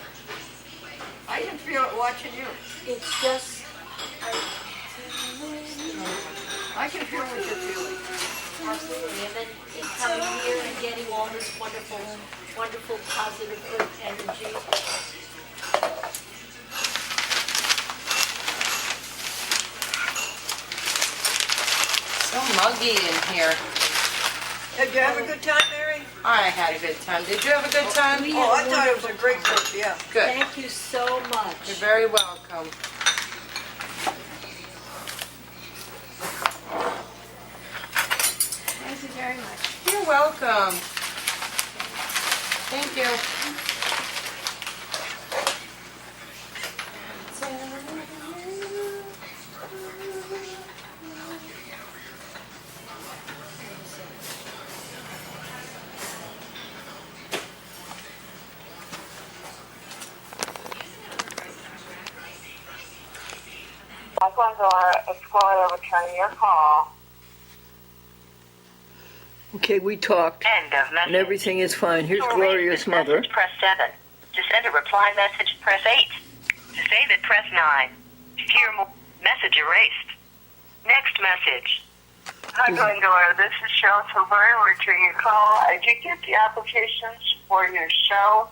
I can feel it watching you. It's just, I can feel what you're feeling. absolutely, and then coming here and getting all this wonderful, wonderful positive good energy. muggy in here. Did you have a good time, Mary? I had a good time. Did you have a good time? Oh, I thought it was a great trip, yeah. Good. Thank you so much. You're very welcome. Thank you very much. You're welcome. Thank you. Glendora, Explorer, returning your call. Okay, we talked, End of message. and everything is fine. Here's To erase Gloria's this mother. message, press 7. To send a reply message, press 8. To save it, press 9. To hear more, message erased. Next message. Hi, Glendora. This is Cheryl Tilbury, returning your call. I did get the applications for your show,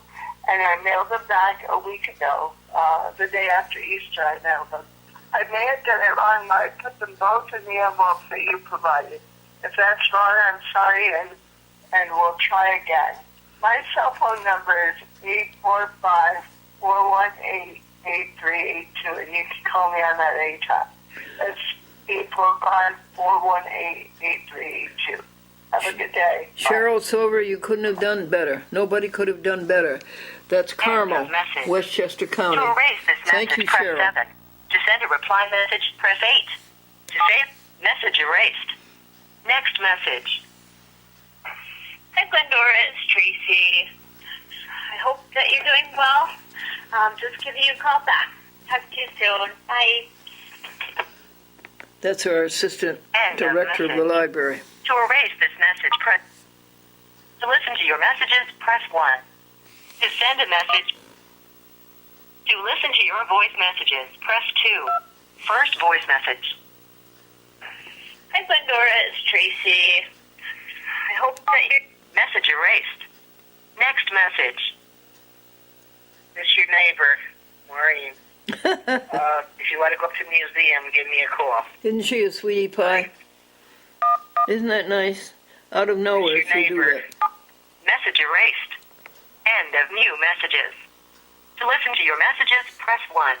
and I mailed them back a week ago. The day after Easter, I mailed them. I may have done it wrong, but I put them both in the envelopes that you provided. If that's wrong, I'm sorry, and we'll try again. My cell phone number is 845-418-8382, and you can call me on that anytime. That's 845-418-8382. Have a good day. Cheryl Silver, you couldn't have done better. Nobody could have done better. That's Carmel, message. Westchester County. To erase this Thank message, you, press Cheryl. 7. To send a reply message, press 8. To save, message erased. Next message. Hi, Glendora. It's Tracy. I hope that you're doing well. Just giving you a call back. Talk to you soon. Bye. That's our assistant End of director of the message. library. To erase this message, press. To listen to your messages, press 1. To send a message. To listen to your voice messages, press 2. First voice message. Hi, Glendora. It's Tracy. I hope that you're... Message erased. Next message. This your neighbor, Maureen. If you want to go up to the museum, give me a call. Isn't she a sweetie pie? Isn't that nice? Out of nowhere, she'll do that. Message erased. End of new messages. To listen to your messages, press 1.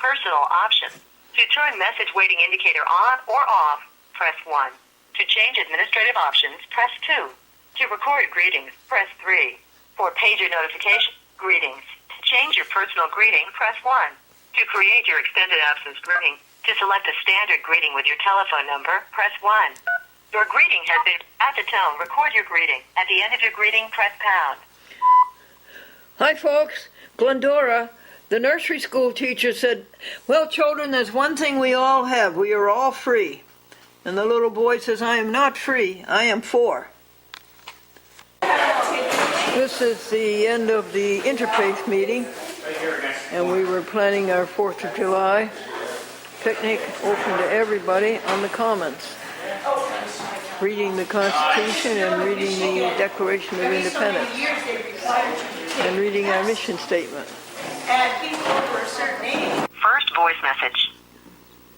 Personal options. To turn message waiting indicator on or off, press 1. To change administrative options, press 2. To record greetings, press 3. For pager notification, greetings. To change your personal greeting, press 1. To create your extended absence greeting, to select a standard greeting with your telephone number, press 1. Your greeting has been at the tone. Record your greeting. At the end of your greeting, press pound. Hi, folks. Glendora, the nursery school teacher said, well, children, there's one thing we all have. We are all free. And the little boy says, I am not free. I am 4. This is the end of the interfaith meeting, and we were planning our 4th of July picnic open to everybody on the Commons, reading the Constitution and reading the Declaration of Independence and reading our mission statement. First voice message.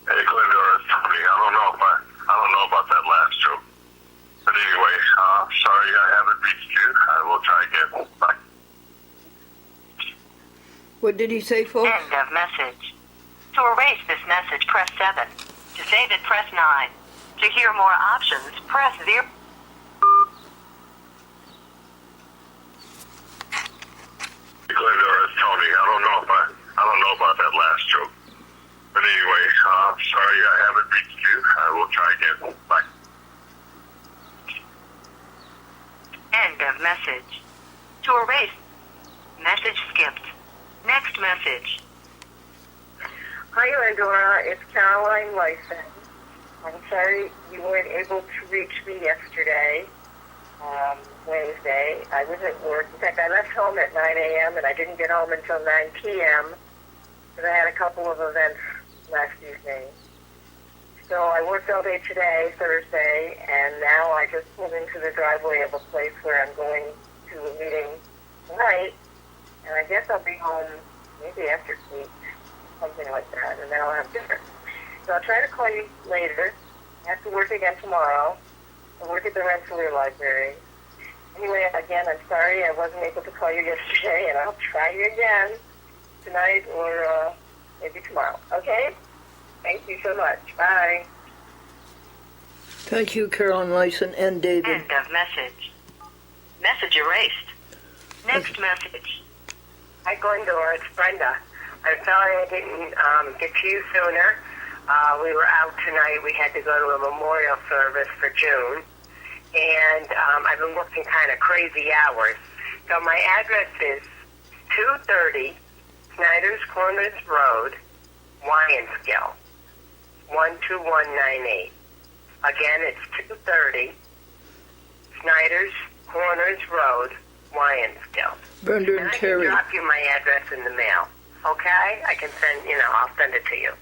Hey, Glendora, it's Tony. I don't know about that last joke. But anyway, sorry I haven't reached you. I will try again. Bye. What did he say, folks? End of message. To erase this message, press 7. To save it, press 9. To hear more options, press 0. Glendora, it's Tony. I don't know about that last joke. But anyway, sorry I haven't reached you. I will try again. Bye. End of message. To erase, message skipped. Next message. Hi, Glendora. It's Caroline Lyson. I'm sorry you weren't able to reach me yesterday, Wednesday. I was at work. In fact, I left home at 9 a.m. and I didn't get home until 9 p.m. because I had a couple of events last evening. So I worked all day today, Thursday, and now I just pulled into the driveway of a place where I'm going to a meeting tonight, and I guess I'll be home maybe after 8, something like that, and then I'll have dinner. So I'll try to call you later, I have to work again tomorrow. I work at the Rensselaer Library. Anyway, again, I'm sorry I wasn't able to call you yesterday, and I'll try you again tonight or maybe tomorrow. Okay? Thank you so much. Bye. Thank you, Carolyn Lyson and David. End of message. Message erased. Next message. Hi, Glendora. It's Brenda. I'm sorry I didn't get to you sooner. We were out tonight. We had to go to a memorial service for June. And I've been working kind of crazy hours. So my address is 230 Snyder's Corners Road, Wyandskill, 12198. Again, it's 230 Snyder's Corners Road, Wyandskill. Brenda and Terry. I can drop you my address in the mail. Okay? I can send, I'll send it to you.